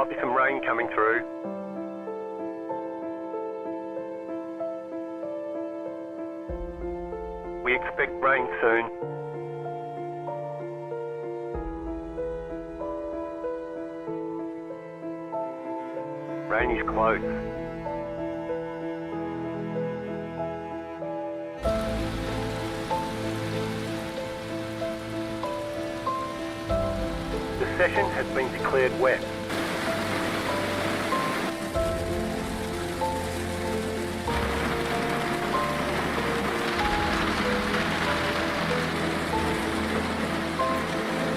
Might be some rain coming through. We expect rain soon. Rain is close. The session has been declared wet.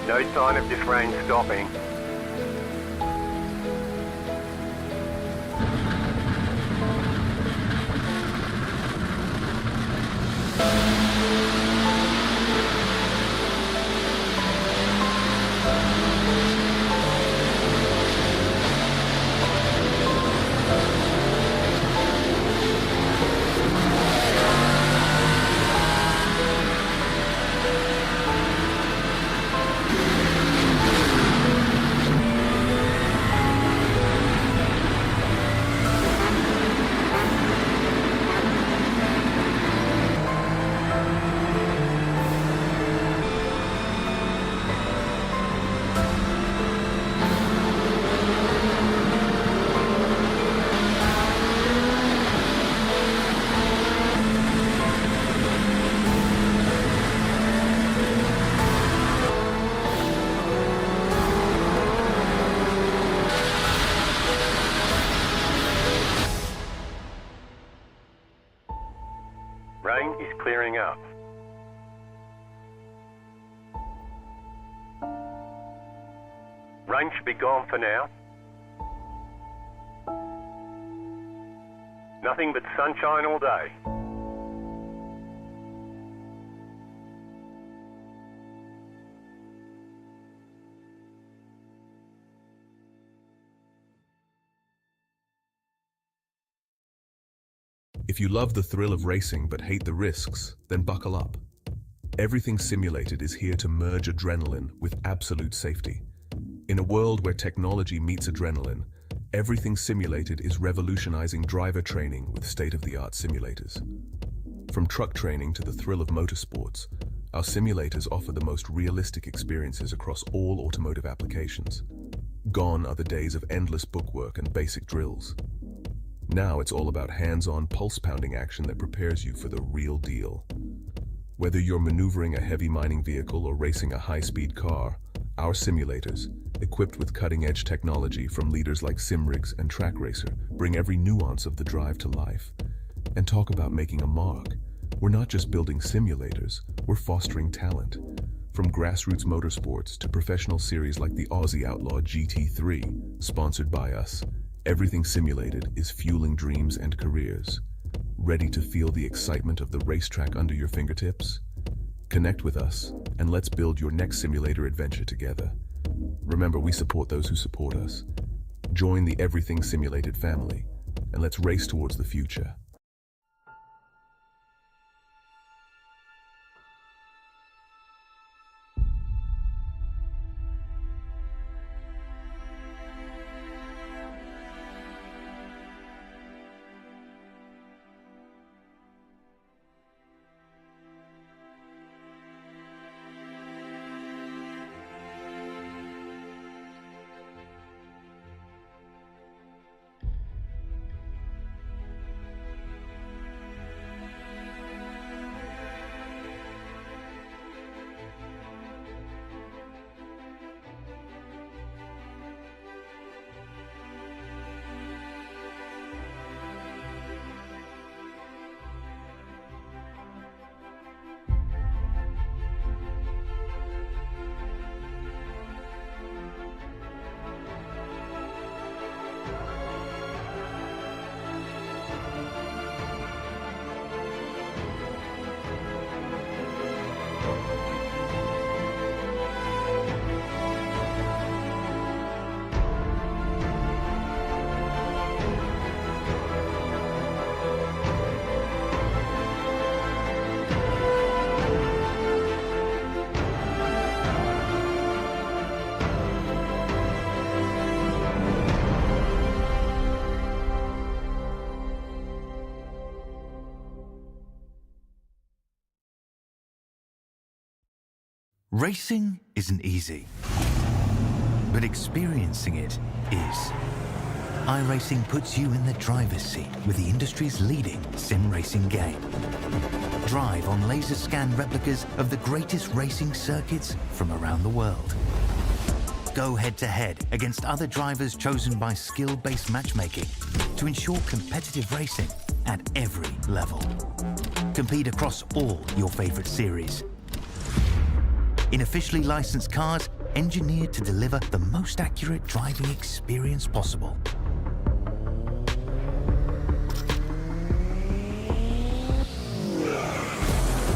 No sign of this rain stopping. Rain is clearing up. Rain should be gone for now. Nothing but sunshine all day. If you love the thrill of racing but hate the risks, then buckle up. Everything Simulated is here to merge adrenaline with absolute safety. In a world where technology meets adrenaline, Everything Simulated is revolutionizing driver training with state-of-the-art simulators. From truck training to the thrill of motorsports, our simulators offer the most realistic experiences across all automotive applications. Gone are the days of endless bookwork and basic drills. Now it's all about hands-on, pulse-pounding action that prepares you for the real deal. Whether you're maneuvering a heavy mining vehicle or racing a high-speed car, our simulators, equipped with cutting-edge technology from leaders like SimRigs and TrackRacer, bring every nuance of the drive to life. And talk about making a mark. We're not just building simulators, we're fostering talent. From grassroots motorsports to professional series like the Aussie Outlaw GT3, sponsored by us, Everything Simulated is fueling dreams and careers. Ready to feel the excitement of the racetrack under your fingertips? Connect with us, and let's build your next simulator adventure together. Remember, we support those who support us. Join the Everything Simulated family, and let's race towards the future. Racing isn't easy, but experiencing it is. iRacing puts you in the driver's seat with the industry's leading sim racing game. Drive on laser scan replicas of the greatest racing circuits from around the world. Go head-to-head against other drivers chosen by skill-based matchmaking to ensure competitive racing at every level. Compete across all your favorite series. In officially licensed cars, engineered to deliver the most accurate driving experience possible.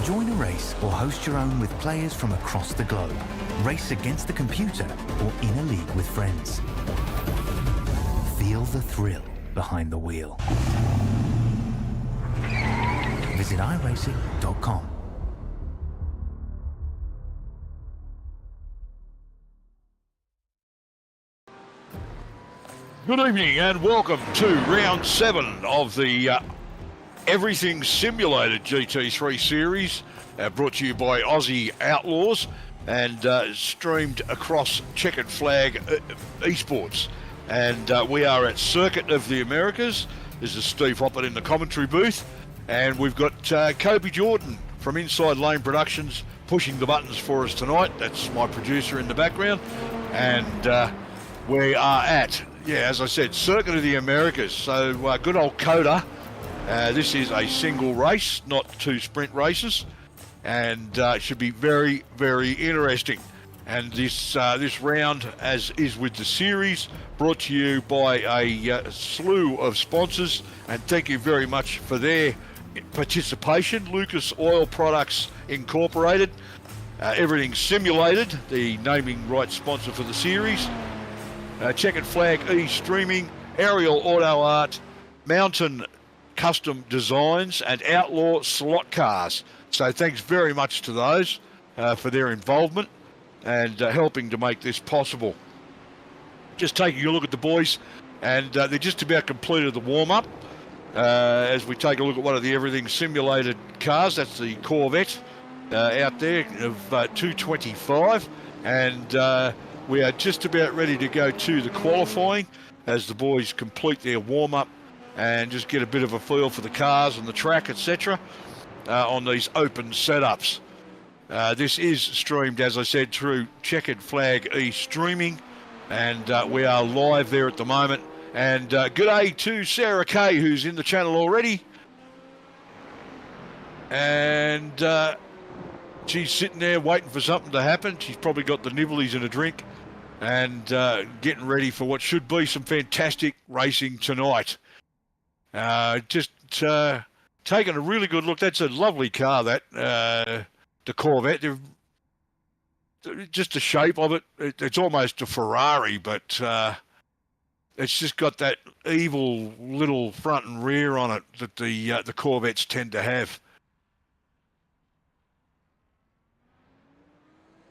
Join a race or host your own with players from across the globe. Race against the computer or in a league with friends. Feel the thrill behind the wheel. Visit iRacing.com. Good evening and welcome to round 7 of the Everything Simulated GT3 series, brought to you by Aussie Outlaws and streamed across Checkered Flag Esports. And we are at Circuit of the Americas. This is Steve Hoppert in the commentary booth, and we've got Kobe Jordan from Inside Lane Productions pushing the buttons for us tonight. That's my producer in the background, and we are at, as I said, Circuit of the Americas. So good old C.O.T.A. This is a single race, not 2 sprint races, and it should be very, very interesting. And this round, as is with the series, brought to you by a slew of sponsors, and thank you very much for their participation. Lucas Oil Products Incorporated, Everything Simulated, the naming rights sponsor for the series, Checkered Flag E-Streaming, Aerial Auto Art, Mountain Custom Designs, and Outlaw Slot Cars. So thanks very much to those for their involvement and helping to make this possible. Just taking a look at the boys, and they're just about completed the warm-up as we take a look at one of the Everything Simulated cars. That's the Corvette out there of 225, and we are just about ready to go to the qualifying as the boys complete their warm-up and just get a bit of a feel for the cars and the track, etc. On these open setups. This is streamed, as I said, through Checkered Flag E-Streaming, and we are live there at the moment. And good day to Sarah Kay, who's in the channel already. And she's sitting there waiting for something to happen. She's probably got the nibblies and a drink, and getting ready for what should be some fantastic racing tonight. Just taking a really good look. That's a lovely car, that the Corvette. Just the shape of it, it's almost a Ferrari, but it's just got that evil little front and rear on it that the Corvettes tend to have.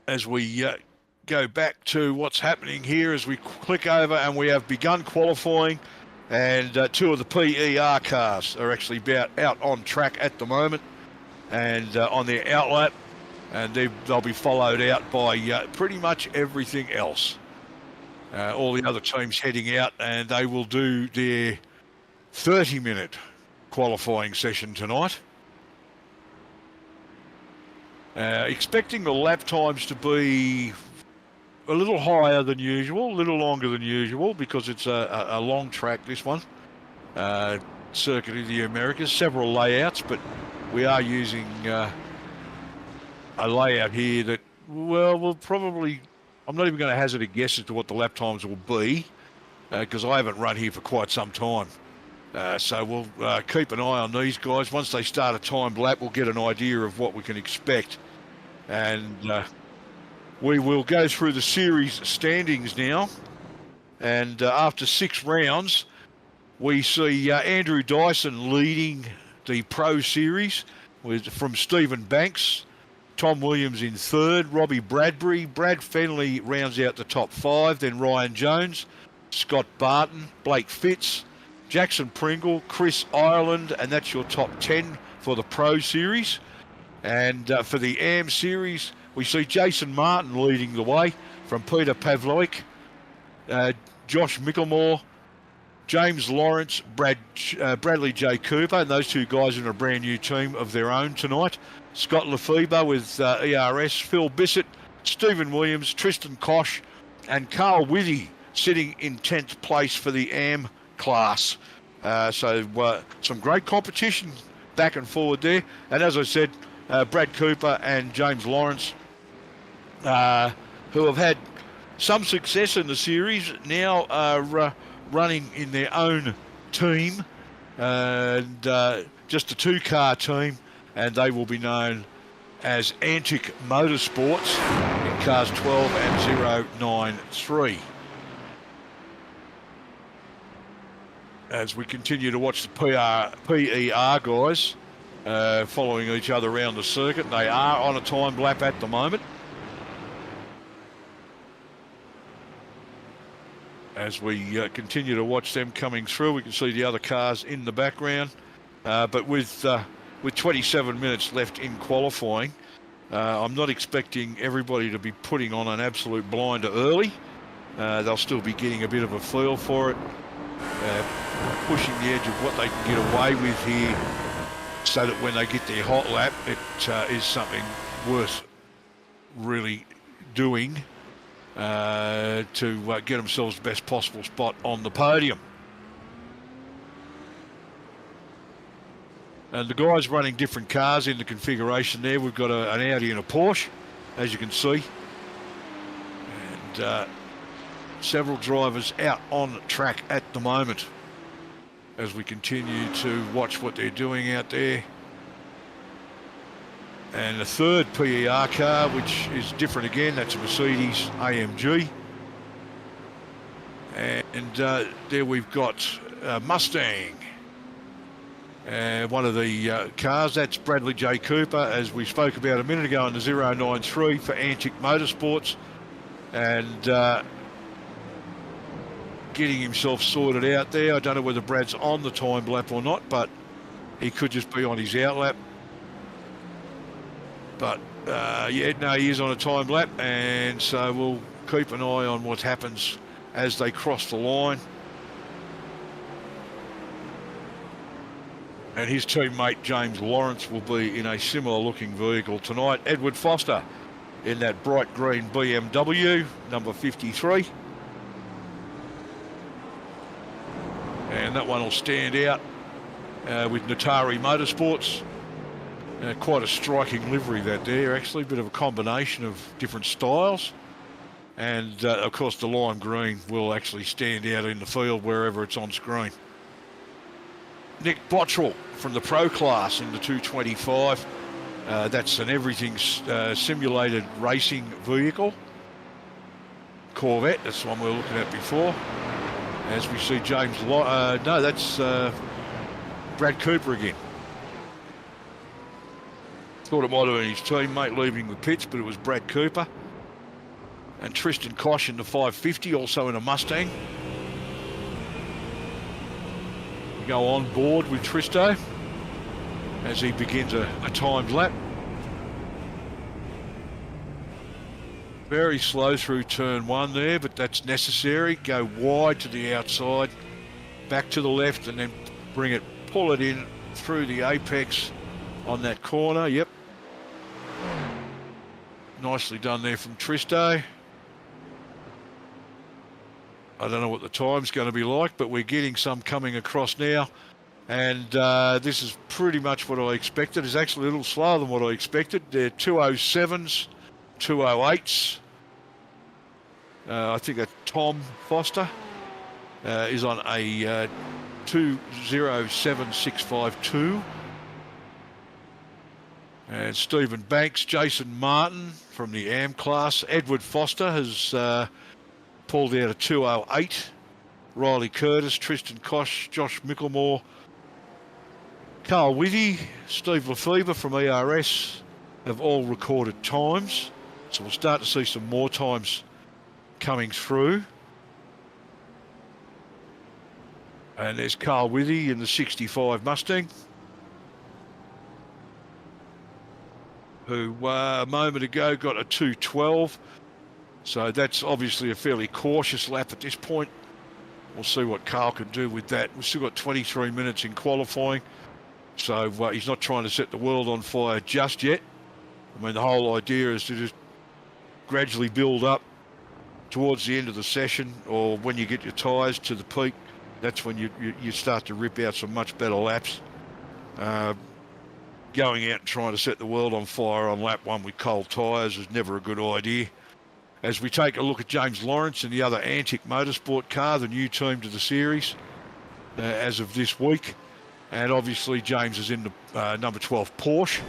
As we go back to what's happening here, as we click over, and we have begun qualifying, and 2 of the PER cars are actually out on track at the moment and on their outlap, and they'll be followed out by pretty much everything else. All the other teams heading out, and they will do their 30-minute qualifying session tonight. Expecting the lap times to be a little higher than usual, a little longer than usual, because it's a long track, this one. Circuit of the Americas, several layouts, but we are using a layout here that, well, we'll probably, I'm not even going to hazard a guess as to what the lap times will be, because I haven't run here for quite some time. So we'll keep an eye on these guys. Once they start a timed lap, we'll get an idea of what we can expect. And we will go through the series standings now. And after 6 rounds, we see Andrew Dyson leading the Pro Series from Stephen Banks. Tom Williams in 3rd, Robbie Bradbury. Brad Fenley rounds out the top 5, then Ryan Jones, Scott Barton, Blake Fitz, Jackson Pringle, Chris Ireland, and that's your top 10 for the Pro Series. And for the AM Series, we see Jason Martin leading the way from Peter Pavlovic, Josh Micklemore, James Lawrence, Bradley J. Cooper, and those two guys in a brand new team of their own tonight. Scott Lefebvre with ERS, Phil Bissett, Stephen Williams, Tristan Koch, and Carl Withy sitting in 10th place for the AM class. So some great competition back and forward there. And as I said, Brad Cooper and James Lawrence, who have had some success in the series, now are running in their own team, and just a two-car team, and they will be known as Antic Motorsports in cars 12 and 093. As we continue to watch the PER guys following each other around the circuit, they are on a time lap at the moment. As we continue to watch them coming through, we can see the other cars in the background. But with 27 minutes left in qualifying, I'm not expecting everybody to be putting on an absolute blinder early. They'll still be getting a bit of a feel for it, pushing the edge of what they can get away with here, so that when they get their hot lap, it is something worth really doing to get themselves the best possible spot on the podium. And the guys running different cars in the configuration there, we've got an Audi and a Porsche, as you can see. And several drivers out on track at the moment as we continue to watch what they're doing out there. And the third PER car, which is different again, that's a Mercedes AMG. And there we've got Mustang. One of the cars, that's Bradley J. Cooper, as we spoke about a minute ago in the 093 for Antic Motorsports. And getting himself sorted out there. I don't know whether Brad's on the time lap or not, but he could just be on his out lap. But yeah, no, he is on a time lap, and so we'll keep an eye on what happens as they cross the line. And his teammate James Lawrence will be in a similar looking vehicle tonight. Edward Foster in that bright green BMW, number 53. And that one will stand out with Natari Motorsports. Quite a striking livery that there, actually. Bit of a combination of different styles. And, of course, the lime green will actually stand out in the field wherever it's on screen. Nick Bottrell from the Pro class in the 225. That's an everything simulated racing vehicle. Corvette, that's the one we were looking at before. As we see James... no, that's Brad Cooper again. Thought it might have been his teammate leaving the pits, but it was Brad Cooper. And Tristan Koch in the 550, also in a Mustang. We go on board with Tristo as he begins a timed lap. Very slow through turn one there, but that's necessary. Go wide to the outside, back to the left, and then pull it in through the apex on that corner. Yep. Nicely done there from Tristo. I don't know what the time's going to be like, but we're getting some coming across now. And this is pretty much what I expected. It's actually a little slower than what I expected. They're 207s, 208s. I think that Tom Foster is on a 207652. And Stephen Banks, Jason Martin from the AM class. Edward Foster has pulled out a 208. Riley Curtis, Tristan Koch, Josh Micklemore, Carl Withy, Steve Lefebvre from ERS have all recorded times. So we'll start to see some more times coming through. And there's Carl Withy in the 65 Mustang, who a moment ago got a 2:12. So that's obviously a fairly cautious lap at this point. We'll see what Carl can do with that. We've still got 23 minutes in qualifying. So he's not trying to set the world on fire just yet. I mean, the whole idea is to just gradually build up towards the end of the session, or when you get your tyres to the peak, that's when you start to rip out some much better laps. Going out and trying to set the world on fire on lap one with cold tyres is never a good idea. As we take a look at James Lawrence and the other Antic Motorsport car, the new team to the series as of this week. And obviously James is in the number 12 Porsche.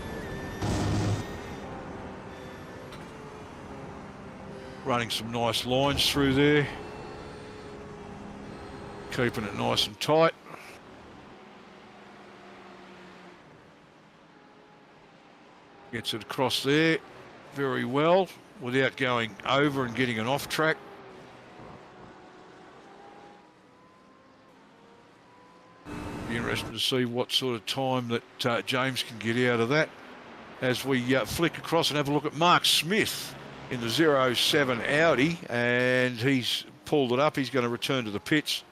Running some nice lines through there. Keeping it nice and tight. Gets it across there very well without going over and getting an off track. Be interesting to see what sort of time that James can get out of that. As we flick across and have a look at Mark Smith in the 07 Audi, and he's pulled it up. He's going to return to the pits,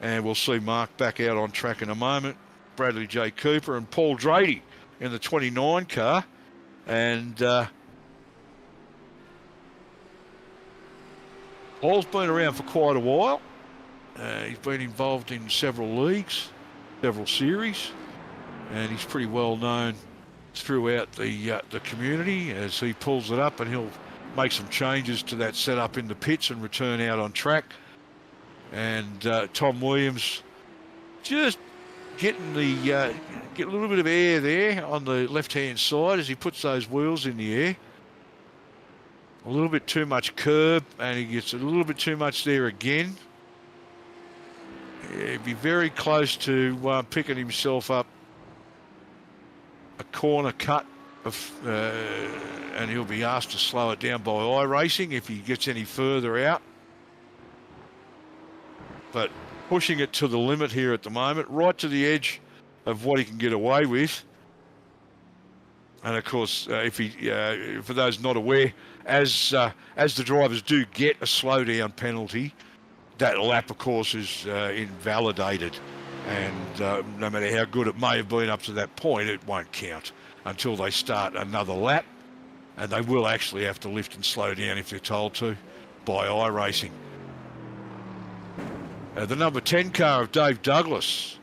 and we'll see Mark back out on track in a moment. Bradley J. Cooper and Paul Drady in the 29 car, and Paul's been around for quite a while. He's been involved in several leagues, several series, and he's pretty well known throughout the community as he pulls it up, and he'll make some changes to that setup in the pits and return out on track. And Tom Williams just getting get a little bit of air there on the left-hand side as he puts those wheels in the air. A little bit too much curb, and he gets a little bit too much there again. He'd be very close to picking himself up a corner cut, and he'll be asked to slow it down by iRacing if he gets any further out. But pushing it to the limit here at the moment, right to the edge of what he can get away with. And of course, if he, for those not aware, as the drivers do get a slowdown penalty, that lap, of course, is invalidated. And no matter how good it may have been up to that point, it won't count until they start another lap. And they will actually have to lift and slow down if they're told to by iRacing. The number 10 car of Dave Douglas.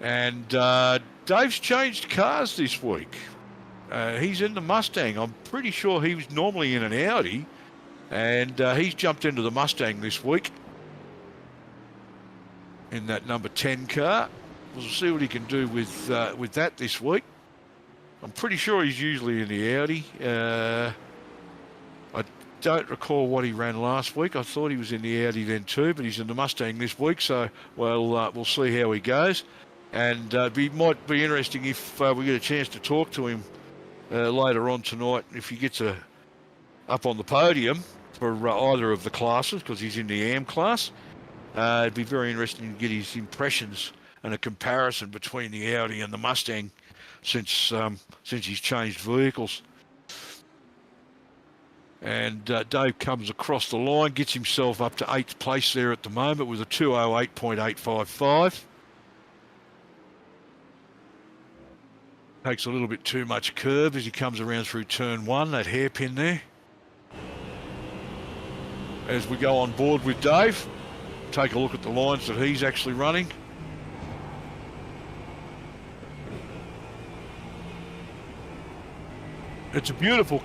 And Dave's changed cars this week. He's in the Mustang. I'm pretty sure he was normally in an Audi, and he's jumped into the Mustang this week in that number 10 car. We'll see what he can do with that this week. I'm pretty sure he's usually in the Audi. I don't recall what he ran last week. I thought he was in the Audi then too, but he's in the Mustang this week, so we'll see how he goes. And it might be interesting if we get a chance to talk to him later on tonight, if he gets up on the podium for either of the classes, because he's in the AM class. It'd be very interesting to get his impressions and a comparison between the Audi and the Mustang since he's changed vehicles. And Dave comes across the line, gets himself up to 8th place there at the moment with a 2:08.855. Takes a little bit too much curve as he comes around through turn 1, that hairpin there. As we go on board with Dave, take a look at the lines that he's actually running. It's a beautiful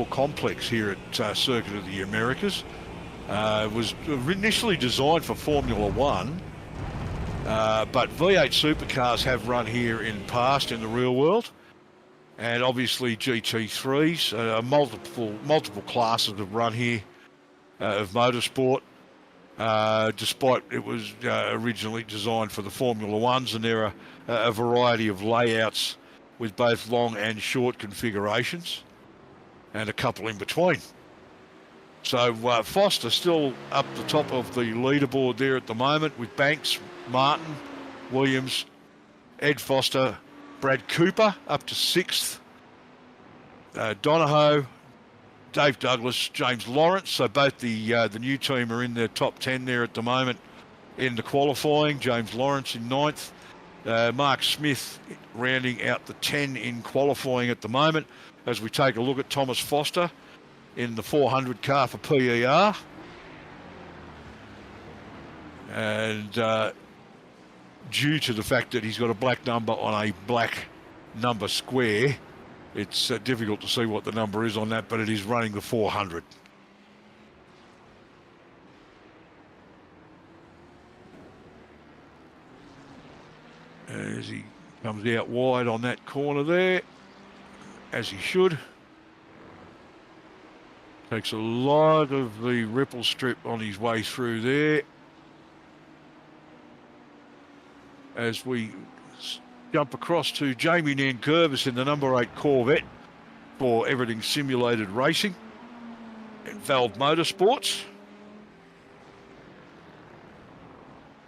complex here at Circuit of the Americas. It was initially designed for Formula One, but V8 supercars have run here in the past in the real world, and obviously GT3s, multiple classes have run here of motorsport. Despite it was originally designed for the Formula Ones, and there are a variety of layouts with both long and short configurations, and a couple in between. So Foster still up the top of the leaderboard there at the moment, with Banks, Martin, Williams, Ed Foster, Brad Cooper up to 6th, Donahoe, Dave Douglas, James Lawrence. So both the new team are in the top 10 there at the moment in the qualifying. James Lawrence in 9th. Mark Smith rounding out the 10 in qualifying at the moment. As we take a look at Thomas Foster in the 400 car for PER. And due to the fact that he's got a black number on a black number square, it's difficult to see what the number is on that, but it is running the 400. As he comes out wide on that corner there, as he should. Takes a lot of the ripple strip on his way through there. As we jump across to Jamie Nankervis in the number 8 Corvette for Everything Simulated Racing and Valve Motorsports.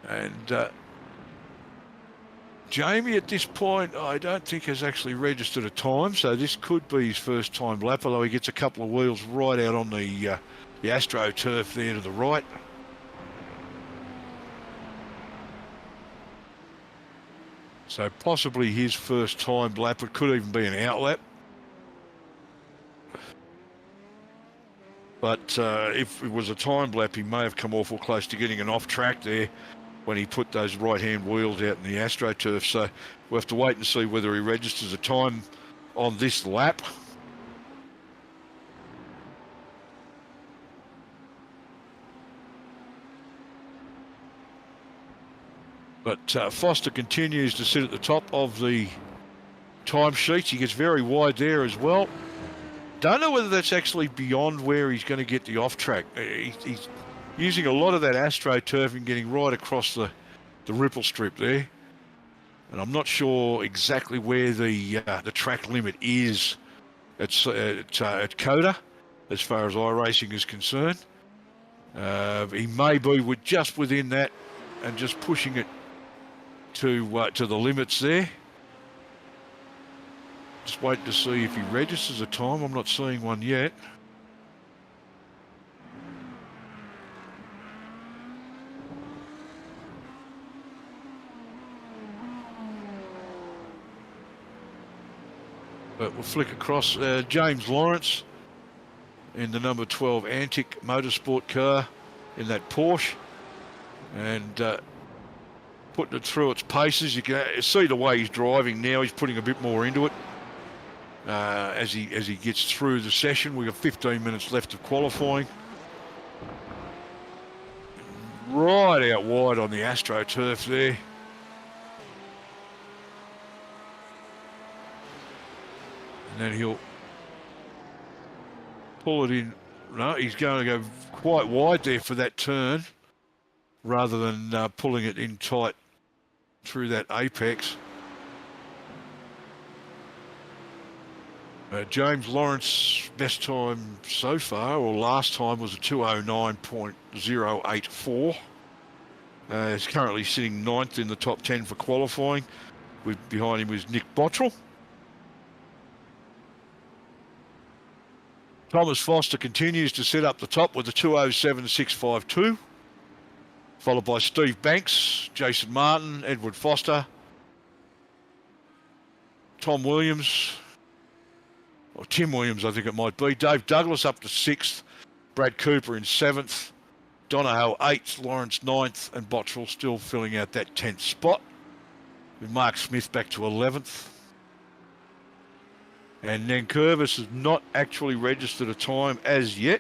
And Jamie at this point, I don't think has actually registered a time, so this could be his first time lap, although he gets a couple of wheels right out on the AstroTurf there to the right. So possibly his first time lap. It could even be an outlap. But if it was a time lap, he may have come awful close to getting an off track there when he put those right-hand wheels out in the AstroTurf. So we'll have to wait and see whether he registers a time on this lap. But Foster continues to sit at the top of the timesheets. He gets very wide there as well. Don't know whether that's actually beyond where he's going to get the off-track. He's using a lot of that AstroTurf and getting right across the ripple strip there. And I'm not sure exactly where the track limit is at C.O.T.A as far as iRacing is concerned. He may be just within that and just pushing it to the limits there. Just waiting to see if he registers a time. I'm not seeing one yet. But we'll flick across James Lawrence in the number 12 Antic Motorsport car in that Porsche. And putting it through its paces. You can see the way he's driving now. He's putting a bit more into it as he gets through the session. We've got 15 minutes left of qualifying. Right out wide on the AstroTurf there. And then he'll pull it in. No, he's going to go quite wide there for that turn rather than pulling it in tight through that apex. James Lawrence, best time so far, or last time, was a 209.084. He's currently sitting 9th in the top 10 for qualifying. Behind him was Nick Bottrell. Thomas Foster continues to sit up the top with a 207.652. Followed by Steve Banks, Jason Martin, Edward Foster, Tom Williams, or Tim Williams I think it might be, Dave Douglas up to 6th, Brad Cooper in 7th, Donahoe 8th, Lawrence 9th, and Bottrell still filling out that 10th spot, with Mark Smith back to 11th. And Nankervis has not actually registered a time as yet.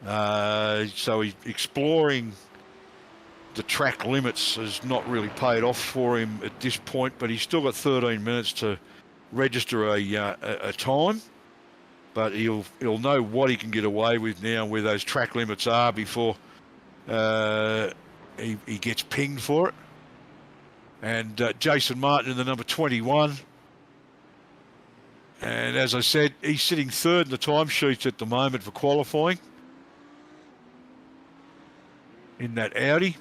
So he's exploring the track limits has not really paid off for him at this point, but he's still got 13 minutes to register a time. But he'll know what he can get away with now, where those track limits are, before he gets pinged for it. And Jason Martin in the number 21. And as I said, he's sitting 3rd in the timesheets at the moment for qualifying in that Audi,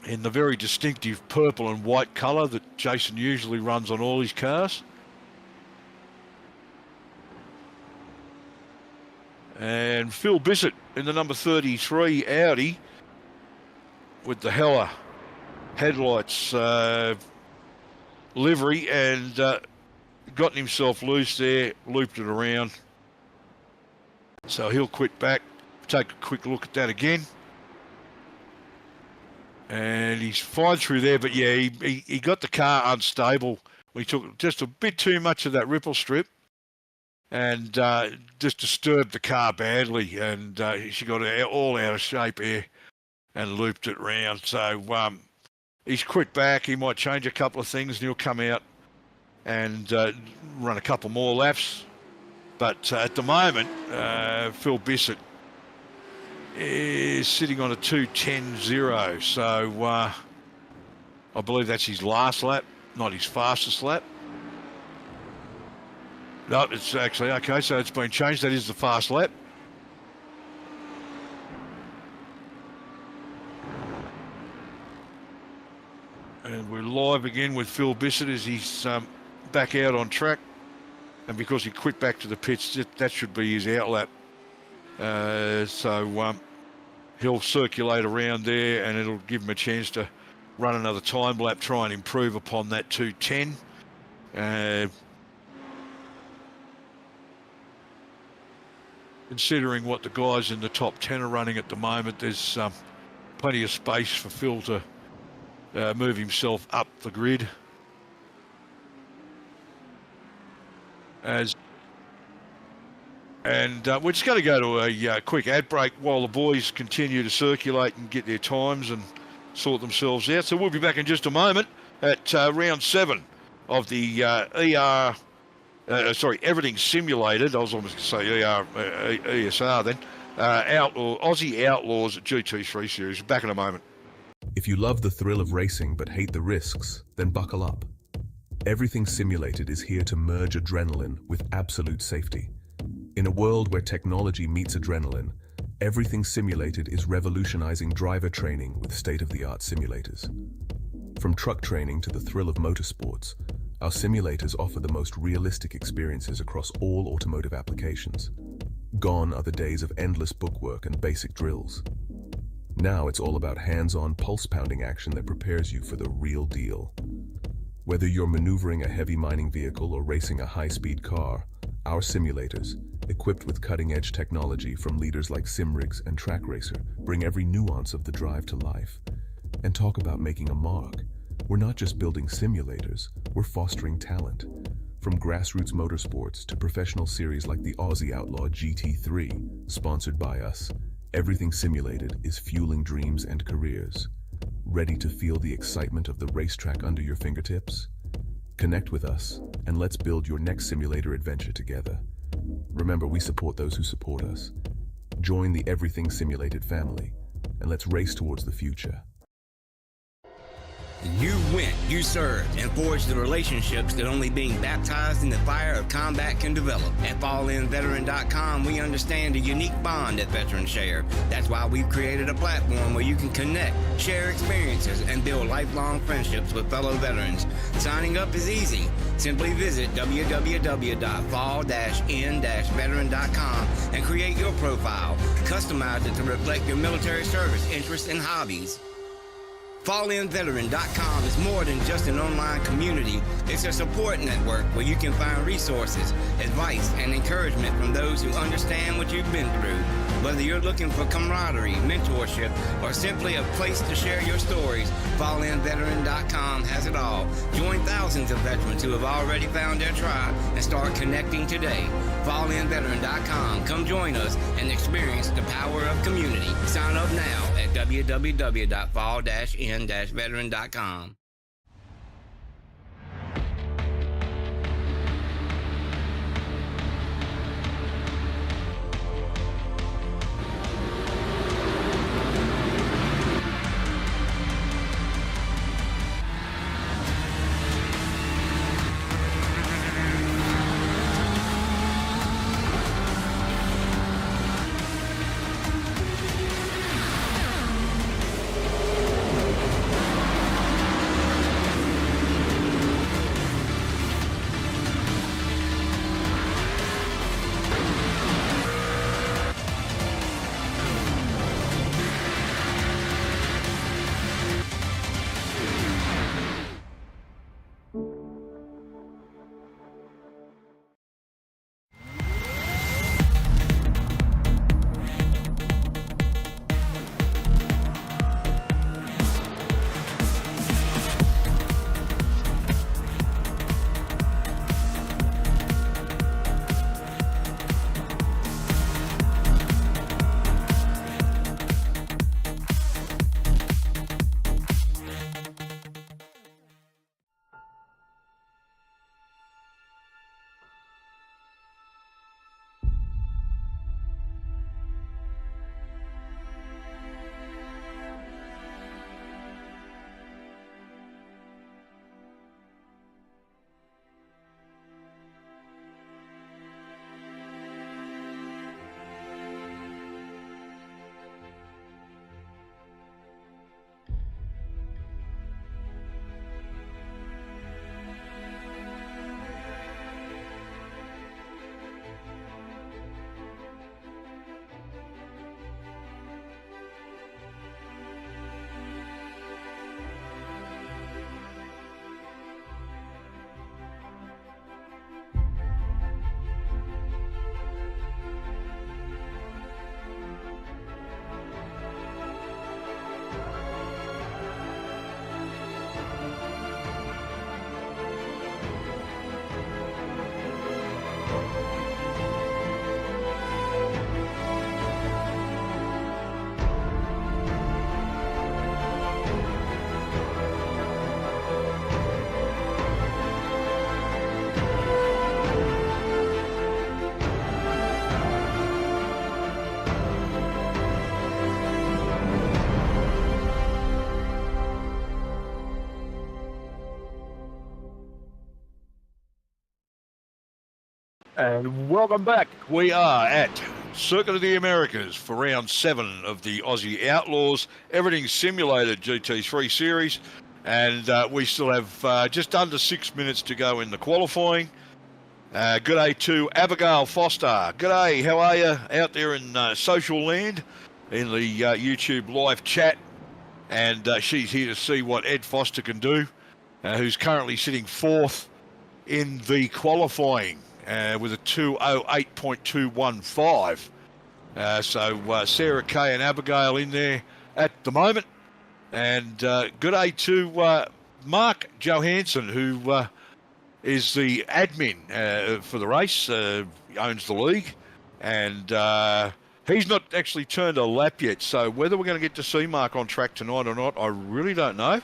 in the very distinctive purple and white colour that Jason usually runs on all his cars. And Phil Bissett in the number 33 Audi with the Hella headlights livery, and gotten himself loose there, looped it around. So he'll quit back, take a quick look at that again. And he's fine through there, but yeah, he got the car unstable. We took just a bit too much of that ripple strip and just disturbed the car badly, and she got all out of shape here and looped it round. So he's quit back. He might change a couple of things and he'll come out and run a couple more laps. But at the moment, Phil Bissett is sitting on a 2:10.0. So I believe that's his last lap, not his fastest lap. No, it's actually, okay, so it's been changed. That is the fast lap. And we're live again with Phil Bissett as he's back out on track. And because he quit back to the pits, that should be his outlap. So he'll circulate around there and it'll give him a chance to run another time lap, try and improve upon that 2:10. Considering what the guys in the top 10 are running at the moment, there's plenty of space for Phil to move himself up the grid. We're just going to go to a quick ad break while the boys continue to circulate and get their times and sort themselves out. So we'll be back in just a moment at round 7 of the Everything Simulated. I was almost going to say ESR then. Aussie Outlaws at GT3 series. Back in a moment. If you love the thrill of racing but hate the risks, then buckle up. Everything Simulated is here to merge adrenaline with absolute safety. In a world where technology meets adrenaline, Everything Simulated is revolutionizing driver training with state-of-the-art simulators. From truck training to the thrill of motorsports, our simulators offer the most realistic experiences across all automotive applications. Gone are the days of endless bookwork and basic drills. Now it's all about hands-on, pulse-pounding action that prepares you for the real deal. Whether you're maneuvering a heavy mining vehicle or racing a high-speed car, our simulators, equipped with cutting-edge technology from leaders like Simrigs and Track Racer, bring every nuance of the drive to life. And talk about making a mark. We're not just building simulators, we're fostering talent. From grassroots motorsports to professional series like the Aussie Outlaw GT3, sponsored by us, Everything Simulated is fueling dreams and careers. Ready to feel the excitement of the racetrack under your fingertips? Connect with us, and let's build your next simulator adventure together. Remember, we support those who support us. Join the Everything Simulated family, and let's race towards the future. You went, you served, and forged the relationships that only being baptized in the fire of combat can develop. At FallInVeteran.com, we understand the unique bond that veterans share. That's why we've created a platform where you can connect, share experiences, and build lifelong friendships with fellow veterans. Signing up is easy. Simply visit www.fall-in-veteran.com and create your profile. Customize it to reflect your military service, interests, and hobbies. FallInVeteran.com is more than just an online community. It's a support network where you can find resources, advice, and encouragement from those who understand what you've been through. Whether you're looking for camaraderie, mentorship, or simply a place to share your stories, FallInVeteran.com has it all. Join thousands of veterans who have already found their tribe and start connecting today. FallInVeteran.com. Come join us and experience the power of community. Sign up now at www.fall-in-veteran.com. And welcome back. We are at Circuit of the Americas for round 7 of the Aussie Outlaws, everything simulated GT3 series. And we still have just under 6 minutes to go in the qualifying. Good day to Abigail Foster. Good day, how are you out there in social land in the YouTube live chat? And she's here to see what Ed Foster can do, who's currently sitting 4th in the qualifying. With a 2:08.215. So Sarah Kay and Abigail in there at the moment. And good day to Mark Johansson, who is the admin for the race, owns the league. And he's not actually turned a lap yet. So whether we're going to get to see Mark on track tonight or not, I really don't know.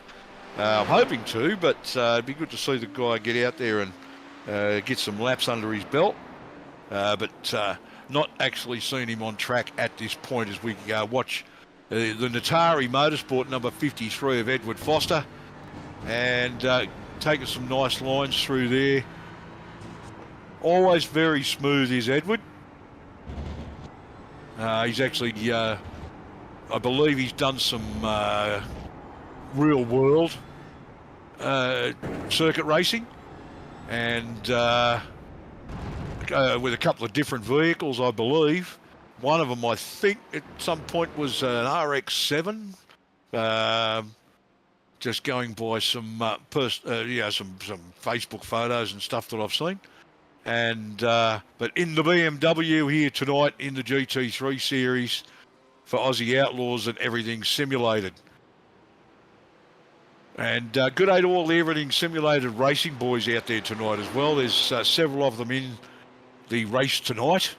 I'm hoping to, but it'd be good to see the guy get out there and get some laps under his belt, but not actually seen him on track at this point as we watch the Natari Motorsport number 53 of Edward Foster, and taking some nice lines through there. Always very smooth is Edward. He's actually, I believe he's done some real world circuit racing, and with a couple of different vehicles, I believe. One of them, I think, at some point was an RX-7. Just going by some some Facebook photos and stuff that I've seen. And but in the BMW here tonight in the GT3 series for Aussie Outlaws and everything simulated. And good day to all the everything simulated racing boys out there tonight as well. There's several of them in the race tonight.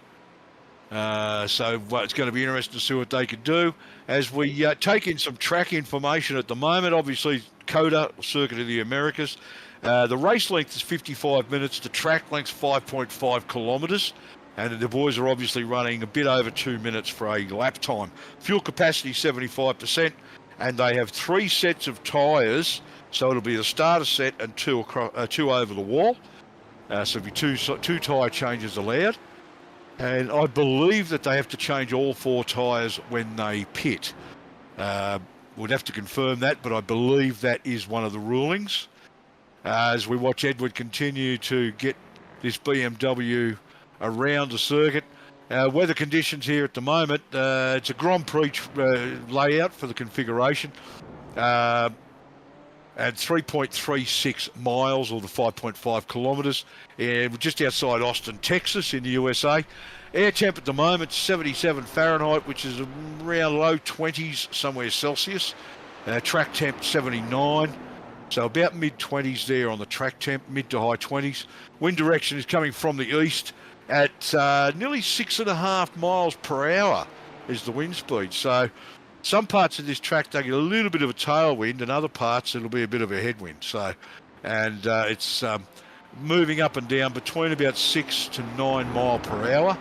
So it's going to be interesting to see what they can do. As we take in some track information at the moment, obviously C.O.T.A, Circuit of the Americas. The race length is 55 minutes. The track length's 5.5 kilometres. And the boys are obviously running a bit over 2 minutes for a lap time. Fuel capacity 75%. And they have 3 sets of tyres, so it'll be the starter set and 2 over the wall. So it'll be two tyre changes allowed. And I believe that they have to change all 4 tyres when they pit. We'd have to confirm that, but I believe that is one of the rulings. As we watch Edward continue to get this BMW around the circuit. Weather conditions here at the moment, it's a Grand Prix layout for the configuration, at 3.36 miles, or the 5.5 kilometres, and just outside Austin, Texas in the USA. Air temp at the moment, 77 Fahrenheit, which is around low 20s, somewhere Celsius. Track temp, 79. So about mid-20s there on the track temp, mid to high 20s. Wind direction is coming from the east at nearly 6.5 miles per hour is the wind speed. So some parts of this track, they get a little bit of a tailwind, and other parts, it'll be a bit of a headwind. So, and it's moving up and down between about 6 to 9 mile per hour.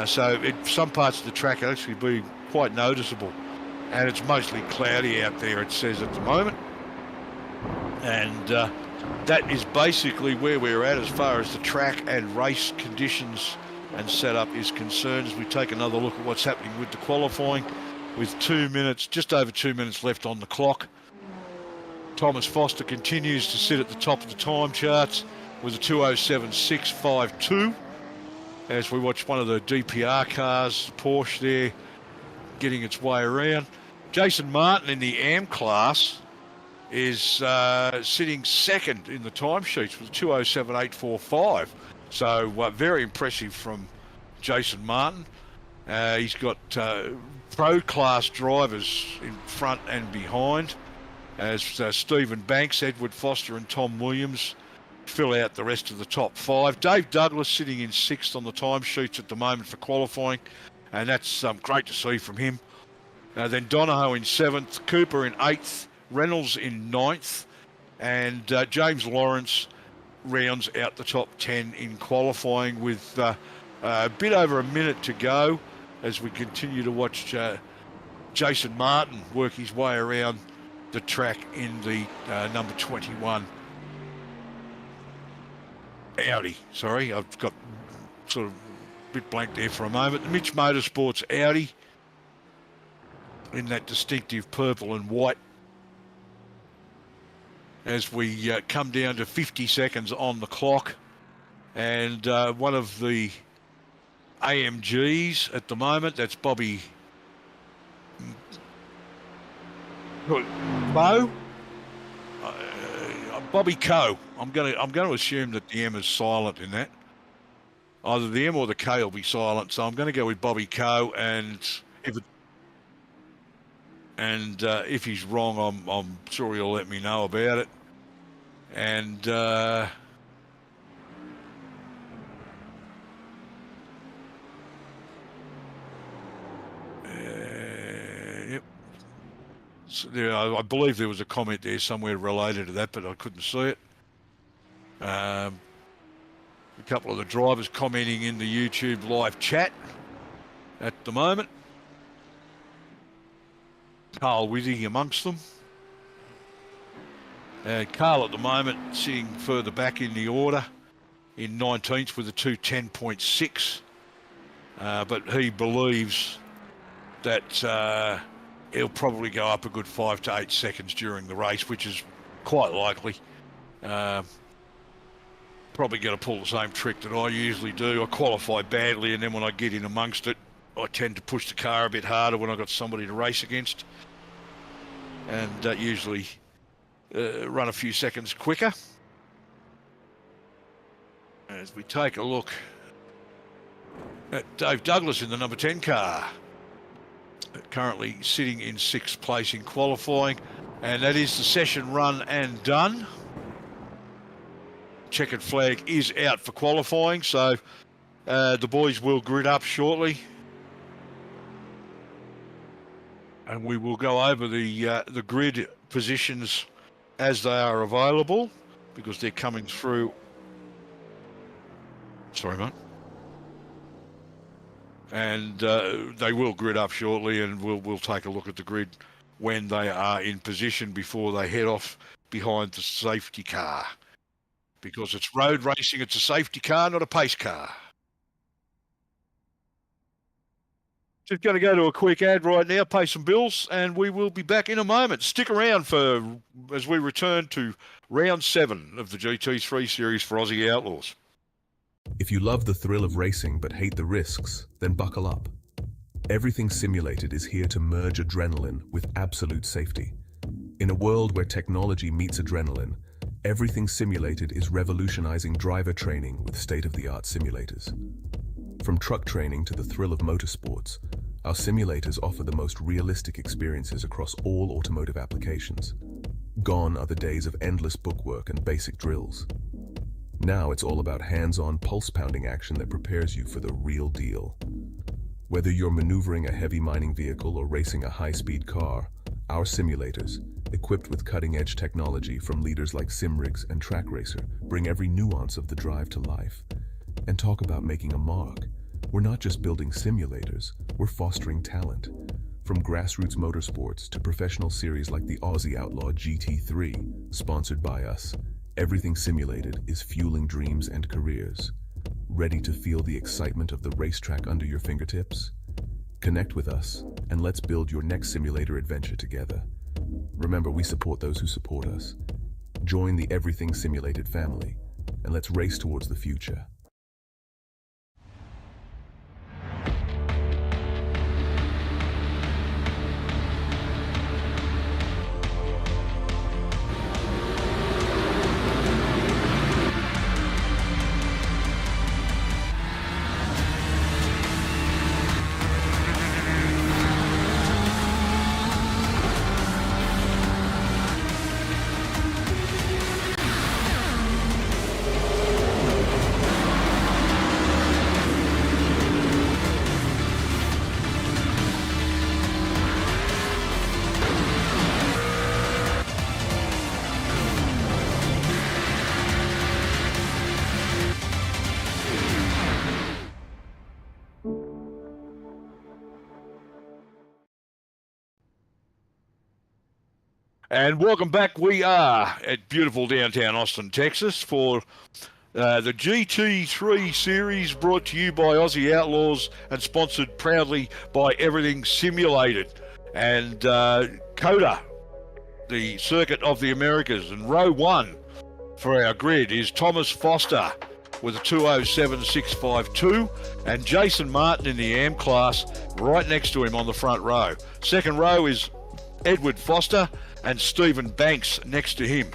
So some parts of the track will actually be quite noticeable. And it's mostly cloudy out there, it says at the moment. And that is basically where we're at as far as the track and race conditions and setup is concerned, as we take another look at what's happening with the qualifying, with 2 minutes, just over 2 minutes left on the clock. Thomas Foster continues to sit at the top of the time charts with a 2:07.652 as we watch one of the DPR cars, Porsche there, getting its way around. Jason Martin in the AM class is sitting second in the timesheets with 2:07.845. So very impressive from Jason Martin. He's got pro class drivers in front and behind, as Stephen Banks, Edward Foster and Tom Williams fill out the rest of the top 5. Dave Douglas sitting in 6th on the timesheets at the moment for qualifying, and that's great to see from him. Then Donahoe in 7th, Cooper in 8th, Reynolds in 9th, and James Lawrence rounds out the top 10 in qualifying with a bit over a minute to go as we continue to watch Jason Martin work his way around the track in the number 21 Audi. Sorry, I've got sort of a bit blank there for a moment. The Mitch Motorsports Audi in that distinctive purple and white as we come down to 50 seconds on the clock. And one of the AMGs at the moment, that's Bobby Mo. Bobby Co. I'm going to assume that the M is silent in that. Either the M or the K will be silent, so I'm going to go with Bobby Co. And if he's wrong, I'm sure he'll let me know about it. And yep. So I believe there was a comment there somewhere related to that, but I couldn't see it. A couple of the drivers commenting in the YouTube live chat at the moment. Carl Withy amongst them. Carl at the moment sitting further back in the order in 19th with a 2:10.6. But he believes that he'll probably go up a good 5 to 8 seconds during the race, which is quite likely. Probably going to pull the same trick that I usually do. I qualify badly, and then when I get in amongst it, I tend to push the car a bit harder when I've got somebody to race against. And usually run a few seconds quicker. As we take a look at Dave Douglas in the number 10 car, currently sitting in 6th place in qualifying, and that is the session run and done. Checkered flag is out for qualifying, so the boys will grid up shortly. And we will go over the grid positions as they are available, because they're coming through. Sorry, mate. And they will grid up shortly, and we'll take a look at the grid when they are in position before they head off behind the safety car. Because it's road racing, it's a safety car, not a pace car. Just going to go to a quick ad right now, pay some bills, and we will be back in a moment. Stick around as we return to round 7 of the GT3 series for Aussie Outlaws. If you love the thrill of racing but hate the risks, then buckle up. Everything Simulated is here to merge adrenaline with absolute safety. In a world where technology meets adrenaline, Everything Simulated is revolutionizing driver training with state-of-the-art simulators. From truck training to the thrill of motorsports, our simulators offer the most realistic experiences across all automotive applications. Gone are the days of endless bookwork and basic drills. Now it's all about hands-on, pulse-pounding action that prepares you for the real deal. Whether you're maneuvering a heavy mining vehicle or racing a high-speed car, our simulators, equipped with cutting-edge technology from leaders like Simrigs and Track Racer, bring every nuance of the drive to life. And talk about making a mark. We're not just building simulators, we're fostering talent. From grassroots motorsports to professional series like the Aussie Outlaw GT3, sponsored by us, Everything Simulated is fueling dreams and careers. Ready to feel the excitement of the racetrack under your fingertips? Connect with us, and let's build your next simulator adventure together. Remember, we support those who support us. Join the Everything Simulated family, and let's race towards the future. And welcome back. We are at beautiful downtown Austin, Texas for The GT3 series brought to you by Aussie Outlaws and sponsored proudly by Everything Simulated. And C.O.T.A, the Circuit of the Americas. And row 1 for our grid is Thomas Foster with a 207.652 and Jason Martin in the AM class right next to him on the front row. Second row is Edward Foster and Stephen Banks next to him.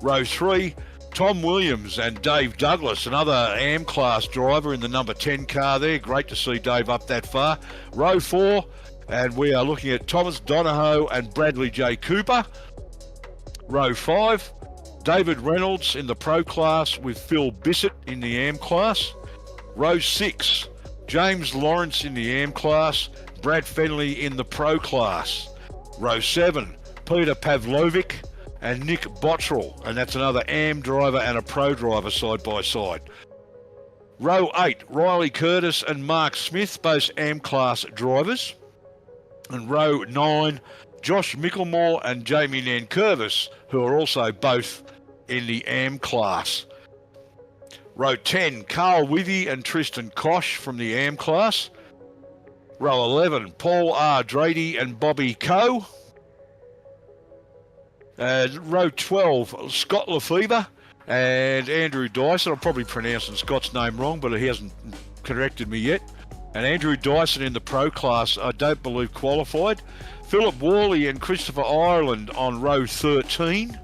Row 3, Tom Williams and Dave Douglas, another AM class driver in the number 10 car there. Great to see Dave up that far. Row 4, and we are looking at Thomas Donahoe and Bradley J. Cooper. Row 5, David Reynolds in the Pro class with Phil Bissett in the AM class. Row 6, James Lawrence in the AM class, Brad Fenley in the Pro class. Row 7, Peter Pavlovic and Nick Bottrell, and that's another AM driver and a Pro driver side by side. Row 8, Riley Curtis and Mark Smith, both AM class drivers. And row 9, Josh Micklemore and Jamie Nankervis, who are also both in the AM class. Row 10, Carl Withy and Tristan Koch from the AM class. Row 11, Paul R. Drady and Bobby Coe. Row 12, Scott Lefebvre and Andrew Dyson. I'm probably pronouncing Scott's name wrong, but he hasn't corrected me yet. And Andrew Dyson in the Pro class, I don't believe qualified. Philip Worley and Christopher Ireland on row 13,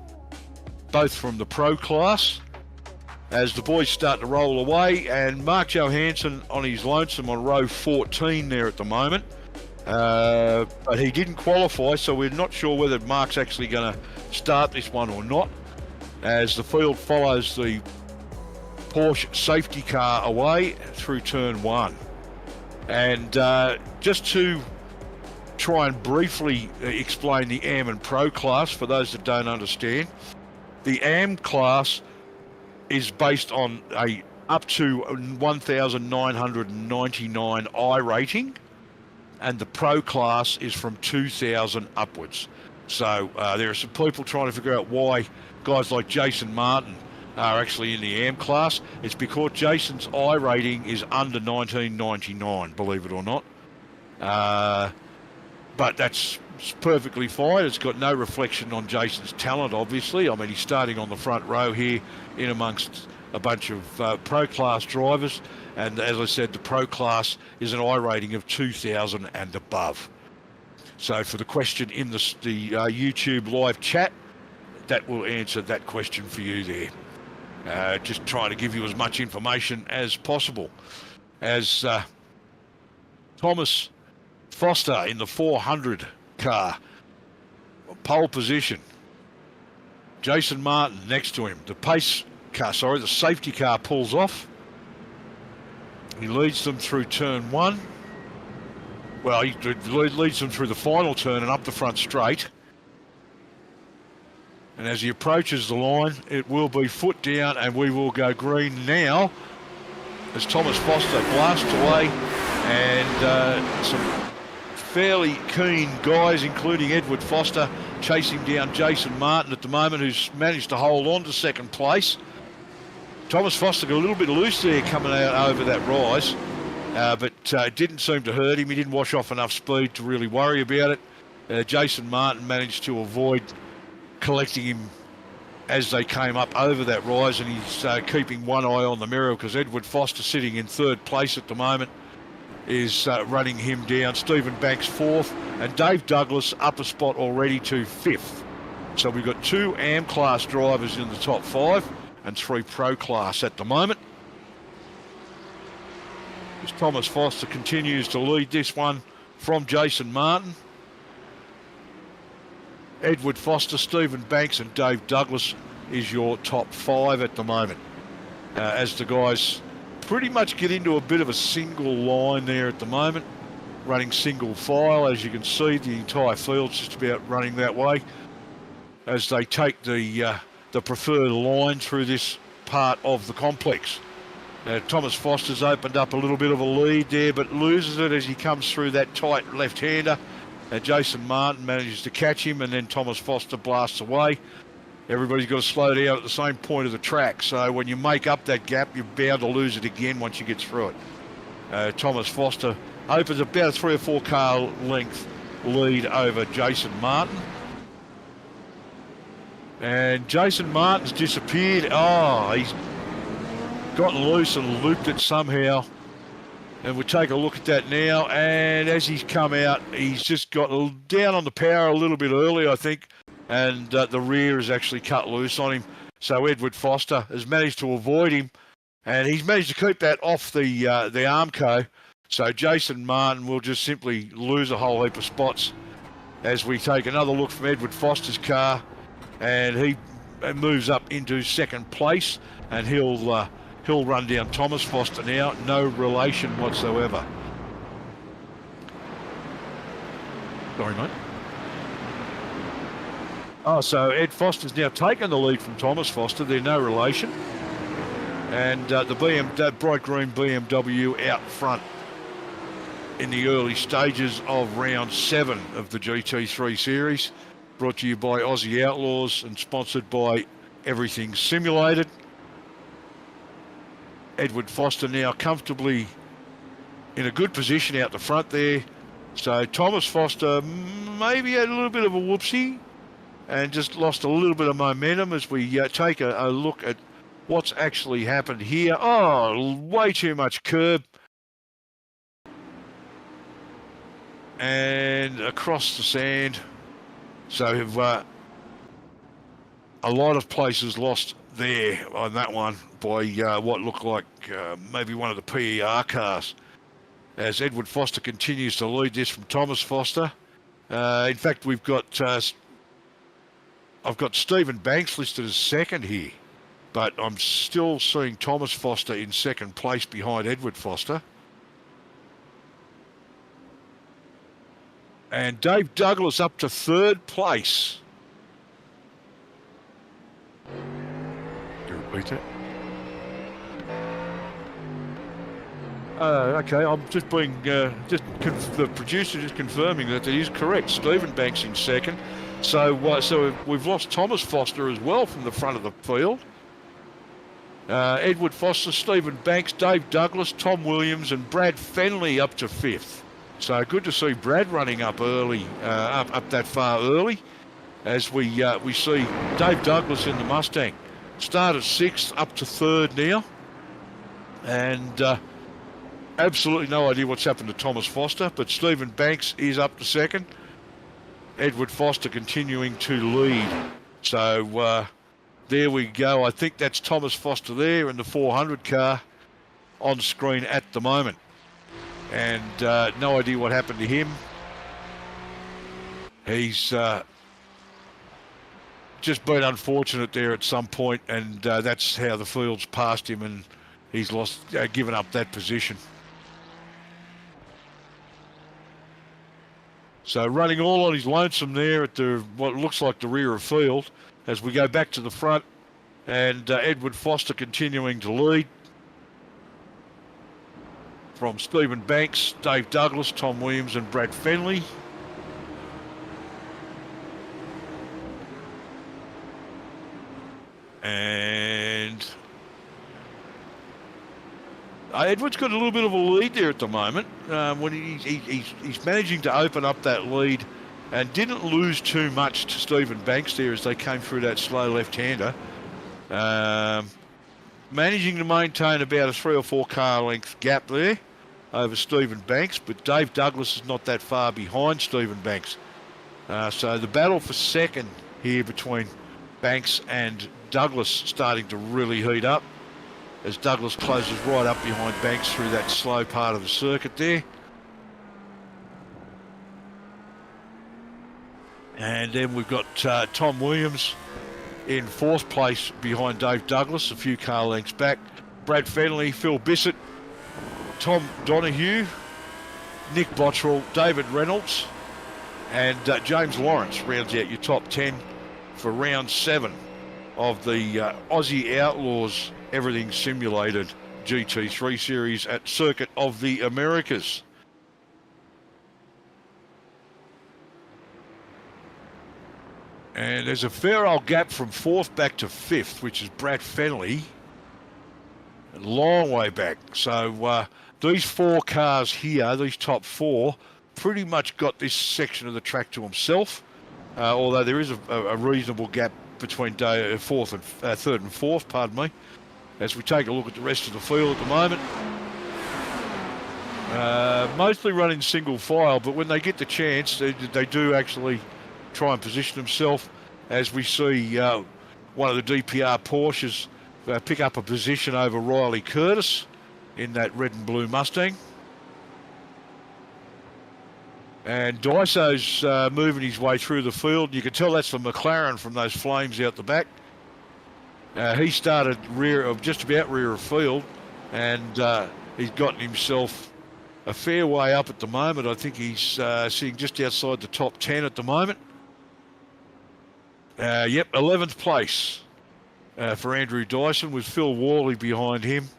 both from the Pro class, as the boys start to roll away. And Mark Johansson on his lonesome on row 14 there at the moment. But he didn't qualify, so we're not sure whether Mark's actually going to start this one or not, as the field follows the Porsche safety car away through turn 1. And just to try and briefly explain the AM and Pro class for those that don't understand, the AM class is based on a up to 1,999 I rating, and the Pro class is from 2,000 upwards. So there are some people trying to figure out why guys like Jason Martin are actually in the AM class. It's because Jason's I rating is under 1999, believe it or not. But that's perfectly fine. It's got no reflection on Jason's talent, obviously. I mean, he's starting on the front row here in amongst a bunch of Pro class drivers. And as I said, the Pro class is an I rating of 2,000 and above. So for the question in the YouTube live chat, that will answer that question for you there. Just trying to give you as much information as possible. As Thomas Foster in the 400 car, pole position. Jason Martin next to him. The the safety car pulls off. He leads them through turn 1. Well, he leads them through the final turn and up the front straight. And as he approaches the line, it will be foot down and we will go green now as Thomas Foster blasts away, and some fairly keen guys, including Edward Foster, chasing down Jason Martin at the moment, who's managed to hold on to second place. Thomas Foster got a little bit loose there coming out over that rise, but it didn't seem to hurt him. He didn't wash off enough speed to really worry about it. Jason Martin managed to avoid collecting him as they came up over that rise, and he's keeping one eye on the mirror because Edward Foster, sitting in third place at the moment, is running him down. Stephen Banks 4th, and Dave Douglas up a spot already to 5th. So we've got 2 AM class drivers in the top 5 and 3 Pro class at the moment. As Thomas Foster continues to lead this one from Jason Martin. Edward Foster, Stephen Banks and Dave Douglas is your top 5 at the moment. As the guys pretty much get into a bit of a single line there at the moment, running single file. As you can see, the entire field's just about running that way as they take the preferred line through this part of the complex. Thomas Foster's opened up a little bit of a lead there, but loses it as he comes through that tight left-hander. Jason Martin manages to catch him, and then Thomas Foster blasts away. everybody's got to slow down at the same point of the track. So when you make up that gap, you're bound to lose it again once you get through it. Thomas Foster opens about a 3 or 4 car length lead over Jason Martin. And Jason Martin's disappeared. Oh, he's gotten loose and looped it somehow. And we'll take a look at that now. And as he's come out, he's just got down on the power a little bit early, I think. And the rear is actually cut loose on him. So Edward Foster has managed to avoid him. And he's managed to keep that off the Armco. So Jason Martin will just simply lose a whole heap of spots as we take another look from Edward Foster's car. And he moves up into second place. And he'll run down Thomas Foster now. No relation whatsoever. Sorry, mate. Oh, so Ed Foster's now taken the lead from Thomas Foster. They're no relation. And the bright green BMW out front in the early stages of round 7 of the GT3 series. Brought to you by Aussie Outlaws and sponsored by Everything Simulated. Edward Foster now comfortably in a good position out the front there. So Thomas Foster maybe had a little bit of a whoopsie and just lost a little bit of momentum as we take a look at what's actually happened here. Oh, way too much curb. And across the sand. So a lot of places lost there on that one by what looked like maybe one of the PER cars, as Edward Foster continues to lead this from Thomas Foster. In fact, we've got I've got Stephen Banks listed as second here, but I'm still seeing Thomas Foster in second place behind Edward Foster. And Dave Douglas up to third place. Repeat it. Okay, I'm just being the producer just confirming that it is correct. Stephen Banks in second, so we've lost Thomas Foster as well from the front of the field. Edward Foster, Stephen Banks, Dave Douglas, Tom Williams, and Brad Fenley up to 5th. So good to see Brad running up early, up that far early, as we see Dave Douglas in the Mustang. Started 6th, up to 3rd now. And absolutely no idea what's happened to Thomas Foster, but Stephen Banks is up to 2nd. Edward Foster continuing to lead. So there we go. I think that's Thomas Foster there in the 400 car on screen at the moment. And no idea what happened to him. He's just been unfortunate there at some point, and that's how the field's passed him, and he's given up that position. So running all on his lonesome there at what looks like the rear of field, as we go back to the front, and Edward Foster continuing to lead. From Stephen Banks, Dave Douglas, Tom Williams, and Brad Fenley. And Edward's got a little bit of a lead there at the moment. When he's managing to open up that lead and didn't lose too much to Stephen Banks there as they came through that slow left-hander. Managing to maintain about a 3 or 4 car length gap there over Stephen Banks, but Dave Douglas is not that far behind Stephen Banks. So the battle for second here between Banks and Douglas starting to really heat up as Douglas closes right up behind Banks through that slow part of the circuit there. And then we've got Tom Williams in 4th place behind Dave Douglas, a few car lengths back. Brad Fenley, Phil Bissett, Tom Donahue, Nick Bottrell, David Reynolds, and James Lawrence rounds out your top 10 for round 7 of the Aussie Outlaws Everything Simulated GT3 series at Circuit of the Americas. And there's a fair old gap from 4th back to 5th, which is Brad Fenley. A long way back. So these 4 cars here, these top 4, pretty much got this section of the track to himself. Although there is a reasonable gap between 3rd and 4th, pardon me, as we take a look at the rest of the field at the moment. Mostly running single file, but when they get the chance, they do actually try and position themselves, as we see one of the DPR Porsches pick up a position over Riley Curtis in that red and blue Mustang. And Daiso's moving his way through the field. You can tell that's the McLaren from those flames out the back. He started just about rear of field, and he's gotten himself a fair way up at the moment. I think he's sitting just outside the top 10 at the moment. 11th place for Andrew Dyson, with Phil Worley behind him.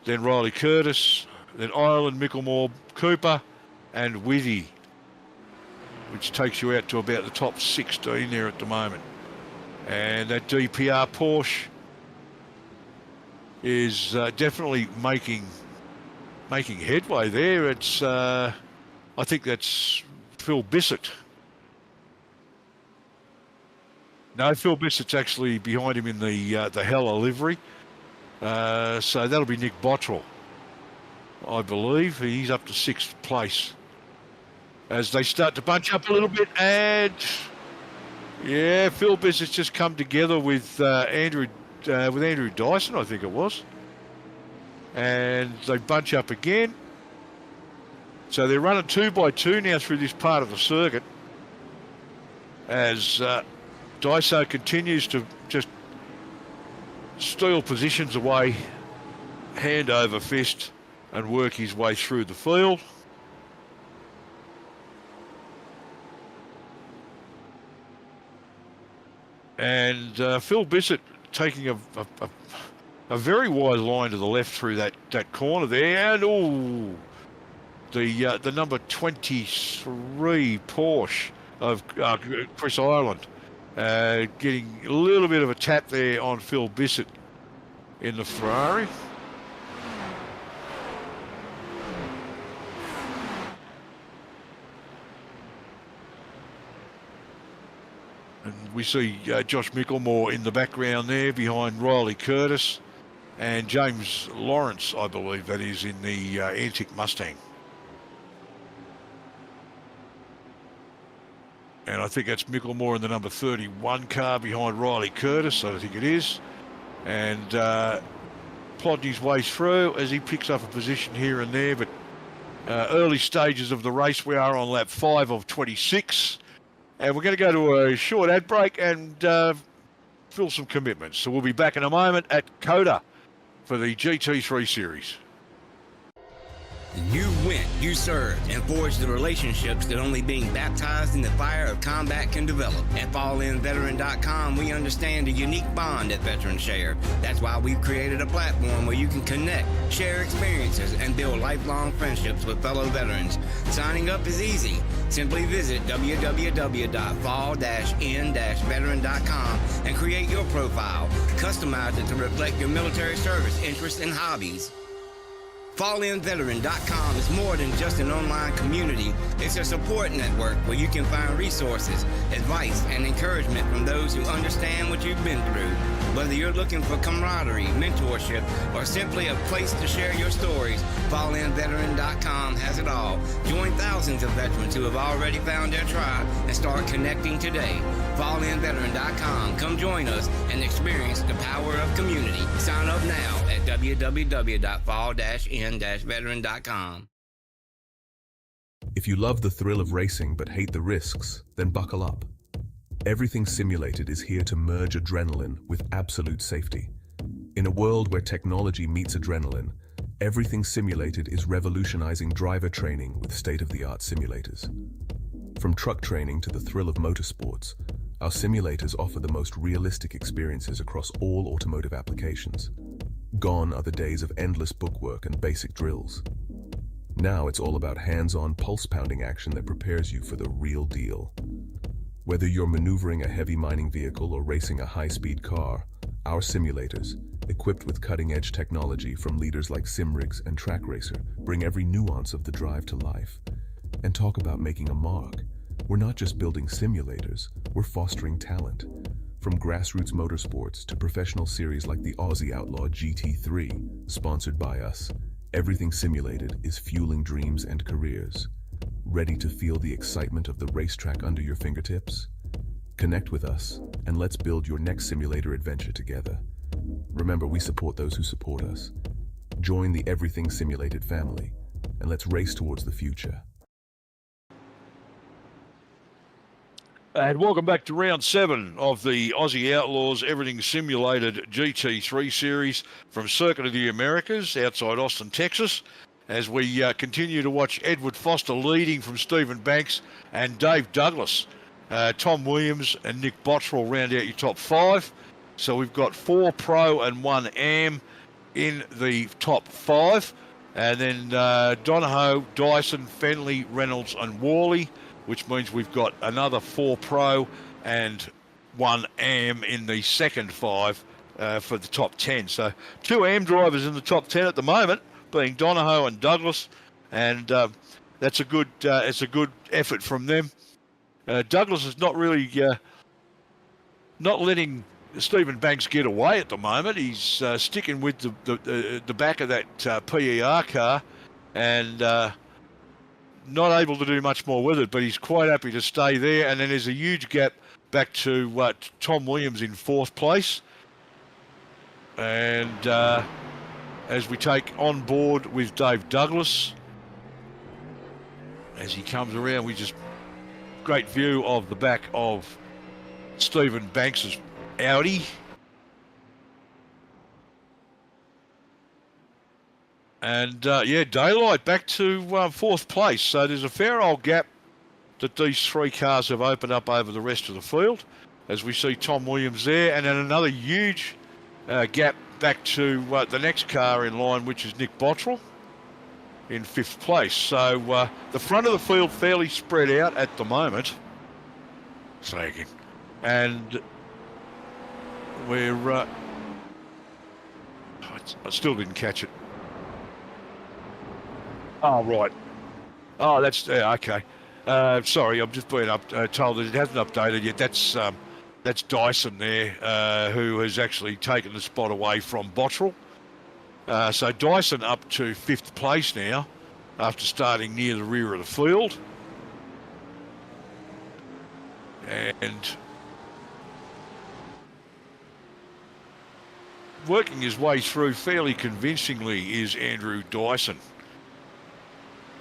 Then Riley Curtis, then Ireland, Micklemore, Cooper, and Withy, which takes you out to about the top 16 there at the moment. And that DPR Porsche is definitely making headway there. It's I think that's Phil Bissett. No, Phil Bissett's actually behind him in the Hella livery. So that'll be Nick Bottrell, I believe. He's up to 6th place. As they start to bunch up a little bit, and yeah, Phil Bissett's just come together with Andrew Dyson, I think it was. And they bunch up again. So they're running 2x2 now through this part of the circuit, as Daiso continues to just steal positions away, hand over fist, and work his way through the field. And Phil Bissett taking a very wide line to the left through that corner there. And the number 23 Porsche of Chris Ireland getting a little bit of a tap there on Phil Bissett in the Ferrari. And we see Josh Micklemore in the background there behind Riley Curtis, and James Lawrence, I believe that is, in the Antic Mustang. And I think that's Micklemore in the number 31 car behind Riley Curtis, I think it is. And plodding his way through as he picks up a position here and there. But early stages of the race, we are on lap 5 of 26. And we're going to go to a short ad break and fill some commitments. So we'll be back in a moment at C.O.T.A for the GT3 series. You went, you served, and forged the relationships that only being baptized in the fire of combat can develop. At FallInVeteran.com, we understand the unique bond that veterans share. That's why we've created a platform where you can connect, share experiences, and build lifelong friendships with fellow veterans. Signing up is easy. Simply visit www.fall-in-veteran.com and create your profile. Customize it to reflect your military service, interests, and hobbies. FallInVeteran.com is more than just an online community. It's a support network where you can find resources, advice, and encouragement from those who understand what you've been through. Whether you're looking for camaraderie, mentorship, or simply a place to share your stories, FallInVeteran.com has it all. Join thousands of veterans who have already found their tribe and start connecting today. FallInVeteran.com. Come join us and experience the power of community. Sign up now at www.fall-in-veteran.com. If you love the thrill of racing but hate the risks, then buckle up. Everything Simulated is here to merge adrenaline with absolute safety. In a world where technology meets adrenaline, Everything Simulated is revolutionizing driver training with state-of-the-art simulators. From truck training to the thrill of motorsports, our simulators offer the most realistic experiences across all automotive applications. Gone are the days of endless bookwork and basic drills. Now it's all about hands-on, pulse-pounding action that prepares you for the real deal. Whether you're maneuvering a heavy mining vehicle or racing a high-speed car, our simulators, equipped with cutting-edge technology from leaders like SimRigs and Track Racer, bring every nuance of the drive to life. And talk about making a mark. We're not just building simulators, we're fostering talent. From grassroots motorsports to professional series like the Aussie Outlaw GT3, sponsored by us, everything simulated is fueling dreams and careers. Ready to feel the excitement of the racetrack under your fingertips? Connect with us, and let's build your next simulator adventure together. Remember, we support those who support us. Join the Everything Simulated family, and let's race towards the future. And welcome back to round 7 of the Aussie Outlaws Everything Simulated GT3 series from Circuit of the Americas outside Austin, Texas, as we continue to watch Edward Foster leading from Stephen Banks and Dave Douglas. Tom Williams and Nick Bottrell round out your top 5. So we've got 4 Pro and 1 Am in the top 5. And then Donahoe, Dyson, Fenley, Reynolds and Worley, which means we've got another 4 Pro and 1 Am in the second 5 for the top 10. So 2 Am drivers in the top 10 at the moment, being Donahoe and Douglas, and that's a good effort from them. Douglas is not really not letting Stephen Banks get away at the moment. He's sticking with the back of that PER car and not able to do much more with it, but he's quite happy to stay there. And then there's a huge gap back to Tom Williams in 4th place. And as we take on board with Dave Douglas, as he comes around, we just great view of the back of Stephen Banks's Audi. And yeah, daylight back to 4th place. So there's a fair old gap that these 3 cars have opened up over the rest of the field, as we see Tom Williams there, and then another huge gap back to the next car in line, which is Nick Bottrell in 5th place. So the front of the field fairly spread out at the moment. And we're I still didn't catch it. Oh, right. Oh, that's okay. Sorry, I'm just being told that it hasn't updated yet. That's Dyson there, who has actually taken the spot away from Bottrell. So Dyson up to 5th place now, after starting near the rear of the field. And working his way through fairly convincingly is Andrew Dyson.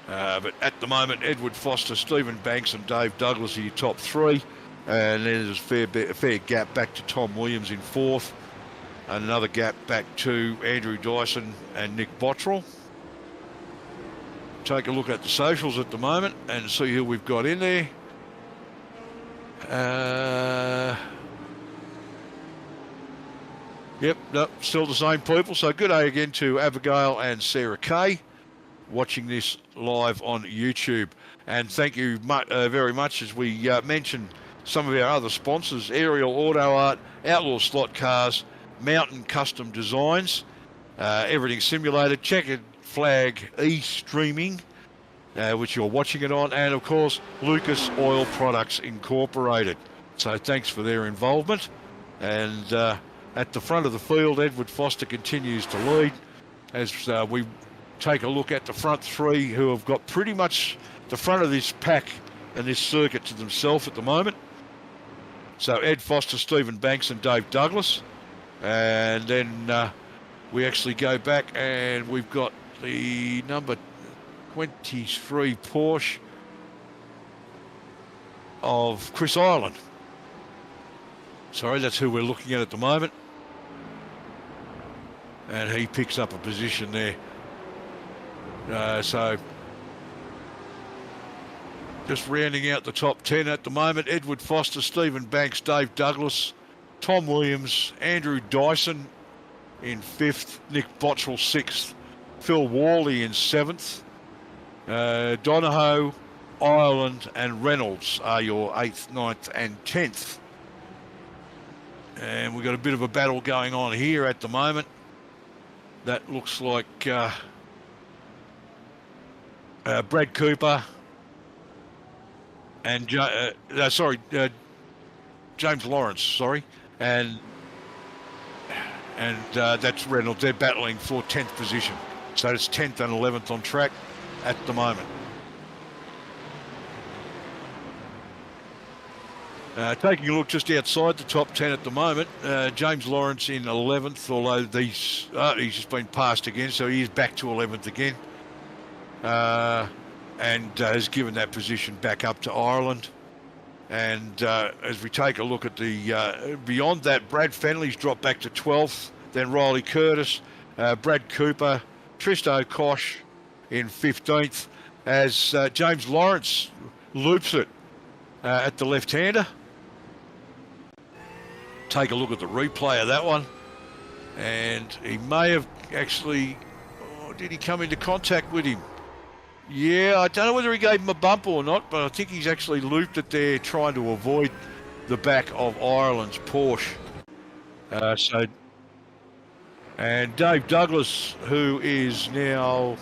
But at the moment, Edward Foster, Stephen Banks and Dave Douglas are your top 3. And there's a fair gap back to Tom Williams in 4th. And another gap back to Andrew Dyson and Nick Bottrell. Take a look at the socials at the moment and see who we've got in there. Yep, no, still the same people. So good day again to Abigail and Sarah Kay, watching this live on YouTube. And thank you very much, as we mentioned some of our other sponsors: Aerial Auto Art, Outlaw Slot Cars, Mountain Custom Designs, Everything Simulated, Checkered Flag E-Streaming, which you're watching it on, and of course Lucas Oil Products Incorporated. So thanks for their involvement. And at the front of the field, Edward Foster continues to lead, as we take a look at the front 3, who have got pretty much the front of this pack and this circuit to themselves at the moment. So Ed Foster, Stephen Banks and Dave Douglas. And then we actually go back and we've got the number 23 Porsche of Chris Ireland. Sorry, that's who we're looking at the moment. And he picks up a position there. So just rounding out the top 10 at the moment: Edward Foster, Stephen Banks, Dave Douglas, Tom Williams, Andrew Dyson in 5th, Nick Bottrell 6th, Phil Worley in 7th, Donahoe, Ireland and Reynolds are your 8th, 9th and 10th. And we've got a bit of a battle going on here at the moment. That looks like Brad Cooper and James Lawrence, sorry, and that's Reynolds. They're battling for 10th position. So it's 10th and 11th on track at the moment. Taking a look just outside the top 10 at the moment, James Lawrence in 11th, although he's just been passed again, so he is back to 11th again, and has given that position back up to Ireland. And as we take a look at the beyond that, Brad Fenley's dropped back to 12th, then Riley Curtis, Brad Cooper, Tristo Kosh in 15th, as James Lawrence loops it at the left-hander. Take a look at the replay of that one, and he may have actually, did he come into contact with him? Yeah, I don't know whether he gave him a bump or not, but I think he's actually looped it there, trying to avoid the back of Ireland's Porsche. And Dave Douglas, who is now,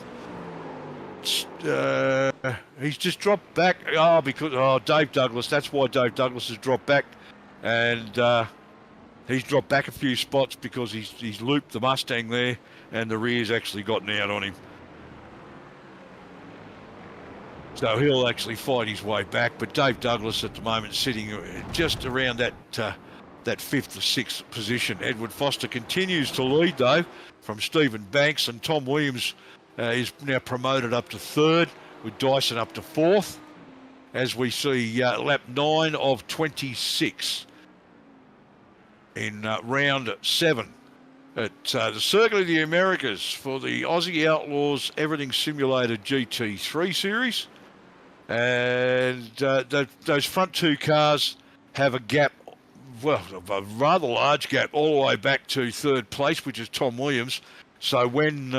he's just dropped back. Dave Douglas, that's why Dave Douglas has dropped back, and he's dropped back a few spots because he's looped the Mustang there, and the rear's actually gotten out on him. So he'll actually fight his way back, but Dave Douglas at the moment sitting just around that 5th or 6th position. Edward Foster continues to lead though from Stephen Banks, and Tom Williams is now promoted up to 3rd, with Dyson up to 4th, as we see lap 9 of 26 in round 7 at the Circuit of the Americas for the Aussie Outlaws Everything Simulated GT3 series. And those front two cars have a gap, well, a rather large gap all the way back to 3rd place, which is Tom Williams. So when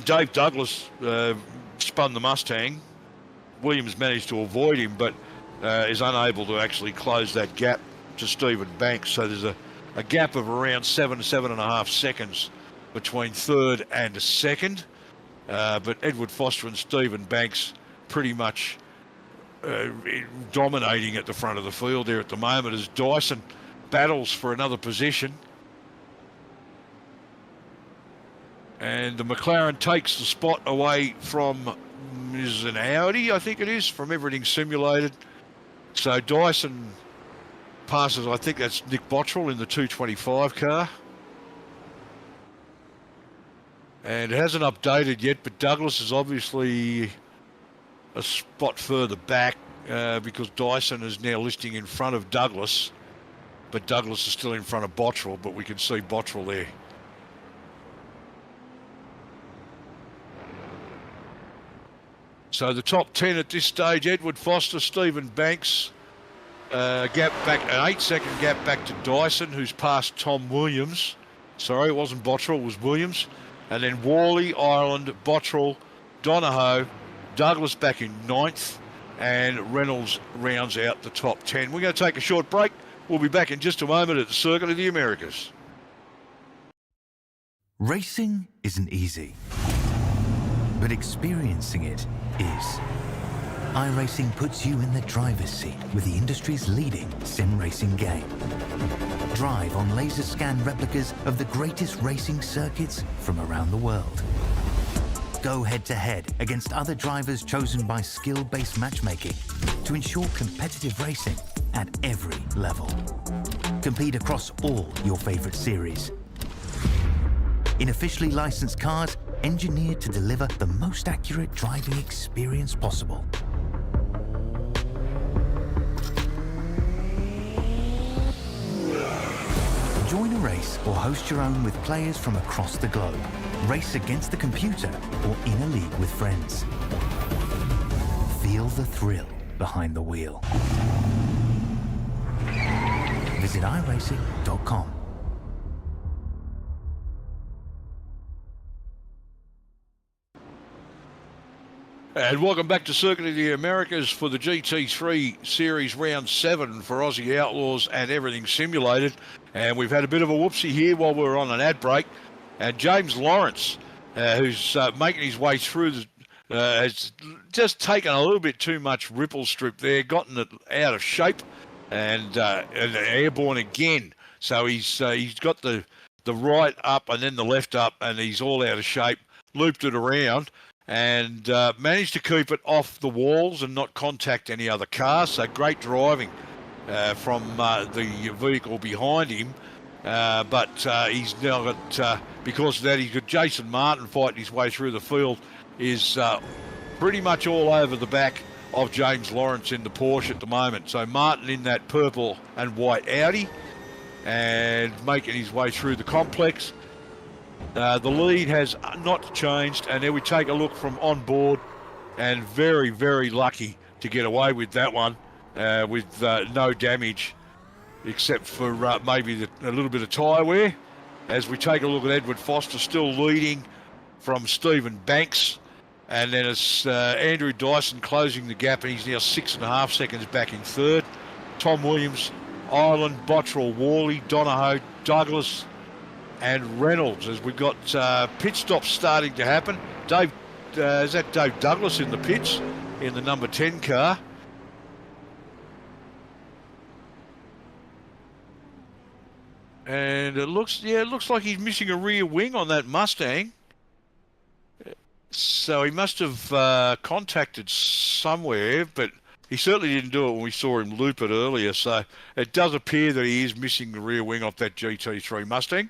Dave Douglas spun the Mustang, Williams managed to avoid him, but is unable to actually close that gap to Stephen Banks. So there's a gap of around 7.5 seconds between 3rd and 2nd. But Edward Foster and Stephen Banks pretty much dominating at the front of the field there at the moment, as Dyson battles for another position. And the McLaren takes the spot away from, is an Audi, I think it is, from Everything Simulated. So Dyson passes, I think that's Nick Bottrell in the 225 car. And it hasn't updated yet, but Douglas is obviously a spot further back because Dyson is now listing in front of Douglas, but Douglas is still in front of Bottrell, but we can see Bottrell there. So the top 10 at this stage: Edward Foster, Stephen Banks, gap back, an 8-second gap back to Dyson, who's passed Tom Williams. Sorry, it wasn't Bottrell, it was Williams. And then Worley, Ireland, Bottrell, Donahoe, Douglas back in 9th, and Reynolds rounds out the top 10. We're going to take a short break. We'll be back in just a moment at the Circuit of the Americas. Racing isn't easy, but experiencing it is. iRacing puts you in the driver's seat with the industry's leading sim racing game. Drive on laser scan replicas of the greatest racing circuits from around the world. Go head-to-head against other drivers chosen by skill-based matchmaking to ensure competitive racing at every level. Compete across all your favorite series. In officially licensed cars, engineered to deliver the most accurate driving experience possible. Join a race or host your own with players from across the globe. Race against the computer or in a league with friends. Feel the thrill behind the wheel. Visit iRacing.com. And welcome back to Circuit of the Americas for the GT3 Series Round 7 for Aussie Outlaws and Everything Simulated. And we've had a bit of a whoopsie here while we were on an ad break. And James Lawrence, who's making his way through, has just taken a little bit too much ripple strip there, gotten it out of shape and airborne again. So he's got the right up and then the left up, and he's all out of shape, looped it around, and managed to keep it off the walls and not contact any other cars. So great driving from the vehicle behind him. But he's now got, because of that, he's got Jason Martin fighting his way through the field, is pretty much all over the back of James Lawrence in the Porsche at the moment. So Martin in that purple and white Audi and making his way through the complex. The lead has not changed, and then we take a look from on board, and very, very lucky to get away with that one with no damage except for maybe a little bit of tyre wear. As we take a look at Edward Foster still leading from Stephen Banks, and then it's Andrew Dyson closing the gap, and he's now 6.5 seconds back in third. Tom Williams, Ireland, Bottrell, Worley, Donahoe, Douglas and Reynolds, as we've got pit stops starting to happen. Is that Dave Douglas in the pits in the number 10 car? And it looks like he's missing a rear wing on that Mustang. So he must have contacted somewhere, but he certainly didn't do it when we saw him loop it earlier. So it does appear that he is missing the rear wing off that GT3 Mustang.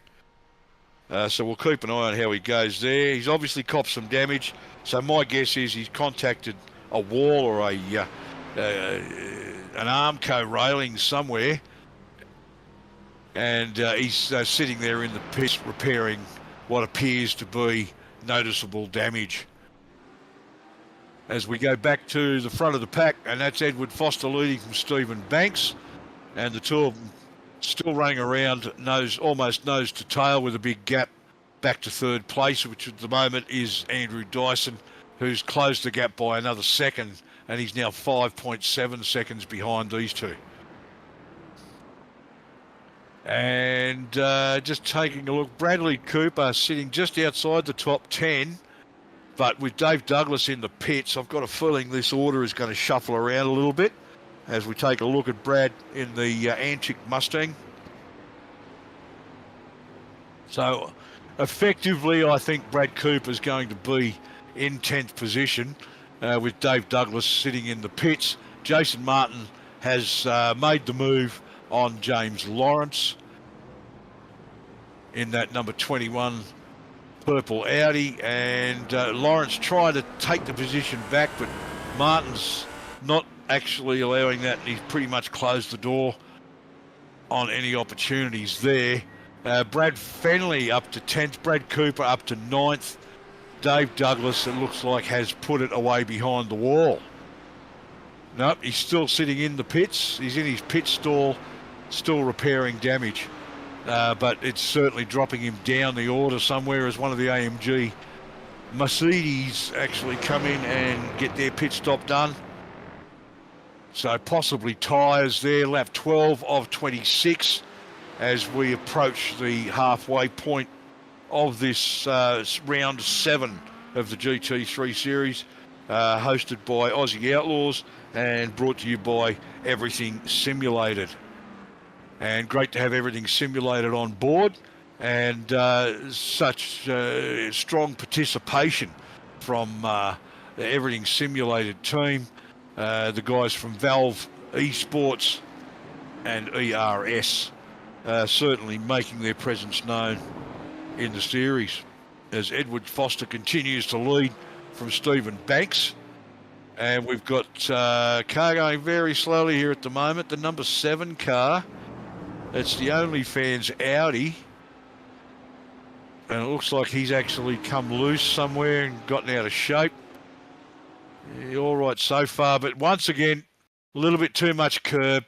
So we'll keep an eye on how he goes there. He's obviously copped some damage. So my guess is he's contacted a wall or an Armco railing somewhere. And he's sitting there in the pits repairing what appears to be noticeable damage. As we go back to the front of the pack, and that's Edward Foster leading from Stephen Banks, and the two of them still running around almost nose to tail with a big gap back to third place, which at the moment is Andrew Dyson, who's closed the gap by another second, and he's now 5.7 seconds behind these two. And just taking a look, Bradley Cooper sitting just outside the top 10, but with Dave Douglas in the pits, I've got a feeling this order is going to shuffle around a little bit as we take a look at Brad in the antique Mustang. So effectively, I think Brad Cooper is going to be in 10th position with Dave Douglas sitting in the pits. Jason Martin has made the move on James Lawrence in that number 21 purple Audi, and Lawrence tried to take the position back, but Martin's not actually allowing that, and he's pretty much closed the door on any opportunities there. Brad Fenley up to 10th, Brad Cooper up to 9th. Dave Douglas, it looks like, has put it away behind the wall. Nope, he's still sitting in the pits. He's in his pit stall, still repairing damage. But it's certainly dropping him down the order somewhere as one of the AMG Mercedes actually come in and get their pit stop done. So possibly tyres there, lap 12 of 26 as we approach the halfway point of this round 7 of the GT3 series, hosted by Aussie Outlaws and brought to you by Everything Simulated. And great to have Everything Simulated on board, and such strong participation from the Everything Simulated team, the guys from Valve Esports and ERS, certainly making their presence known in the series as Edward Foster continues to lead from Stephen Banks. And we've got a car going very slowly here at the moment, the number 7 car. It's the OnlyFans Audi, and it looks like he's actually come loose somewhere and gotten out of shape. Yeah, all right so far, but once again, a little bit too much curb.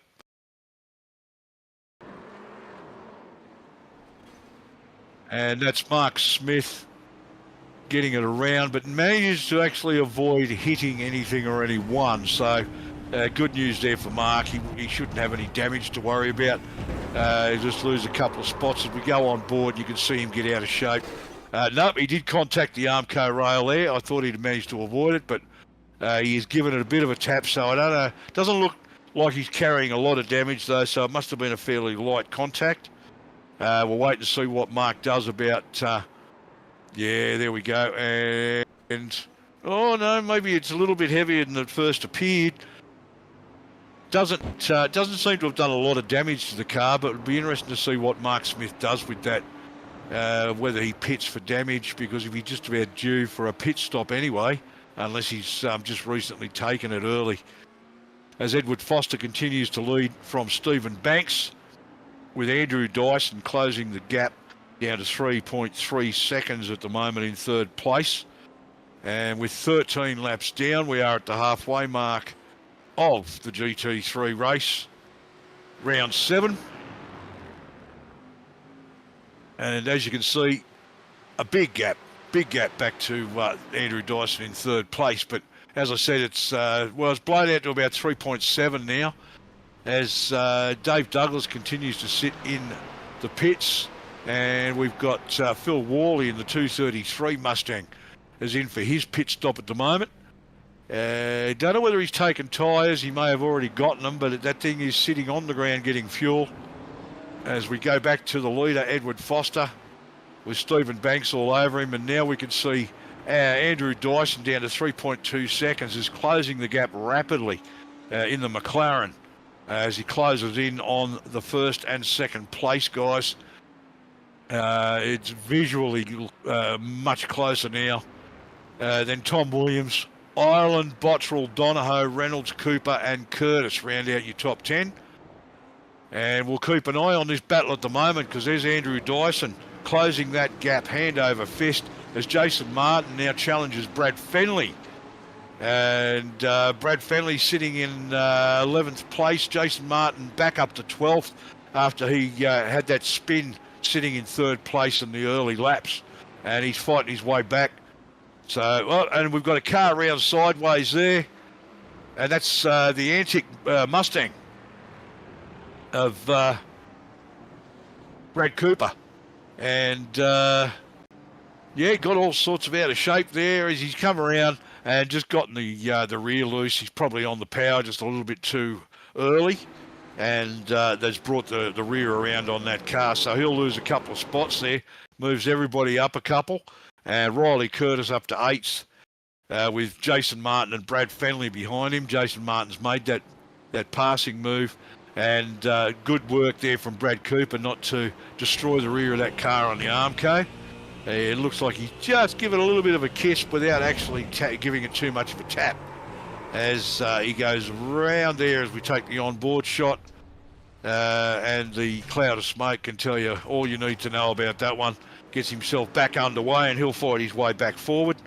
And that's Mark Smith getting it around, but manages to actually avoid hitting anything or anyone. So good news there for Mark. He shouldn't have any damage to worry about. He'll just lose a couple of spots. As we go on board, you can see him get out of shape. Nope, he did contact the Armco rail there. I thought he'd managed to avoid it, but he has given it a bit of a tap, so I don't know. Doesn't look like he's carrying a lot of damage, though, so it must have been a fairly light contact. We'll wait to see what Mark does about... yeah, there we go. And... oh, no, maybe it's a little bit heavier than it first appeared. Doesn't seem to have done a lot of damage to the car, but it'll be interesting to see what Mark Smith does with that. Whether he pits for damage, because if he's just about due for a pit stop anyway, unless he's just recently taken it early. As Edward Foster continues to lead from Stephen Banks, with Andrew Dyson closing the gap down to 3.3 seconds at the moment in third place. And with 13 laps down, we are at the halfway mark of the GT3 race, round 7. And as you can see, a big gap back to Andrew Dyson in third place. But as I said, it's blown out to about 3.7 now, as Dave Douglas continues to sit in the pits. And we've got Phil Worley in the 233 Mustang is in for his pit stop at the moment. Don't know whether he's taken tyres. He may have already gotten them, but that thing is sitting on the ground getting fuel. As we go back to the leader, Edward Foster, with Stephen Banks all over him. And now we can see Andrew Dyson down to 3.2 seconds, is closing the gap rapidly in the McLaren as he closes in on the first and second place guys. It's visually much closer now than Tom Williams. Ireland, Bottrell, Donahoe, Reynolds, Cooper and Curtis round out your top 10. And we'll keep an eye on this battle at the moment, because there's Andrew Dyson closing that gap hand over fist, as Jason Martin now challenges Brad Fenley. And Brad Fenley sitting in 11th place. Jason Martin back up to 12th after he had that spin, sitting in third place in the early laps. And he's fighting his way back. So, well, and we've got a car around sideways there. And that's the antique Mustang of Brad Cooper. And yeah, got all sorts of out of shape there as he's come around and just gotten the rear loose. He's probably on the power just a little bit too early, and that's brought the rear around on that car. So he'll lose a couple of spots there, moves everybody up a couple, and Riley Curtis up to 8th with Jason Martin and Brad Fenley behind him. Jason Martin's made that passing move. And good work there from Brad Cooper not to destroy the rear of that car on the Armco. It looks like he's just given a little bit of a kiss without actually giving it too much of a tap, as he goes round there as we take the onboard shot. And the cloud of smoke can tell you all you need to know about that one. Gets himself back underway, and he'll fight his way back forward.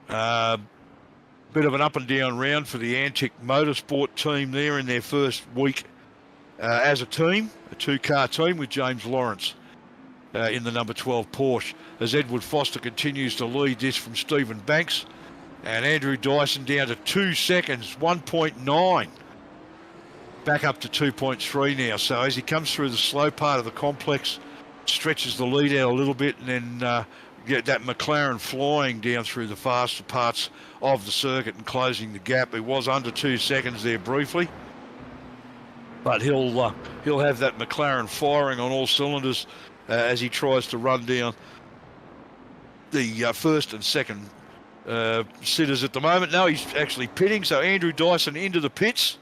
Bit of an up and down round for the Antic Motorsport team there in their first week as a team, a two-car team with James Lawrence in the number 12 Porsche, as Edward Foster continues to lead this from Stephen Banks. And Andrew Dyson down to 2 seconds, 1.9. Back up to 2.3 now. So as he comes through the slow part of the complex, stretches the lead out a little bit, and then get that McLaren flying down through the faster parts of the circuit and closing the gap. It was under 2 seconds there briefly, but he'll have that McLaren firing on all cylinders as he tries to run down the first and second sitters at the moment. No, he's actually pitting, so Andrew Dyson into the pits.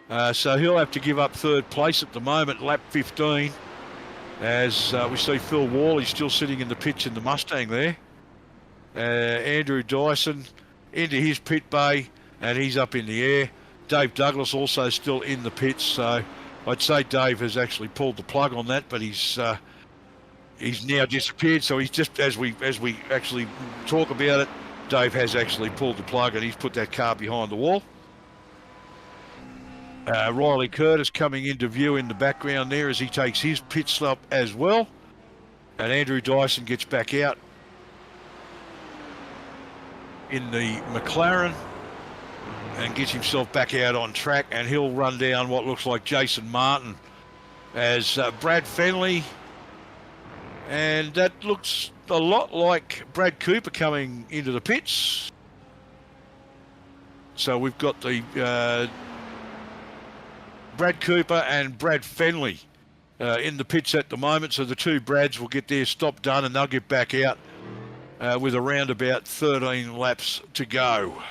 So he'll have to give up third place at the moment, lap 15. As we see Phil Worley still sitting in the pits in the Mustang there. Andrew Dyson into his pit bay, and he's up in the air. Dave Douglas also still in the pits, so I'd say Dave has actually pulled the plug on that, but he's now disappeared. So he's just, as we actually talk about it, Dave has actually pulled the plug and he's put that car behind the wall. Riley Curtis coming into view in the background there as he takes his pit stop as well. And Andrew Dyson gets back out in the McLaren and gets himself back out on track, and he'll run down what looks like Jason Martin as Brad Fenley. And that looks a lot like Brad Cooper coming into the pits. So we've got the Brad Cooper and Brad Fenley in the pits at the moment. So the two Brads will get their stop done and they'll get back out with around about 13 laps to go.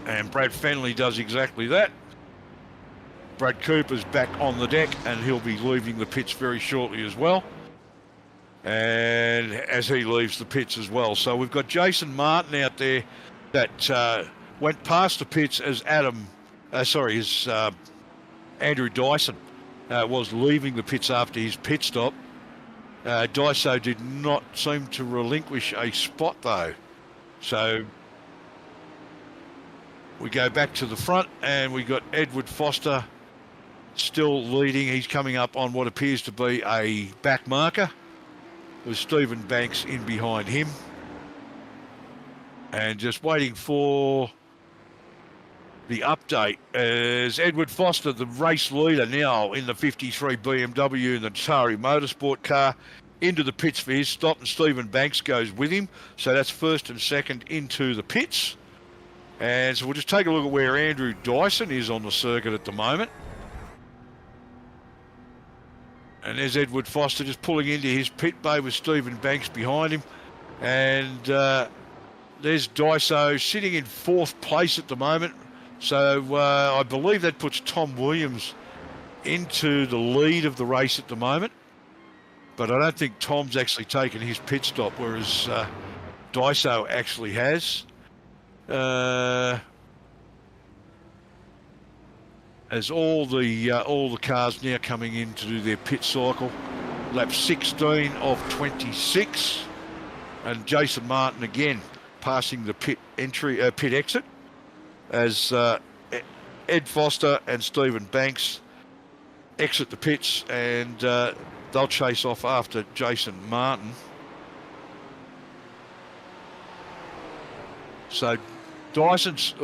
And Brad Fenley does exactly that. Brad Cooper's back on the deck and he'll be leaving the pits very shortly as well. And as he leaves the pits as well. So we've got Jason Martin out there that went past the pits as Andrew Dyson was leaving the pits after his pit stop. Dyso did not seem to relinquish a spot though. So we go back to the front and we got Edward Foster still leading. He's coming up on what appears to be a back marker with Stephen Banks in behind him. And just waiting for the update as Edward Foster, the race leader now in the 53 BMW and the Atari Motorsport car, into the pits for his stop, and Stephen Banks goes with him. So that's first and second into the pits. And so we'll just take a look at where Andrew Dyson is on the circuit at the moment. And there's Edward Foster just pulling into his pit bay with Stephen Banks behind him. And there's Dyso sitting in fourth place at the moment. So I believe that puts Tom Williams into the lead of the race at the moment. But I don't think Tom's actually taken his pit stop, whereas Dyso actually has. As all the cars now coming in to do their pit cycle. Lap 16 of 26. And Jason Martin again passing the pit exit as Ed Foster and Stephen Banks exit the pits, and they'll chase off after Jason Martin. So Dyson's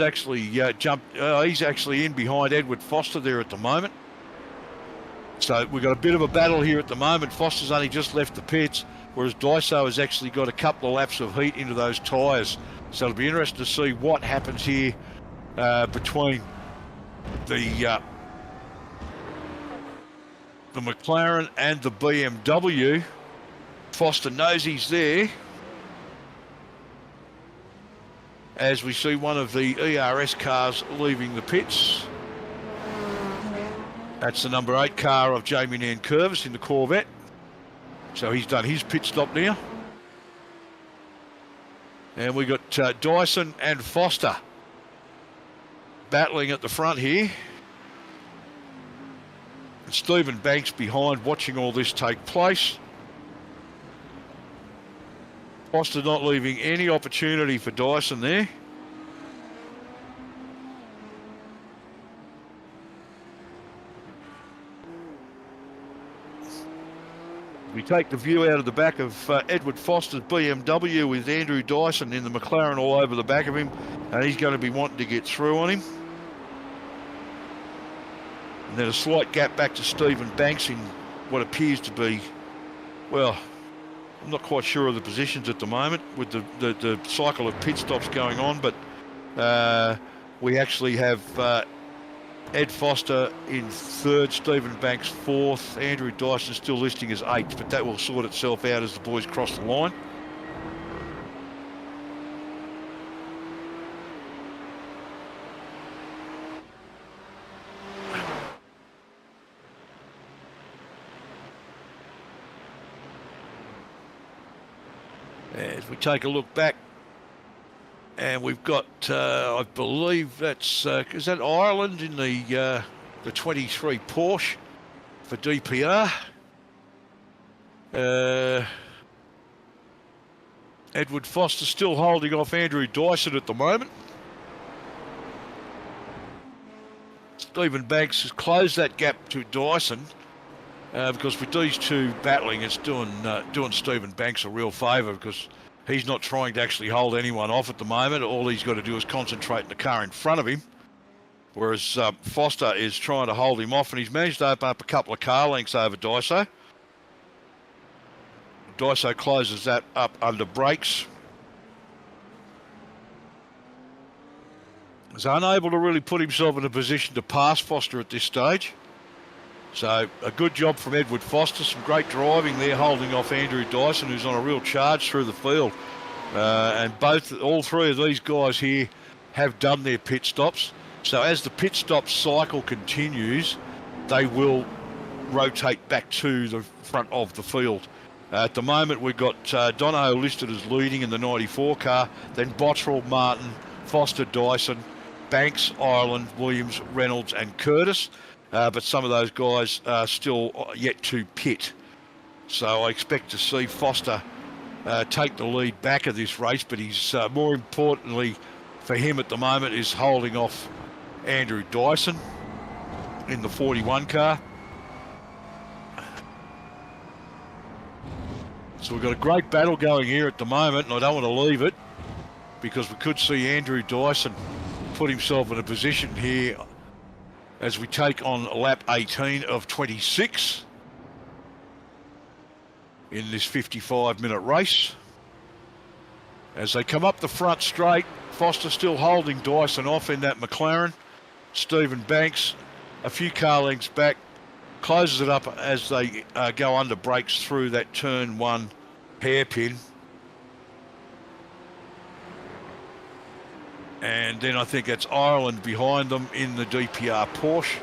actually jumped. He's actually in behind Edward Foster there at the moment. So we've got a bit of a battle here at the moment. Foster's only just left the pits, whereas Dyso has actually got a couple of laps of heat into those tyres. So it'll be interesting to see what happens here between the McLaren and the BMW. Foster knows he's there, as we see one of the ERS cars leaving the pits. That's the number 8 car of Jamie Nankervis in the Corvette. So he's done his pit stop now. And we got Dyson and Foster battling at the front here. And Stephen Banks behind, watching all this take place. Foster not leaving any opportunity for Dyson there. We take the view out of the back of Edward Foster's BMW with Andrew Dyson in the McLaren all over the back of him, and he's going to be wanting to get through on him. And then a slight gap back to Stephen Banks in what appears to be, well, I'm not quite sure of the positions at the moment with the cycle of pit stops going on, but we actually have Ed Foster in third, Stephen Banks fourth, Andrew Dyson still listing as eighth, but that will sort itself out as the boys cross the line. As we take a look back, and we've got, I believe that's, is that Ireland in the 23 Porsche for DPR. Edward Foster still holding off Andrew Dyson at the moment. Stephen Banks has closed that gap to Dyson, because with these two battling, it's doing Stephen Banks a real favour, because he's not trying to actually hold anyone off at the moment. All he's got to do is concentrate on the car in front of him, whereas Foster is trying to hold him off, and he's managed to open up a couple of car lengths over Daiso. Daiso closes that up under brakes. He's unable to really put himself in a position to pass Foster at this stage. So a good job from Edward Foster, some great driving there, holding off Andrew Dyson, who's on a real charge through the field. And all three of these guys here have done their pit stops. So as the pit stop cycle continues, they will rotate back to the front of the field. At the moment, we've got Donahoe listed as leading in the 94 car, then Bottrell, Martin, Foster, Dyson, Banks, Ireland, Williams, Reynolds and Curtis. But some of those guys are still yet to pit. So I expect to see Foster take the lead back of this race, but he's more importantly for him at the moment is holding off Andrew Dyson in the 41 car. So we've got a great battle going here at the moment, and I don't want to leave it, because we could see Andrew Dyson put himself in a position here as we take on lap 18 of 26 in this 55-minute race. As they come up the front straight, Foster still holding Dyson off in that McLaren. Stephen Banks, a few car lengths back, closes it up as they go under brakes through that turn 1 hairpin. And then I think it's Ireland behind them in the DPR Porsche.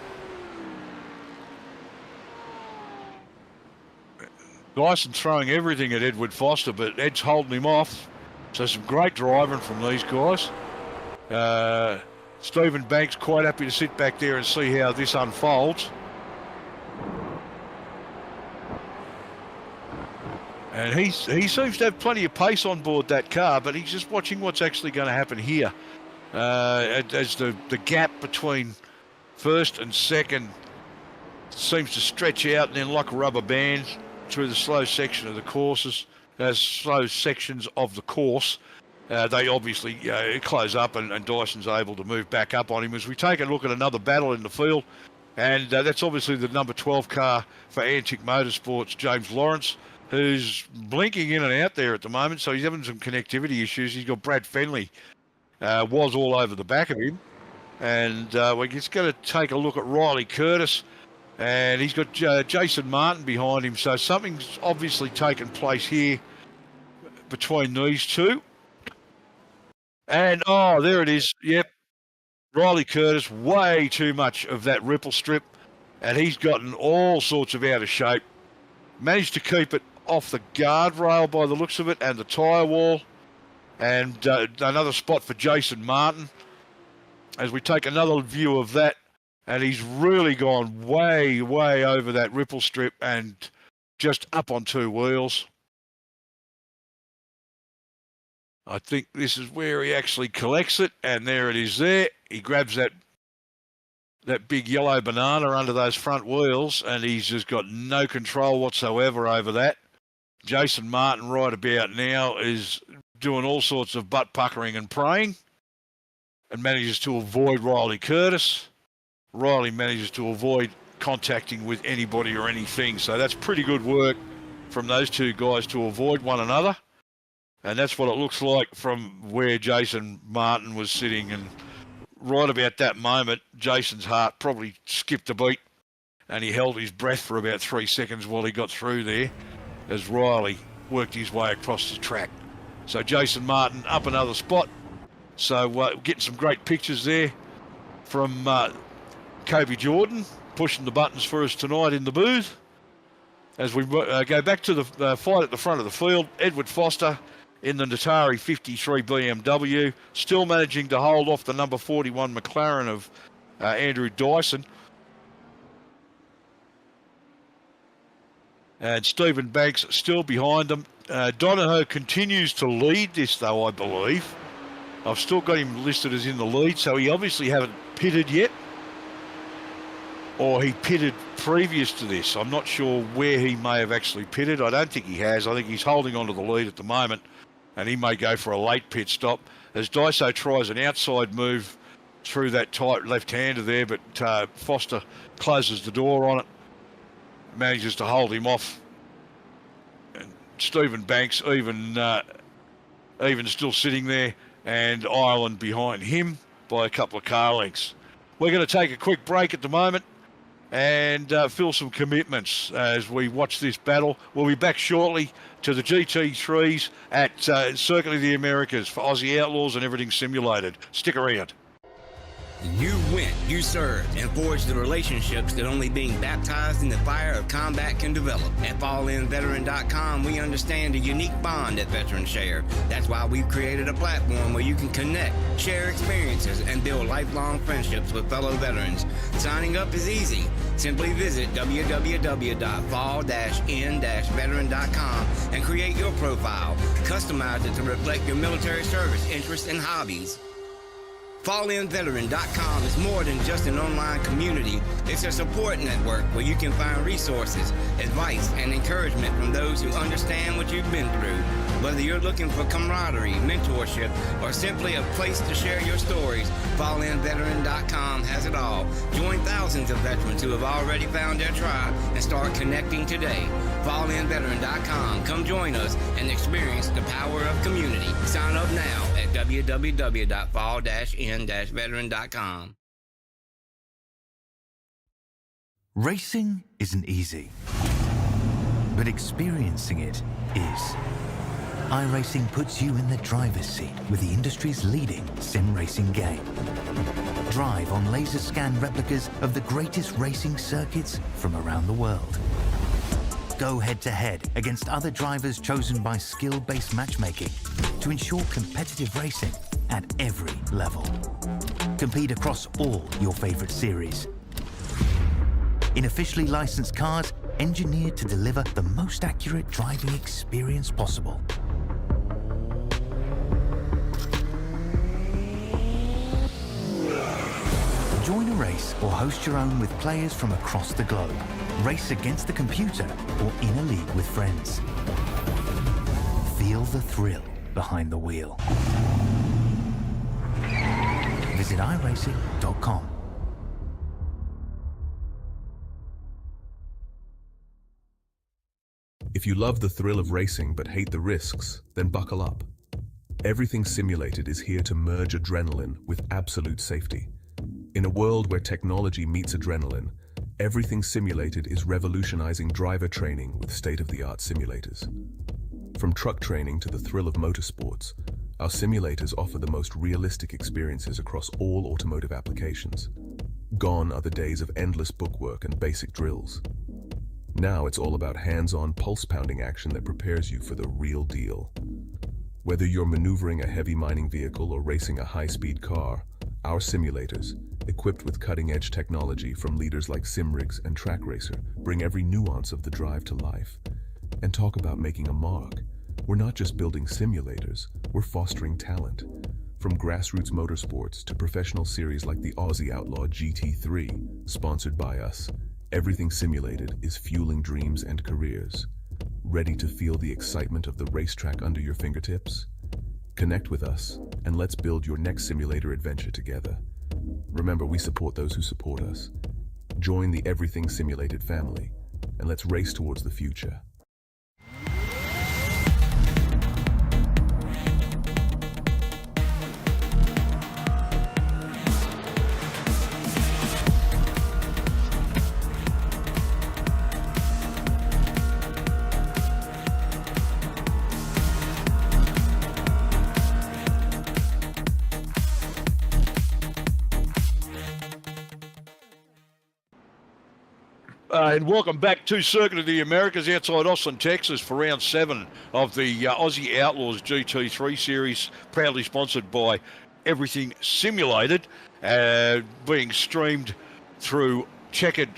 Dyson throwing everything at Edward Foster, but Ed's holding him off. So some great driving from these guys. Stephen Banks quite happy to sit back there and see how this unfolds. And he seems to have plenty of pace on board that car, but he's just watching what's actually going to happen here. As the gap between first and second seems to stretch out and then like a rubber band through the slow section of the courses, slow sections of the course, they obviously close up and Dyson's able to move back up on him. As we take a look at another battle in the field, and that's obviously the number 12 car for Antic Motorsports, James Lawrence, who's blinking in and out there at the moment, so he's having some connectivity issues. He's got Brad Fenley was all over the back of him. And we're just going to take a look at Riley Curtis, and he's got Jason Martin behind him. So something's obviously taken place here between these two. And, oh, there it is. Yep. Riley Curtis, way too much of that ripple strip, and he's gotten all sorts of out of shape. Managed to keep it off the guardrail by the looks of it and the tyre wall. And another spot for Jason Martin as we take another view of that. And he's really gone way, way over that ripple strip and just up on two wheels. I think this is where he actually collects it, and there it is there. He grabs that big yellow banana under those front wheels, and he's just got no control whatsoever over that. Jason Martin right about now is doing all sorts of butt puckering and praying and manages to avoid Riley Curtis. Riley manages to avoid contacting with anybody or anything. So that's pretty good work from those two guys to avoid one another. And that's what it looks like from where Jason Martin was sitting. And right about that moment, Jason's heart probably skipped a beat and he held his breath for about 3 seconds while he got through there as Riley worked his way across the track. So Jason Martin up another spot. So getting some great pictures there from Kobe Jordan, pushing the buttons for us tonight in the booth. As we go back to the fight at the front of the field, Edward Foster in the Natari 53 BMW, still managing to hold off the number 41 McLaren of Andrew Dyson. And Stephen Banks still behind them. Donahoe continues to lead this, though, I believe. I've still got him listed as in the lead, so he obviously haven't pitted yet. or he pitted previous to this. I'm not sure where he may have actually pitted. I don't think he has. I think he's holding on to the lead at the moment, and he may go for a late pit stop as Daiso tries an outside move through that tight left-hander there, but Foster closes the door on it, manages to hold him off. And Stephen Banks even still sitting there, and Ireland behind him by a couple of car lengths. We're going to take a quick break at the moment and fill some commitments as we watch this battle. We'll be back shortly to the GT3s at Circuit of the Americas for Aussie Outlaws and everything simulated. Stick around. You went, you served, and forged the relationships that only being baptized in the fire of combat can develop. At FallenVeteran.com, we understand the unique bond that veterans share. That's why we've created a platform where you can connect, share experiences, and build lifelong friendships with fellow veterans. Signing up is easy. Simply visit www.fall-in-veteran.com and create your profile. Customize it to reflect your military service interests and hobbies. FallenVeteran.com is more than just an online community. It's a support network where you can find resources, advice, and encouragement from those who understand what you've been through. Whether you're looking for camaraderie, mentorship, or simply a place to share your stories, FallenVeteran.com has it all. Join thousands of veterans who have already found their tribe and start connecting today. FallenVeteran.com. Come join us and experience the power of community. Sign up now at www.fall-in-veteran.com. Racing isn't easy, but experiencing it is. iRacing puts you in the driver's seat with the industry's leading sim racing game. Drive on laser scan replicas of the greatest racing circuits from around the world. Go head-to-head against other drivers chosen by skill-based matchmaking to ensure competitive racing at every level. Compete across all your favorite series. In officially licensed cars, engineered to deliver the most accurate driving experience possible. Join a race or host your own with players from across the globe. Race against the computer or in a league with friends. Feel the thrill behind the wheel. Visit iRacing.com. If you love the thrill of racing but hate the risks, then buckle up. Everything Simulated is here to merge adrenaline with absolute safety. In a world where technology meets adrenaline, Everything Simulated is revolutionizing driver training with state-of-the-art simulators. From truck training to the thrill of motorsports, our simulators offer the most realistic experiences across all automotive applications. Gone are the days of endless bookwork and basic drills. Now it's all about hands-on, pulse-pounding action that prepares you for the real deal. Whether you're maneuvering a heavy mining vehicle or racing a high-speed car, our simulators, equipped with cutting-edge technology from leaders like SimRigs and Track Racer, bring every nuance of the drive to life. And talk about making a mark. We're not just building simulators, we're fostering talent. From grassroots motorsports to professional series like the Aussie Outlaw GT3, sponsored by us, Everything Simulated is fueling dreams and careers. Ready to feel the excitement of the racetrack under your fingertips? Connect with us, and let's build your next simulator adventure together. Remember, we support those who support us. Join the Everything Simulated family, and let's race towards the future. And welcome back to Circuit of the Americas outside Austin, Texas for round 7 of the Aussie Outlaws GT3 series, proudly sponsored by Everything Simulated, being streamed through Checkered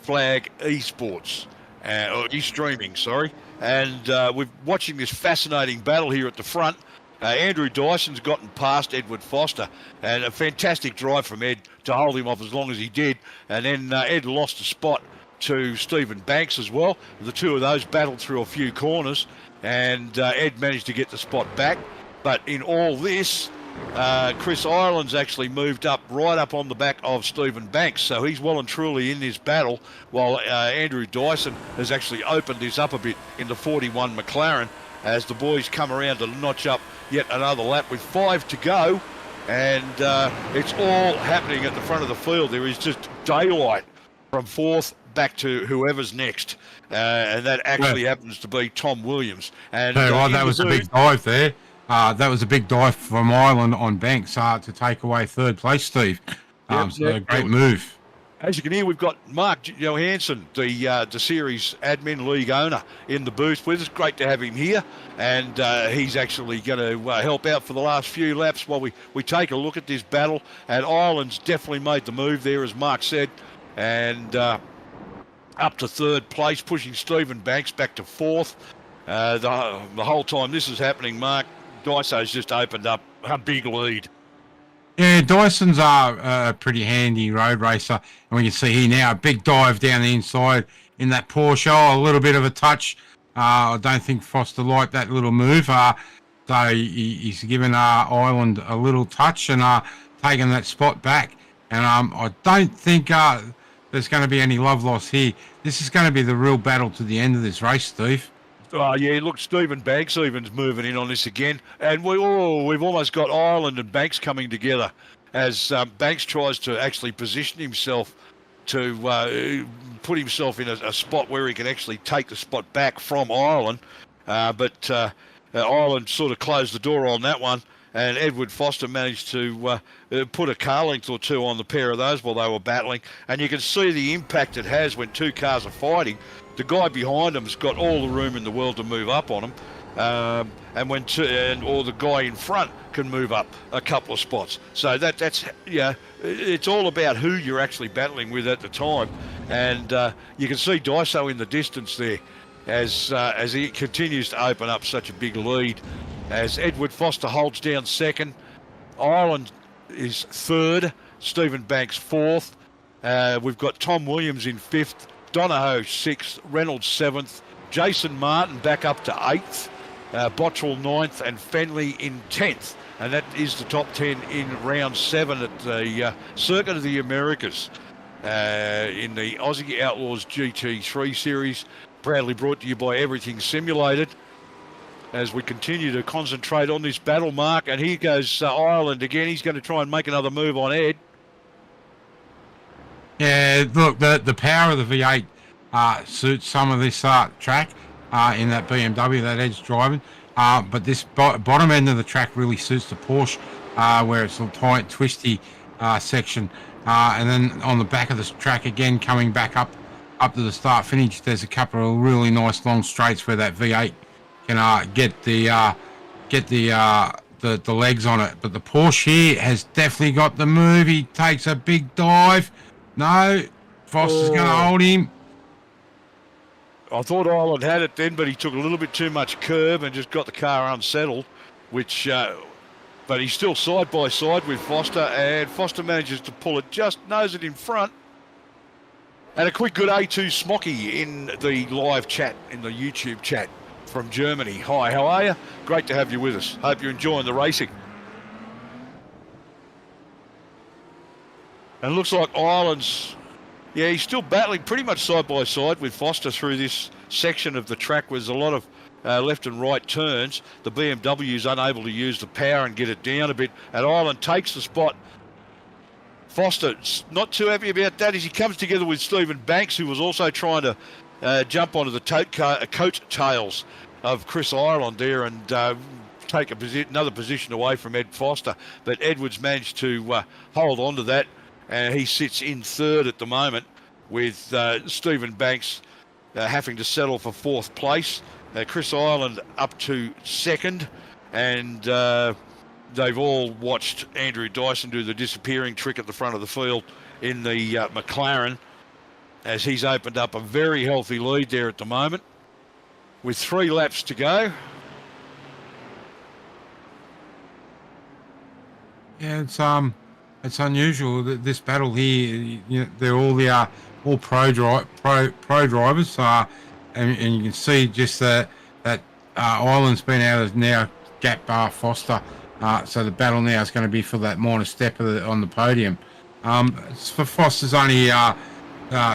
Flag Esports, or e-streaming, sorry. And we're watching this fascinating battle here at the front. Andrew Dyson's gotten past Edward Foster, and a fantastic drive from Ed to hold him off as long as he did. And then Ed lost a spot to Stephen Banks as well. The two of those battled through a few corners, and Ed managed to get the spot back. But in all this, Chris Ireland's actually moved up right up on the back of Stephen Banks, so he's well and truly in this battle, while Andrew Dyson has actually opened this up a bit in the 41 McLaren as the boys come around to notch up yet another lap with 5 to go, and it's all happening at the front of the field. There is just daylight from 4th back to whoever's next, and that actually happens to be Tom Williams. And that was a big dive there. That was a big dive from Ireland on Banks to take away 3rd place, Steve. A great move. As you can hear, we've got Mark Johansson, the series admin league owner, in the booth with us. Great to have him here, and he's actually going to help out for the last few laps while we take a look at this battle. And Ireland's definitely made the move there, as Mark said, and up to 3rd place, pushing Stephen Banks back to 4th. The whole time this is happening, Mark, Dyso's just opened up a big lead. Yeah, Dyson's a pretty handy road racer, and we can see here now a big dive down the inside in that Porsche. A little bit of a touch. I don't think Foster liked that little move, so he's given Ireland a little touch and taken that spot back. And I don't think there's going to be any love loss here. This is going to be the real battle to the end of this race, Steve. Oh, yeah, look, Stephen Banks even's moving in on this again. And we've almost got Ireland and Banks coming together as Banks tries to actually position himself to put himself in a spot where he can actually take the spot back from Ireland. But Ireland sort of closed the door on that one, and Edward Foster managed to put a car length or two on the pair of those while they were battling. And you can see the impact it has when two cars are fighting. The guy behind him's got all the room in the world to move up on him, and or the guy in front can move up a couple of spots. So that's it's all about who you're actually battling with at the time. And you can see Dyso in the distance there as he continues to open up such a big lead. As Edward Foster holds down 2nd, Ireland is 3rd, Stephen Banks 4th. We've got Tom Williams in 5th. Donahoe 6th, Reynolds 7th, Jason Martin back up to 8th, Bottrell 9th, and Fenley in 10th. And that is the top 10 in round 7 at the Circuit of the Americas in the Aussie Outlaws GT3 series, proudly brought to you by Everything Simulated. As we continue to concentrate on this battle, Mark, and here goes Ireland again. He's going to try and make another move on Ed. Yeah, look, the power of the V8 suits some of this track in that BMW that Ed's driving. But this bottom end of the track really suits the Porsche, where it's a tight, twisty section. And then on the back of the track again, coming back up to the start finish, there's a couple of really nice long straights where that V8 can get the legs on it. But the Porsche here has definitely got the move. He takes a big dive. No, Foster's going to hold him. I thought Ireland had it then, but he took a little bit too much curb and just got the car unsettled, which, but he's still side by side with Foster, and Foster manages to pull it, just nose it in front. And a quick good A2 Smocky in the live chat, in the YouTube chat from Germany. Hi, how are you? Great to have you with us. Hope you're enjoying the racing. And it looks like Ireland's, he's still battling pretty much side by side with Foster through this section of the track where there's a lot of left and right turns. The BMW's unable to use the power and get it down a bit, and Ireland takes the spot. Foster's not too happy about that as he comes together with Stephen Banks, who was also trying to jump onto the coat-tails of Chris Ireland there and take another position away from Ed Foster. But Edwards managed to hold on to that. And he sits in 3rd at the moment, with Stephen Banks having to settle for 4th place. Chris Ireland up to 2nd, and they've all watched Andrew Dyson do the disappearing trick at the front of the field in the McLaren, as he's opened up a very healthy lead there at the moment, with 3 laps to go. Yeah, it's unusual that this battle here. You know, they're all pro drivers. And you can see just that Ireland's been able to now gap Foster. So the battle now is going to be for that minor step on the podium. It's for Foster's only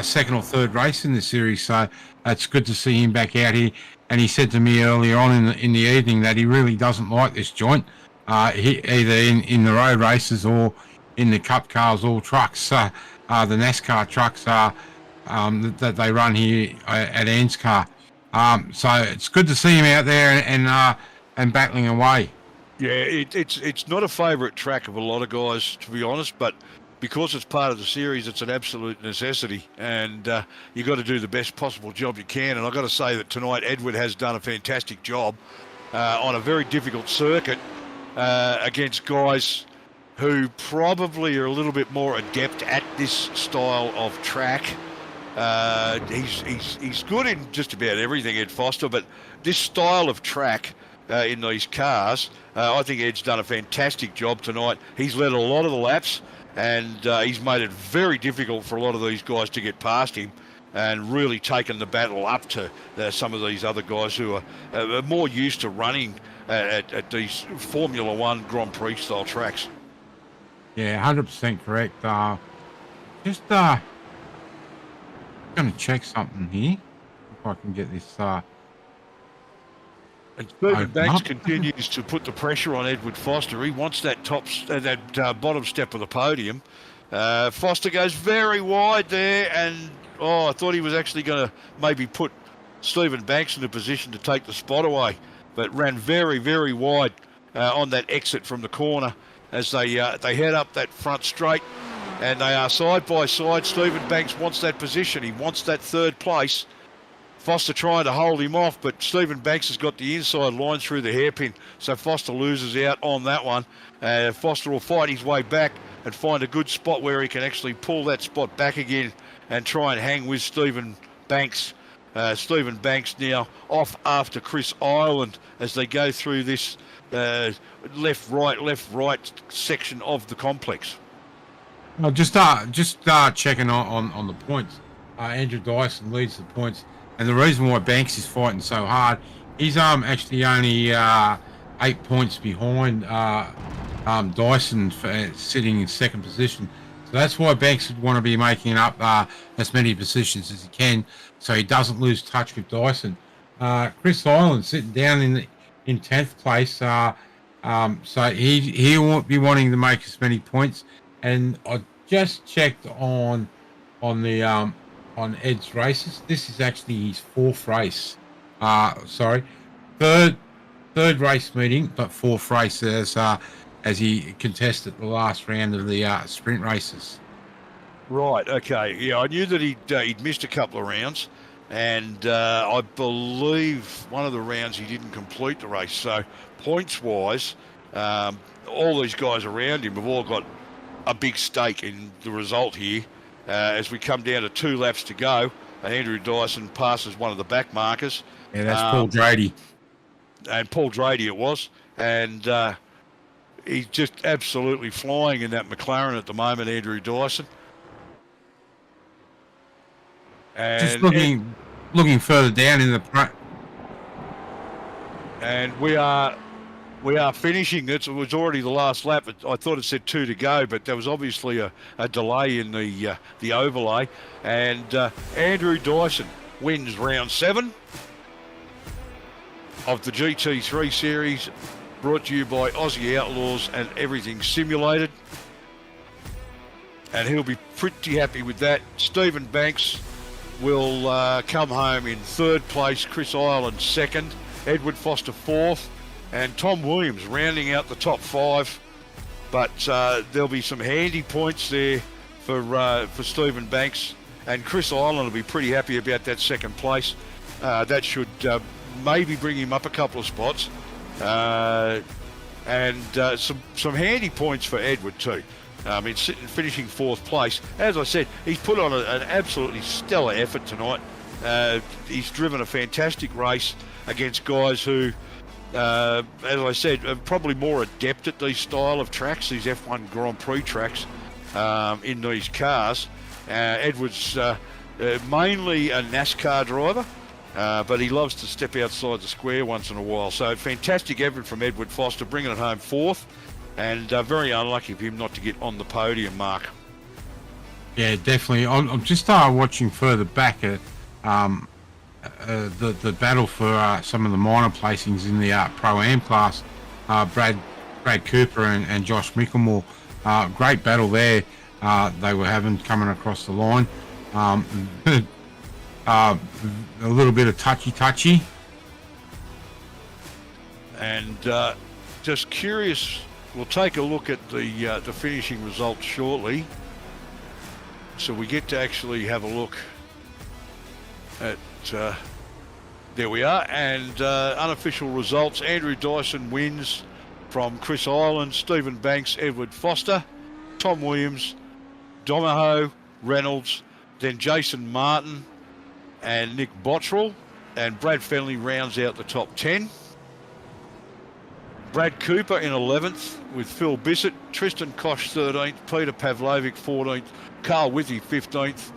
second or third race in the series, so it's good to see him back out here. And he said to me earlier on in the evening that he really doesn't like this joint, either in the road races or in the cup cars or trucks, the NASCAR trucks that they run here at Anscar. So it's good to see him out there and battling away. Yeah, it's not a favourite track of a lot of guys, to be honest, but because it's part of the series, it's an absolute necessity, and you've got to do the best possible job you can. And I've got to say that tonight Edward has done a fantastic job on a very difficult circuit against guys who probably are a little bit more adept at this style of track. He's good in just about everything, Ed Foster, but this style of track in these cars, I think Ed's done a fantastic job tonight. He's led a lot of the laps, and he's made it very difficult for a lot of these guys to get past him, and really taken the battle up to some of these other guys who are more used to running at these Formula One Grand Prix style tracks. Yeah, 100% correct. Just going to check something here if I can get this. And Stephen Banks continues to put the pressure on Edward Foster. He wants that bottom step of the podium. Foster goes very wide there, and I thought he was actually going to maybe put Stephen Banks in a position to take the spot away, but ran very, very wide on that exit from the corner as they head up that front straight, and they are side by side. Stephen Banks wants that position. He wants that third place. Foster trying to hold him off, but Stephen Banks has got the inside line through the hairpin, so Foster loses out on that one. Foster will fight his way back and find a good spot where he can actually pull that spot back again and try and hang with Stephen Banks. Stephen Banks now off after Chris Ireland as they go through this left right section of the complex. Well, just checking on the points. Andrew Dyson leads the points. And the reason why Banks is fighting so hard, he's actually only 8 points behind Dyson sitting in second position. So that's why Banks would want to be making up as many positions as he can, so he doesn't lose touch with Dyson. Chris Ireland sitting down in 10th place, so he won't be wanting to make as many points. And I just checked on Ed's races. This is actually his fourth race. Third race meeting, but fourth race as he contested the last round of the sprint races. Right. Okay. Yeah, I knew that he'd missed a couple of rounds, and I believe one of the rounds he didn't complete the race. So points wise, all these guys around him have all got a big stake in the result here. As we come down to 2 laps to go, Andrew Dyson passes one of the back markers. Yeah, that's Paul Drady. And Paul Drady it was. And he's just absolutely flying in that McLaren at the moment, Andrew Dyson. And just looking further down in the... And we are finishing. It was already the last lap. I thought it said 2 to go, but there was obviously a delay in the overlay. And Andrew Dyson wins round 7 of the GT3 series, brought to you by Aussie Outlaws and Everything Simulated. And he'll be pretty happy with that. Stephen Banks will come home in 3rd place, Chris Ireland 2nd, Edward Foster 4th, and Tom Williams rounding out the top 5. But there'll be some handy points there for Stephen Banks, and Chris Ireland will be pretty happy about that 2nd place. That should maybe bring him up a couple of spots, and some handy points for Edward too. Finishing 4th place. As I said, he's put on an absolutely stellar effort tonight. He's driven a fantastic race against guys who as I said, probably more adept at these style of tracks, these F1 Grand Prix tracks in these cars. Edward's mainly a NASCAR driver, but he loves to step outside the square once in a while. So fantastic effort from Edward Foster, bringing it home fourth, and very unlucky for him not to get on the podium, Mark. Yeah, definitely. I'm just watching further back at the battle for some of the minor placings in the Pro-Am class. Brad Cooper and Josh Micklemore. Great battle there they were having coming across the line. A little bit of touchy. And just curious, we'll take a look at the finishing results shortly. So we get to actually have a look at, there we are, and unofficial results. Andrew Dyson wins from Chris Ireland, Stephen Banks, Edward Foster, Tom Williams, Donahoe, Reynolds, then Jason Martin and Nick Bottrell, and Brad Fenley rounds out the top 10. Brad Cooper in 11th with Phil Bissett, Tristan Koch 13th, Peter Pavlovic 14th, Carl Withy 15th,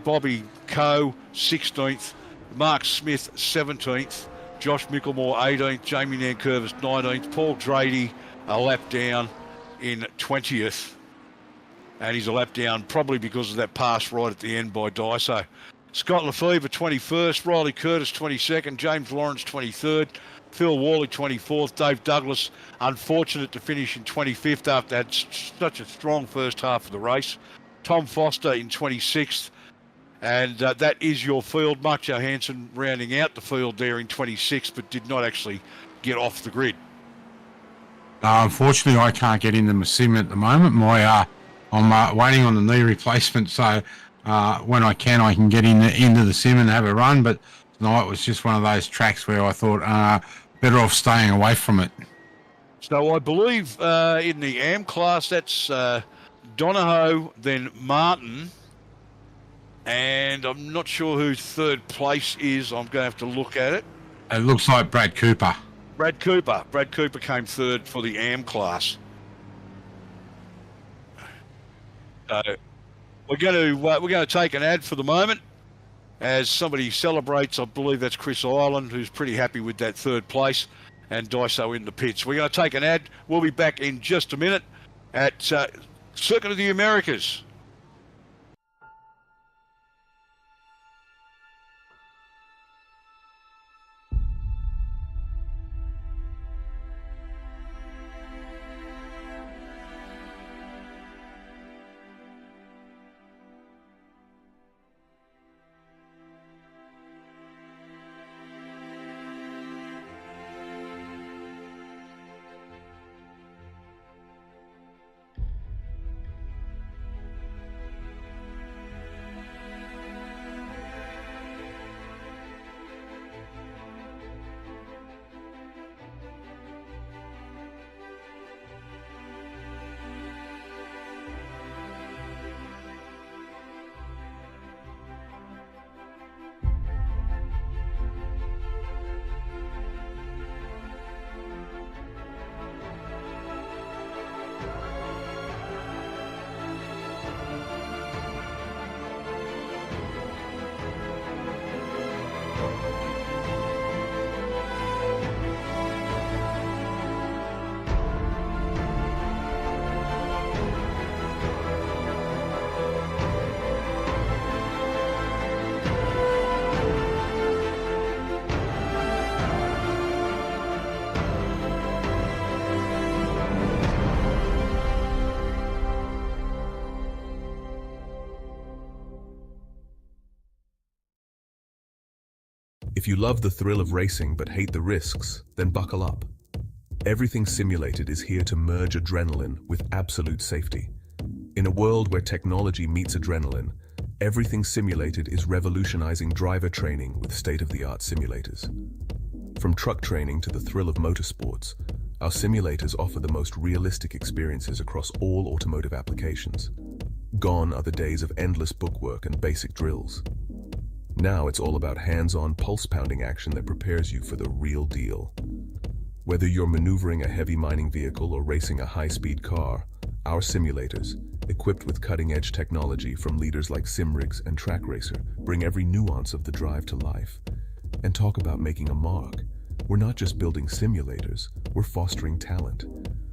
Bobby Coe 16th, Mark Smith 17th, Josh Micklemore 18th, Jamie Nankervis 19th, Paul Drady a lap down in 20th. And he's a lap down probably because of that pass right at the end by Daiso. Scott Lefevre 21st, Riley Curtis 22nd, James Lawrence 23rd, Phil Worley 24th, Dave Douglas unfortunate to finish in 25th after had such a strong first half of the race. Tom Foster in 26th, and that is your field. Mark Johansson rounding out the field there in 26th, but did not actually get off the grid. Unfortunately, I can't get into my sim at the moment. I'm waiting on the knee replacement, so when I can get into the sim and have a run. But tonight was just one of those tracks where I thought better off staying away from it. So I believe in the AM class, that's Donahoe, then Martin, and I'm not sure who third place is. I'm going to have to look at it. It looks like Brad Cooper. Brad Cooper came third for the AM class. We're going to take an ad for the moment as somebody celebrates. I believe that's Chris Ireland, who's pretty happy with that third place, and Daiso in the pits. We're going to take an ad. We'll be back in just a minute at Circuit of the Americas. If you love the thrill of racing but hate the risks, then buckle up. Everything Simulated is here to merge adrenaline with absolute safety. In a world where technology meets adrenaline, Everything Simulated is revolutionizing driver training with state-of-the-art simulators. From truck training to the thrill of motorsports, our simulators offer the most realistic experiences across all automotive applications. Gone are the days of endless bookwork and basic drills. Now it's all about hands-on, pulse-pounding action that prepares you for the real deal. Whether you're maneuvering a heavy mining vehicle or racing a high-speed car, our simulators, equipped with cutting-edge technology from leaders like SimRigs and TrackRacer, bring every nuance of the drive to life. And talk about making a mark. We're not just building simulators, we're fostering talent.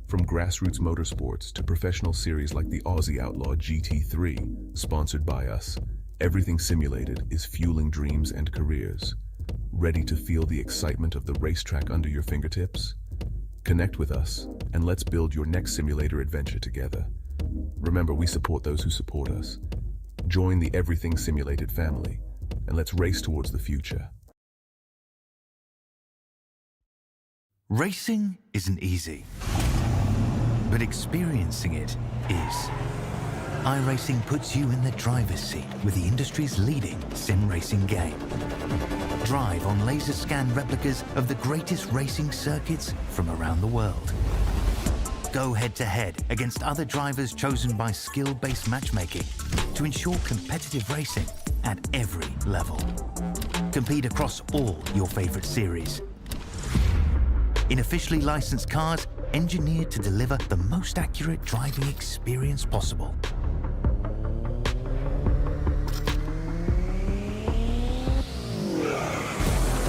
From grassroots motorsports to professional series like the Aussie Outlaw GT3, sponsored by us, everything simulated is fueling dreams and careers. Ready to feel the excitement of the racetrack under your fingertips? Connect with us, and let's build your next simulator adventure together. Remember, we support those who support us. Join the Everything Simulated family, and let's race towards the future. Racing isn't easy, but experiencing it is. iRacing puts you in the driver's seat with the industry's leading sim racing game. Drive on laser scan replicas of the greatest racing circuits from around the world. Go head-to-head against other drivers chosen by skill-based matchmaking to ensure competitive racing at every level. Compete across all your favorite series. In officially licensed cars, engineered to deliver the most accurate driving experience possible.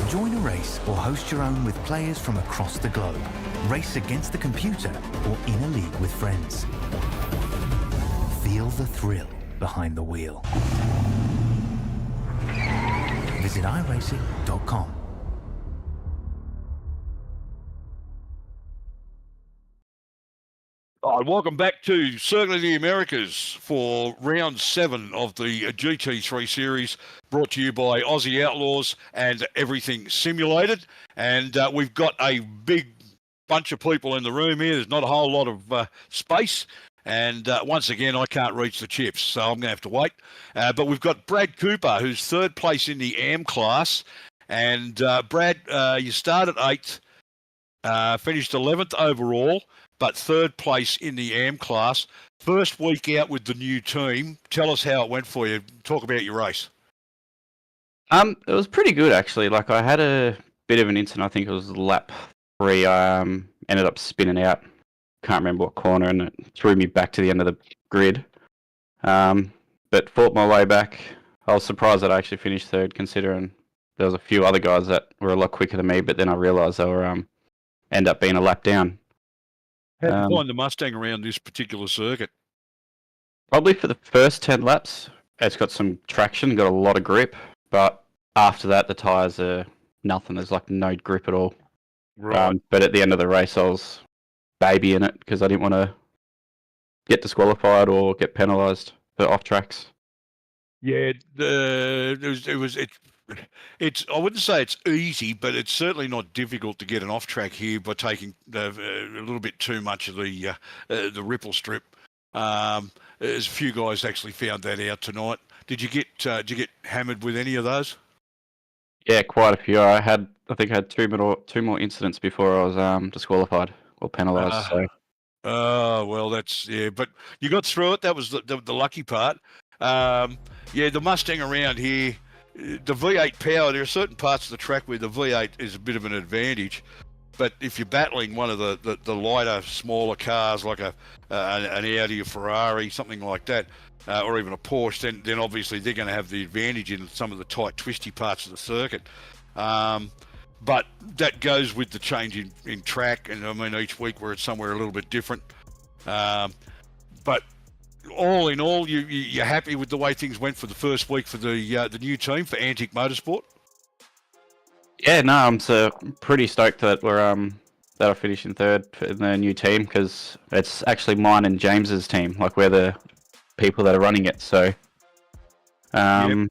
Join a race or host your own with players from across the globe. Race against the computer or in a league with friends. Feel the thrill behind the wheel. Visit iRacing.com. All right, welcome back to Circle of the Americas for round 7 of the GT3 series, brought to you by Aussie Outlaws and Everything Simulated. And we've got a big bunch of people in the room here. There's not a whole lot of space. And once again, I can't reach the chips, so I'm going to have to wait. But we've got Brad Cooper, who's third place in the AM class. And Brad, you started 8th, finished 11th overall, but third place in the AM class. First week out with the new team. Tell us how it went for you. Talk about your race. It was pretty good actually. Like I had a bit of an incident. I think it was lap 3. I ended up spinning out. Can't remember what corner, and it threw me back to the end of the grid. But fought my way back. I was surprised that I actually finished third, considering there was a few other guys that were a lot quicker than me. But then I realised they were end up being a lap down. How did you find the Mustang around this particular circuit? Probably for the first 10 laps, it's got some traction, got a lot of grip, but after that, the tyres are nothing. There's like no grip at all. Right. But at the end of the race, I was babying it because I didn't want to get disqualified or get penalised for off tracks. Yeah, it's. I wouldn't say it's easy, but it's certainly not difficult to get an off track here by taking a little bit too much of the ripple strip. There's a few guys actually found that out tonight. Did you get hammered with any of those? Yeah, quite a few. I think I had two more incidents before I was disqualified or penalised. Oh well, that's but you got through it. That was the lucky part. The Mustang around here, the V8 power. There are certain parts of the track where the V8 is a bit of an advantage, but if you're battling one of the lighter, smaller cars like an Audi or Ferrari, something like that, or even a Porsche, then obviously they're going to have the advantage in some of the tight, twisty parts of the circuit. But that goes with the change in track, and I mean each week where it's somewhere a little bit different. But all in all, you're happy with the way things went for the first week for the new team for Antic Motorsport? Yeah, no, I'm pretty stoked that that I finished in third in the new team, because it's actually mine and James's team. Like, we're the people that are running it. So, nah,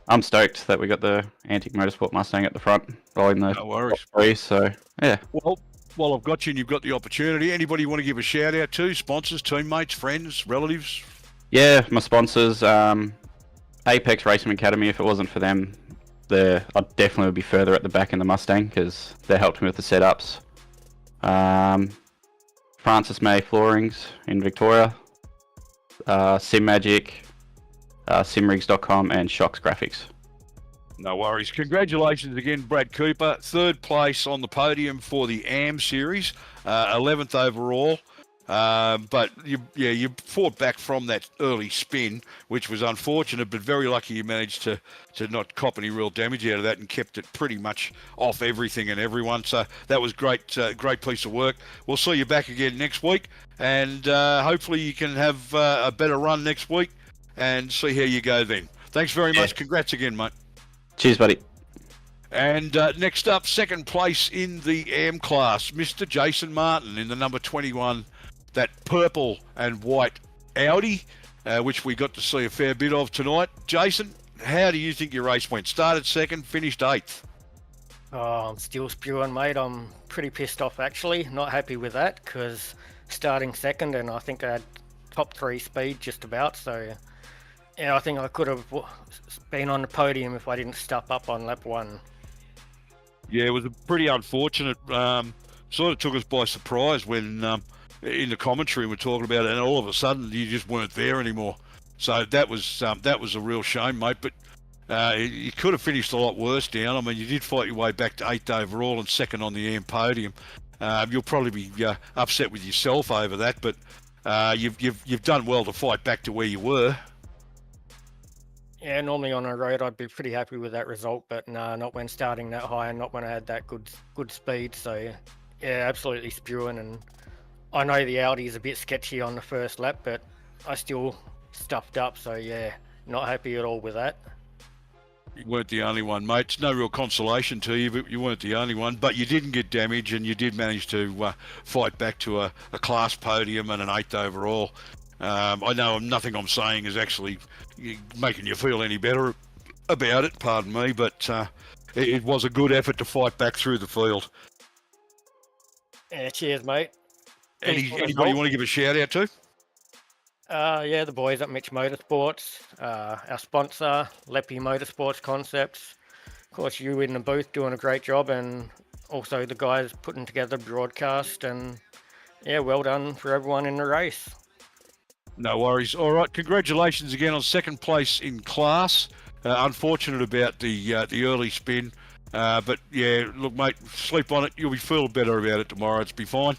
I'm stoked that we got the Antic Motorsport Mustang at the front, rolling the No worries. top 3. So, yeah. Well, while I've got you and you've got the opportunity, anybody you want to give a shout out to? Sponsors, teammates, friends, relatives? Yeah, my sponsors, Apex Racing Academy. If it wasn't for them, I'd definitely be further at the back in the Mustang, because they helped me with the setups. Francis May Floorings in Victoria, SimMagic, simrigs.com, and Shocks Graphics. No worries. Congratulations again, Brad Cooper. Third place on the podium for the AM series, 11th overall. But you fought back from that early spin, which was unfortunate, but very lucky you managed to not cop any real damage out of that and kept it pretty much off everything and everyone. So that was great, great piece of work. We'll see you back again next week, and hopefully you can have a better run next week and see how you go then. Thanks very much. Congrats again, mate. Cheers, buddy. And next up, second place in the AM class, Mr. Jason Martin in the number 21, that purple and white Audi, which we got to see a fair bit of tonight. Jason, how do you think your race went? Started second, finished 8th. Oh, I'm still spewing, mate. I'm pretty pissed off, actually. Not happy with that, because starting second, and I think I had top 3 speed just about, so yeah, I think I could have been on the podium if I didn't step up on lap 1. Yeah, it was a pretty unfortunate, sort of took us by surprise when in the commentary we're talking about it, and all of a sudden you just weren't there anymore. So that was a real shame, mate, but you could have finished a lot worse down. I mean, you did fight your way back to 8th overall and second on the AM podium. You'll probably be upset with yourself over that, but you've done well to fight back to where you were. Yeah, normally on a road I'd be pretty happy with that result, but no, not when starting that high and not when I had that good speed. So yeah, absolutely spewing. And I know the Audi is a bit sketchy on the first lap, but I still stuffed up. So yeah, not happy at all with that. You weren't the only one, mate. It's no real consolation to you, but you weren't the only one. But you didn't get damage, and you did manage to fight back to a class podium and an 8th overall. I know nothing I'm saying is actually making you feel any better about it, pardon me, but it was a good effort to fight back through the field. Yeah, cheers, mate. Anybody you want to give a shout out to? Yeah, the boys at Mitch Motorsports, our sponsor, Leppy Motorsports Concepts. Of course, you in the booth doing a great job, and also the guys putting together the broadcast. And yeah, well done for everyone in the race. No worries. All right, congratulations again on second place in class. Unfortunate about the early spin, but yeah, look, mate, sleep on it. You'll be feeling better about it tomorrow. It'll be fine.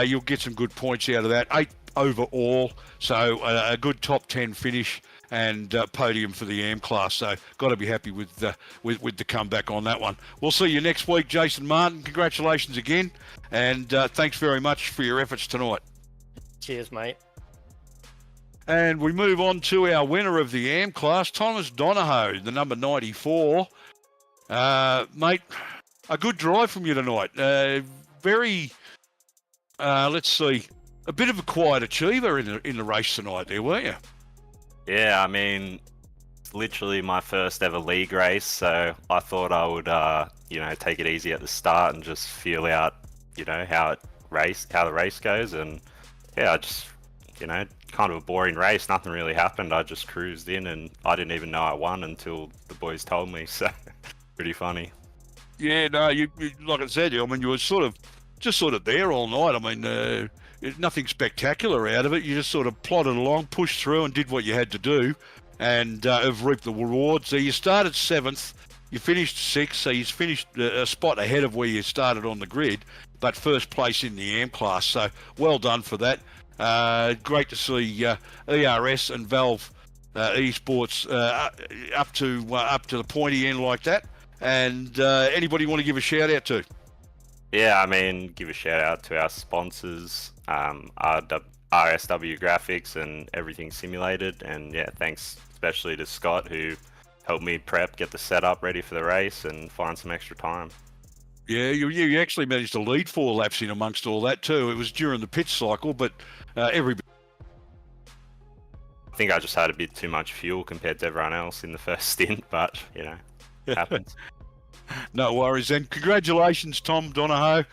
You'll get some good points out of that. 8 overall, so a good top 10 finish and podium for the AM class. So got to be happy with the comeback on that one. We'll see you next week, Jason Martin. Congratulations again, and thanks very much for your efforts tonight. Cheers, mate. And we move on to our winner of the AM class, Thomas Donohoe, the number 94. Mate, a good drive from you tonight. Very, let's see, a bit of a quiet achiever in the race tonight there, weren't you? Yeah, I mean, it's literally my first ever league race, so I thought I would, take it easy at the start and just feel out, how the race goes. And yeah, I just, kind of a boring race. Nothing really happened. I just cruised in, and I didn't even know I won until the boys told me. So, pretty funny. Yeah, no, you like I said, I mean, you were sort of there all night. I mean, nothing spectacular out of it. You just sort of plodded along, pushed through, and did what you had to do, and have reaped the rewards. So you started 7th, you finished 6th, so you finished a spot ahead of where you started on the grid, but first place in the AM class. So well done for that. Great to see ERS and Valve Esports up to the pointy end like that. And anybody want to give a shout out to? Yeah, I mean, give a shout out to our sponsors, RSW Graphics and Everything Simulated. And yeah, thanks especially to Scott, who helped me prep, get the setup ready for the race, and find some extra time. Yeah, you actually managed to lead 4 laps in amongst all that too. It was during the pit cycle, but everybody. I think I just had a bit too much fuel compared to everyone else in the first stint, but it happens. No worries. And congratulations, Tom Donohoe,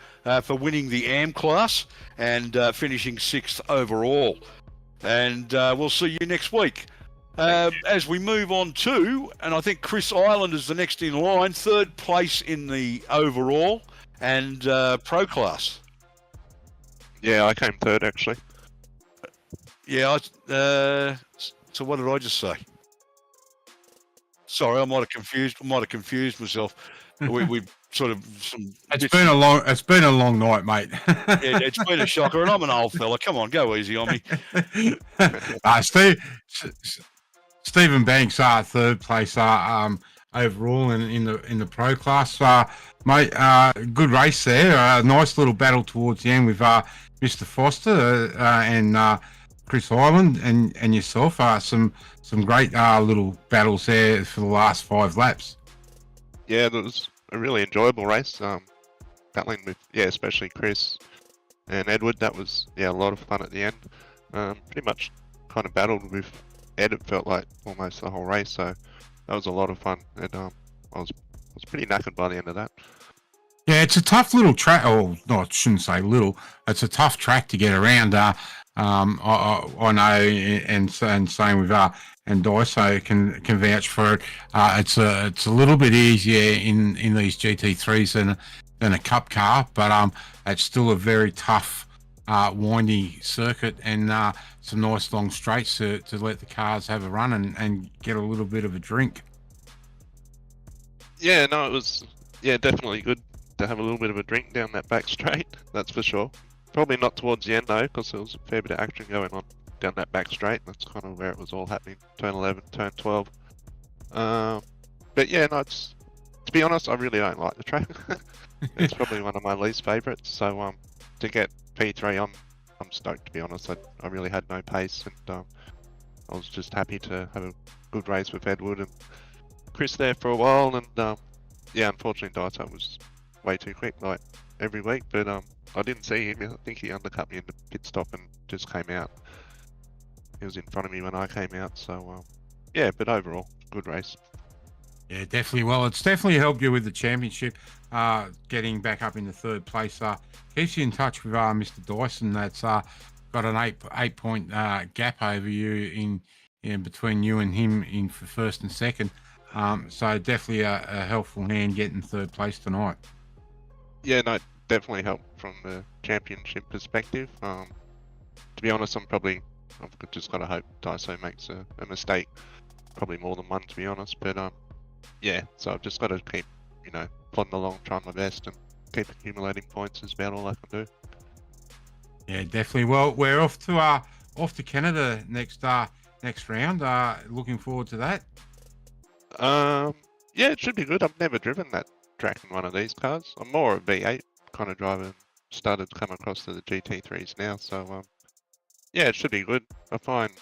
for winning the AM class and finishing 6th overall. And we'll see you next week. As we move on to, and I think Chris Island is the next in line, 3rd place in the overall and pro class. Yeah, I came 3rd actually. Yeah, so what did I just say? Sorry, I might have confused myself. We sort of some. It's been a long night, mate. Yeah, it's been a shocker, and I'm an old fella. Come on, go easy on me. Stephen Banks, third place overall in the pro class, mate. Good race there. Nice little battle towards the end with Mr. Foster and Chris Hyland and yourself. Some great little battles there for the last 5 laps. Yeah, it was a really enjoyable race. Battling with, especially Chris and Edward. That was, a lot of fun at the end. Pretty much kind of battled with Ed, it felt like almost the whole race. So that was a lot of fun. And I was pretty knackered by the end of that. Yeah, it's a tough little track. Oh, no, I shouldn't say little. It's a tough track to get around. I know, and same with and Daiso can vouch for it. It's a little bit easier in these GT3s than a cup car, but it's still a very tough, windy circuit and some nice long straights to let the cars have a run and get a little bit of a drink. Yeah, no, it was definitely good to have a little bit of a drink down that back straight. That's for sure. Probably not towards the end though, because there was a fair bit of action going on down that back straight. That's kind of where it was all happening. Turn 11, turn 12. But yeah, no, to be honest, I really don't like the track. It's probably one of my least favourites. So to get P3, I'm stoked, to be honest. I really had no pace, and I was just happy to have a good race with Edward and Chris there for a while. And unfortunately, Daiso was way too quick, like every week. But I didn't see him. I think he undercut me in the pit stop and just came out. He was in front of me when I came out. So but overall, good race. Yeah, definitely. Well, it's definitely helped you with the championship, getting back up into third place. Keeps you in touch with Mr. Dyson. That's got an eight point gap over you in between you and him in for first and second. So definitely a helpful hand getting third place tonight. Yeah, no, definitely helped from the championship perspective. To be honest, I've just got to hope Daiso makes a mistake, probably more than one, to be honest. But so I've just got to keep, plodding along, trying my best, and keep accumulating points is about all I can do. Yeah, definitely. Well, we're off to Canada next round. Looking forward to that. It should be good. I've never driven that track in one of these cars. I'm more a V8 kind of driver. Started to come across to the GT3s now, so it should be good. I find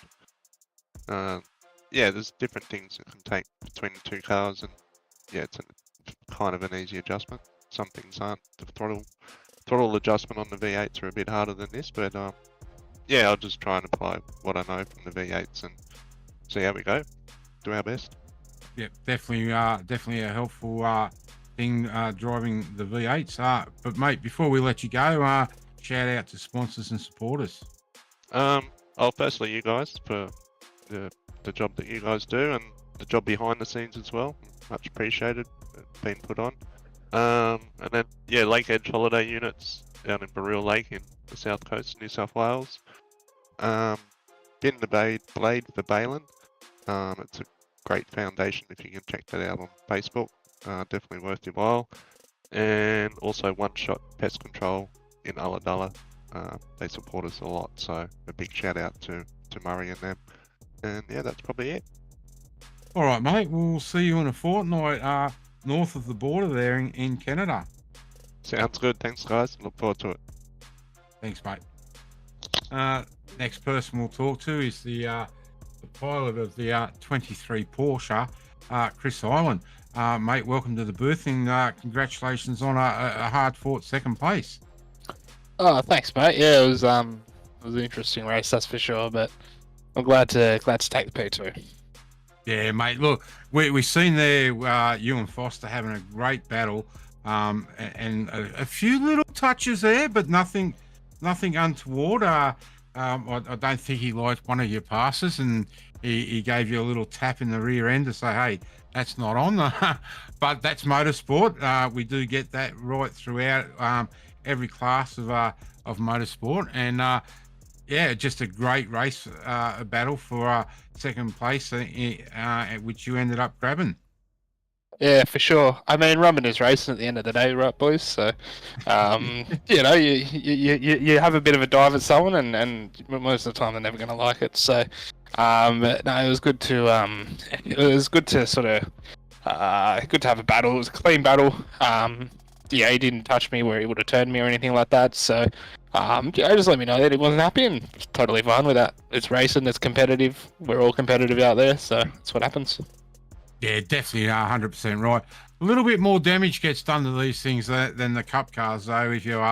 there's different things that can take between the two cars, and it's kind of an easy adjustment. Some things aren't. The throttle adjustment on the V8s are a bit harder than this, but I'll just try and apply what I know from the V8s and see how we go. Do our best. Yeah, definitely a helpful thing driving the V8s. But mate, before we let you go, shout out to sponsors and supporters. Firstly, you guys for the job that you guys do and the job behind the scenes as well. Much appreciated, being put on. And then Lake Edge Holiday Units down in Barreel Lake in the south coast of New South Wales. Been the Blade for Balin. It's a great foundation if you can check that out on Facebook. Definitely worth your while. And also One Shot Pest Control in Ulladulla. They support us a lot, so a big shout out to Murray and them. And that's probably it. All right, mate. We'll see you in a fortnight north of the border there in Canada. Sounds good. Thanks, guys. Look forward to it. Thanks, mate. Next person we'll talk to is the pilot of the 23 Porsche, Chris Hyland. Mate, welcome to the booth, and congratulations on a hard-fought second place. Oh, thanks, mate. Yeah, it was an interesting race, that's for sure. But I'm glad to take the P2. Yeah, mate. Look, we've seen there you and Foster having a great battle, and a few little touches there, but nothing untoward. I don't think he liked one of your passes, and he gave you a little tap in the rear end to say, "Hey, that's not on." But that's motorsport. We do get that right throughout every class of motorsport, and just a great race, a battle for second place, which you ended up grabbing. Yeah, for sure. I mean, rubbing is racing at the end of the day, right, boys? So, you know, you have a bit of a dive at someone, and most of the time they're never going to like it. So, but no, it was good to sort of good to have a battle. It was a clean battle. Yeah, he didn't touch me where he would have turned me or anything like that. So, yeah, just let me know that he wasn't happy, and it's totally fine with that. It's racing, it's competitive. We're all competitive out there, so that's what happens. Yeah, definitely 100% right. A little bit more damage gets done to these things than the cup cars, though. If you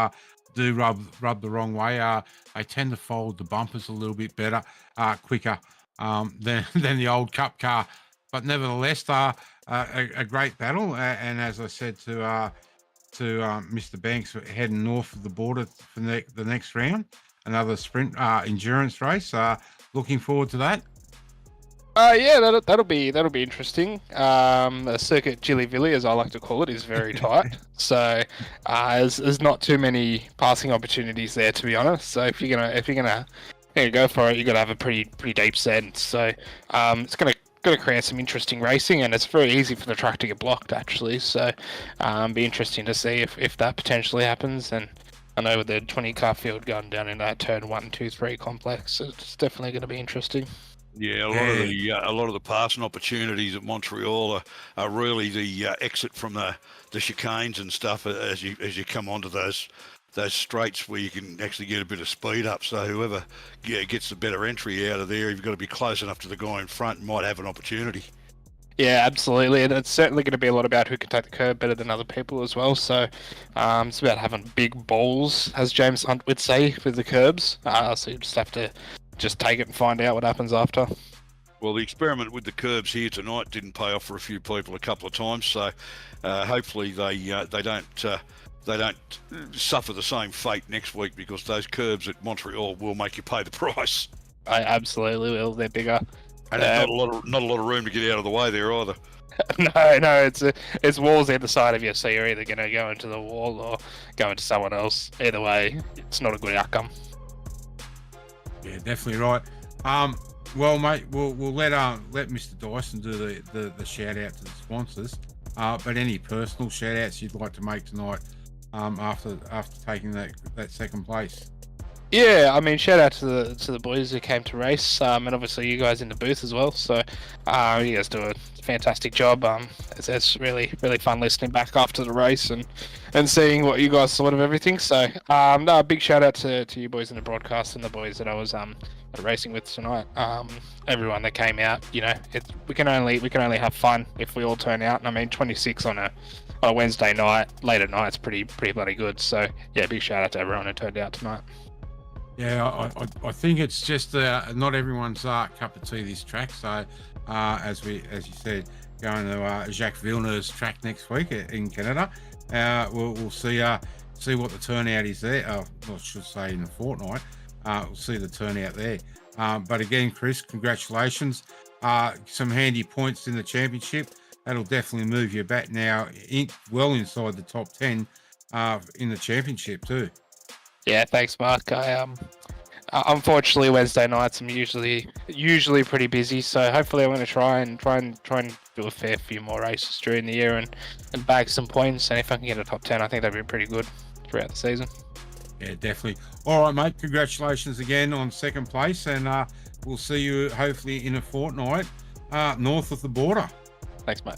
do rub the wrong way, they tend to fold the bumpers a little bit better, quicker than the old cup car. But nevertheless, a great battle. And as I said to Mr. Banks, heading north of the border for the next round, another sprint endurance race. Looking forward to that. Yeah, that'll be interesting. The circuit Jilly-Villy, as I like to call it, is very tight. So there's not too many passing opportunities there, to be honest. So if you're gonna go for it, you got to have a pretty deep set. So it's gonna create some interesting racing, and it's very easy for the track to get blocked actually. So be interesting to see if that potentially happens. And I know with the 20 car field going down in that turn 1, 2, 3 complex, it's definitely going to be interesting. Yeah, a lot of the passing opportunities at Montreal are really the exit from the chicanes and stuff as you come onto those straights where you can actually get a bit of speed up. So whoever gets the better entry out of there, you've got to be close enough to the guy in front and might have an opportunity. Yeah, absolutely, and it's certainly going to be a lot about who can take the curb better than other people as well. So it's about having big balls, as James Hunt would say, with the curbs. So you just have to take it and find out what happens after. Well, the experiment with the curbs here tonight didn't pay off for a few people a couple of times, so hopefully they don't suffer the same fate next week, because those curbs at Montreal will make you pay the price. I absolutely will. They're bigger. And there's not a lot of room to get out of the way there either. No, it's walls either side of you, so you're either going to go into the wall or go into someone else. Either way, it's not a good outcome. Yeah, definitely right. Well, mate, we'll let Mr. Dyson do the shout out to the sponsors. But any personal shout outs you'd like to make tonight, after taking that second place? Yeah, I mean, shout out to the boys who came to race, and obviously you guys in the booth as well. So you guys do a fantastic job. It's really fun listening back after the race and seeing what you guys thought of everything. So no, a big shout out to you boys in the broadcast and the boys that I was racing with tonight. Everyone that came out, you know, we can only have fun if we all turn out. And I mean, 26 on a Wednesday night, late at night, it's pretty bloody good. So yeah, big shout out to everyone who turned out tonight. Yeah, I think it's just not everyone's cup of tea, this track. So as you said, going to Jacques Villeneuve's track next week in Canada, we'll see what the turnout is there. I should say in a fortnight. We'll see the turnout there. But again, Chris, congratulations. Some handy points in the championship. That'll definitely move you back now well inside the top 10 in the championship too. Yeah, thanks, Mark. I unfortunately Wednesday nights I'm usually pretty busy, so hopefully I'm going to try and do a fair few more races during the year and bag some points. And if I can get a top 10, I think that'd be pretty good throughout the season. Yeah, definitely. All right, mate. Congratulations again on second place, and we'll see you hopefully in a fortnight north of the border. Thanks, mate.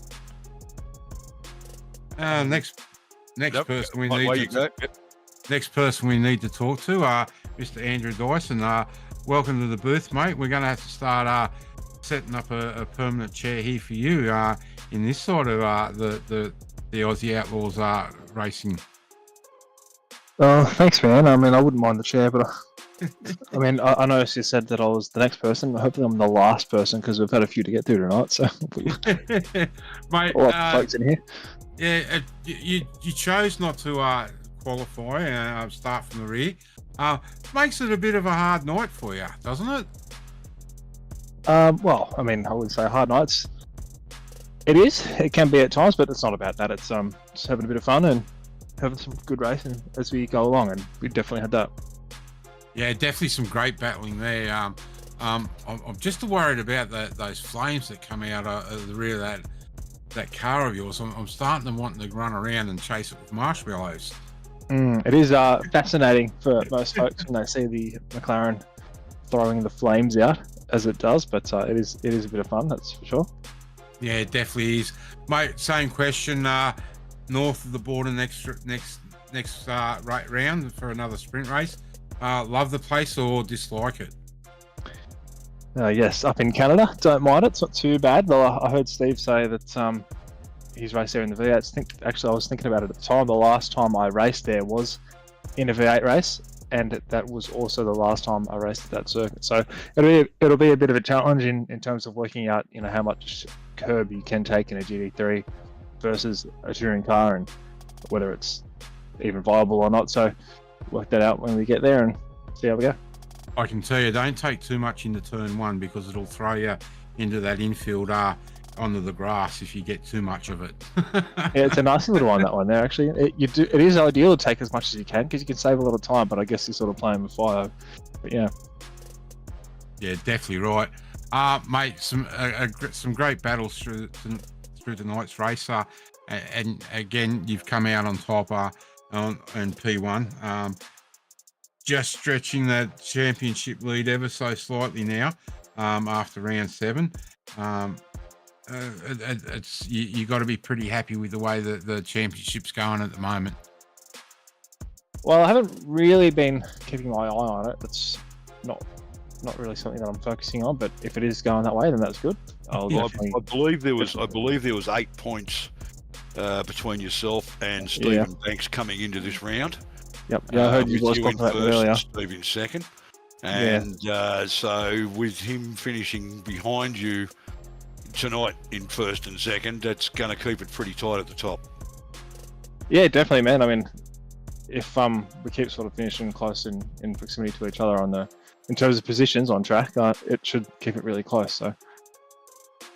Next person we need to. Yep. Next person we need to talk to, Mr. Andrew Dyson. Welcome to the booth, mate. We're going to have to start setting up a permanent chair here for you in this side of the Aussie Outlaws racing. Oh, thanks, man. I mean, I wouldn't mind the chair, but I mean, I noticed you said that I was the next person. Hopefully, I'm the last person because we've had a few to get through tonight. So, mate, a lot of folks in here. Yeah, you chose not to qualify and start from the rear. Makes it a bit of a hard night for you, doesn't it? Well, I mean, I wouldn't say hard nights. It is. It can be at times, but it's not about that. It's just having a bit of fun and having some good racing as we go along, and we definitely had that. Yeah, definitely some great battling there. I'm just worried about those flames that come out of the rear of that car of yours, I'm starting to want to run around and chase it with marshmallows. It is fascinating for most folks when they see the McLaren throwing the flames out as it does, but it is a bit of fun, that's for sure. Yeah, it definitely is, mate. Same question. North of the border next round for another sprint race. Love the place or dislike it? Yes, up in Canada, don't mind it. It's not too bad. Well, I heard Steve say that he's raced there in the V8. Actually, I was thinking about it at the time. The last time I raced there was in a V8 race, and that was also the last time I raced at that circuit. So it'll be a bit of a challenge in terms of working out, how much curb you can take in a GT3 versus a touring car, and whether it's even viable or not. So work that out when we get there and see how we go. I can tell you, don't take too much into turn one, because it'll throw you into that infield onto the grass if you get too much of it. Yeah, it's a nice little one, that one there. Actually, it is ideal to take as much as you can, because you can save a lot of time. But I guess you're sort of playing with fire. But yeah, definitely right, mate. Some great battles through tonight's race. And again, you've come out on top on P1. Just stretching the championship lead ever so slightly now after round 7. It's you got to be pretty happy with the way that the championship's going at the moment. Well, I haven't really been keeping my eye on it. It's not really something that I'm focusing on. But if it is going that way, then that's good. I believe there was 8 points between yourself and Stephen Banks coming into this round. Yep. Yeah, I heard you was talking about that earlier. Steve in second, and so with him finishing behind you tonight in first and second, that's going to keep it pretty tight at the top. Yeah, definitely, man. I mean, if we keep sort of finishing close in proximity to each other in terms of positions on track, it should keep it really close. So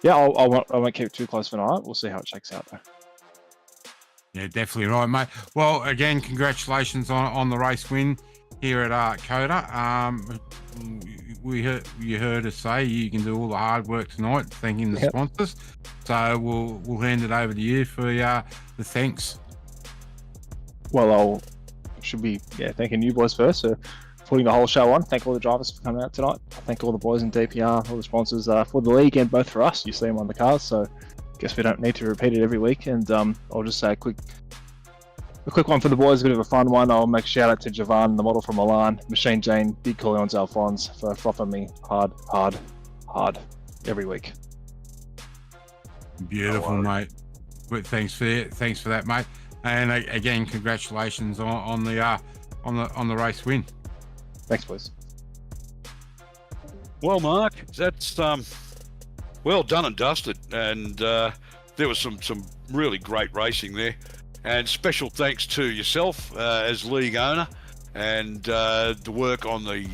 yeah, I won't keep it too close for tonight. We'll see how it shakes out though. Yeah, definitely right, mate. Well, again, congratulations on the race win here at C.O.T.A. You heard us say you can do all the hard work tonight, thanking the sponsors. So we'll hand it over to you for the thanks. Well, should be thanking you boys first for putting the whole show on. Thank all the drivers for coming out tonight. Thank all the boys in DPR, all the sponsors for the league, and both for us. You see them on the cars, so guess we don't need to repeat it every week. And I'll just say a quick one for the boys, a bit of a fun one. I'll make a shout out to Javan, the model from Milan, Machine Jane, Big Corleone's Alphonse for frothing me hard every week. Beautiful, mate. But thanks for that, mate. And again, congratulations on the race win. Thanks, boys. Well, Mark, that's well done and dusted, and there was some really great racing there. And special thanks to yourself as league owner, and the work on the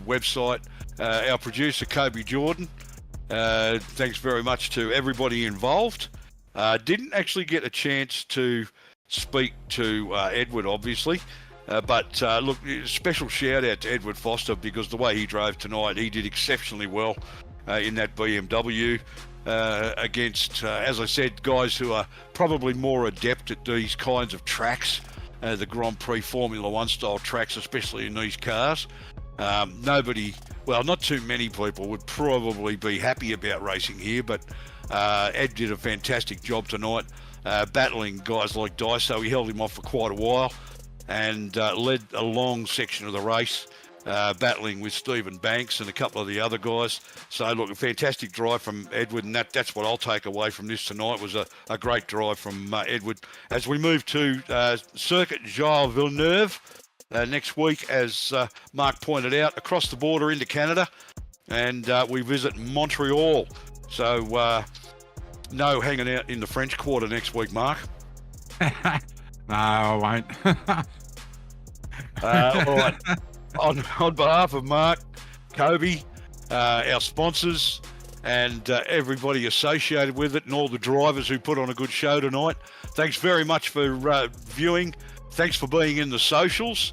website. Our producer Kobe Jordan. Thanks very much to everybody involved. Didn't actually get a chance to speak to Edward, obviously. But look, special shout out to Edward Foster, because the way he drove tonight, he did exceptionally well in that BMW against, as I said, guys who are probably more adept at these kinds of tracks, the Grand Prix Formula One style tracks, especially in these cars. Not too many people would probably be happy about racing here, but Ed did a fantastic job tonight, battling guys like Daiso. He held him off for quite a while, and led a long section of the race, battling with Stephen Banks and a couple of the other guys. So look, a fantastic drive from Edward, and that's what I'll take away from this tonight, was a great drive from Edward. As we move to Circuit Gilles Villeneuve next week, as Mark pointed out, across the border into Canada, and we visit Montreal. So no hanging out in the French Quarter next week, Mark. No, I won't. All right. On behalf of Mark, Kobe, our sponsors, and everybody associated with it, and all the drivers who put on a good show tonight, thanks very much for viewing. Thanks for being in the socials.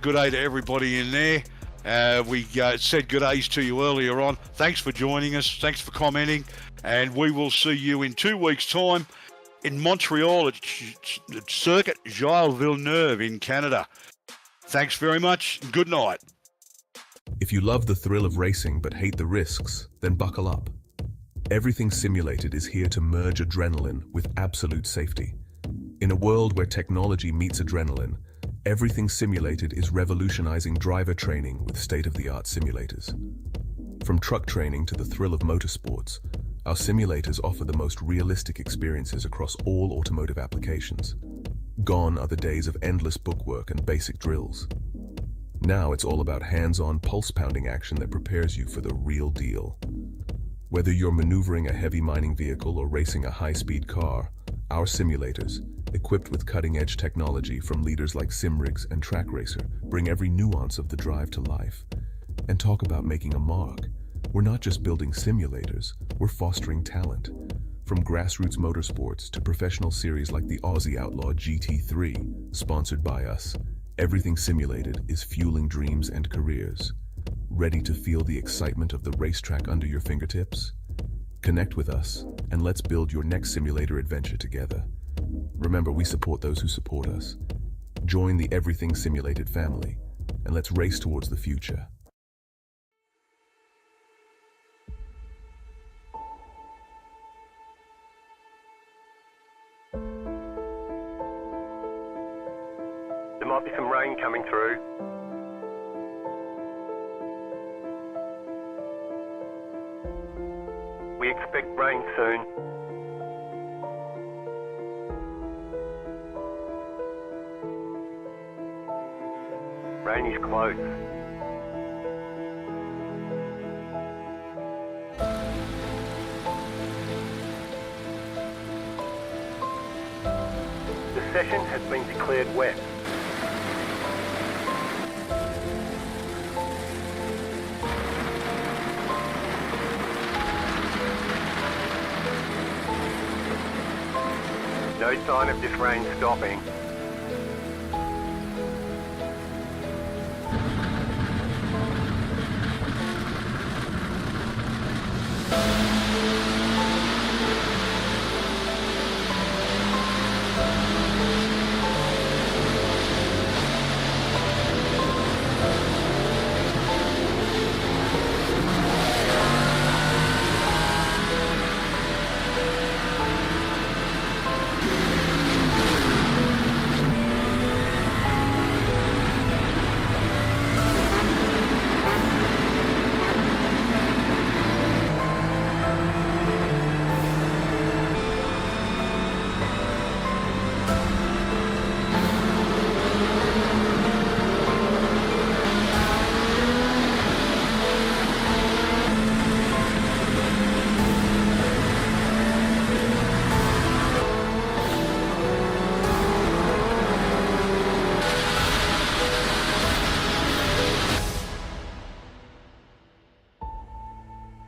Good day to everybody in there. We said good days to you earlier on. Thanks for joining us. Thanks for commenting. And we will see you in 2 weeks' time in Montreal at Circuit Gilles Villeneuve in Canada. Thanks very much. Good night. If you love the thrill of racing but hate the risks, then buckle up. Everything Simulated is here to merge adrenaline with absolute safety. In a world where technology meets adrenaline, Everything Simulated is revolutionizing driver training with state-of-the-art simulators. From truck training to the thrill of motorsports, our simulators offer the most realistic experiences across all automotive applications. Gone are the days of endless bookwork and basic drills. Now it's all about hands-on, pulse-pounding action that prepares you for the real deal. Whether you're maneuvering a heavy mining vehicle or racing a high-speed car, our simulators, equipped with cutting-edge technology from leaders like Simrigs and Track Racer, bring every nuance of the drive to life. And talk about making a mark. We're not just building simulators, we're fostering talent. From grassroots motorsports to professional series like the Aussie Outlaw GT3, sponsored by us, Everything Simulated is fueling dreams and careers. Ready to feel the excitement of the racetrack under your fingertips? Connect with us, and let's build your next simulator adventure together. Remember, we support those who support us. Join the Everything Simulated family, and let's race towards the future. There might be some rain coming through. We expect rain soon. Rain is close. The session has been declared wet. No sign of this rain stopping.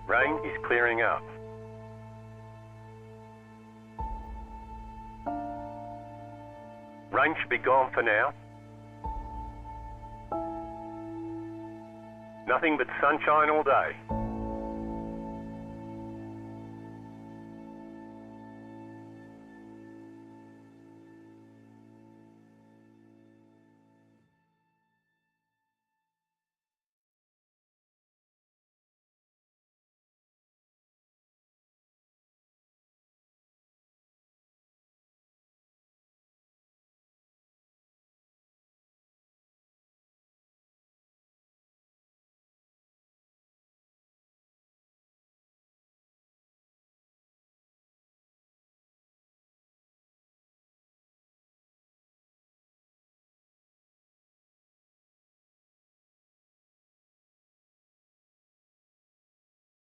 Rain is clearing up. Rain should be gone for now. Nothing but sunshine all day.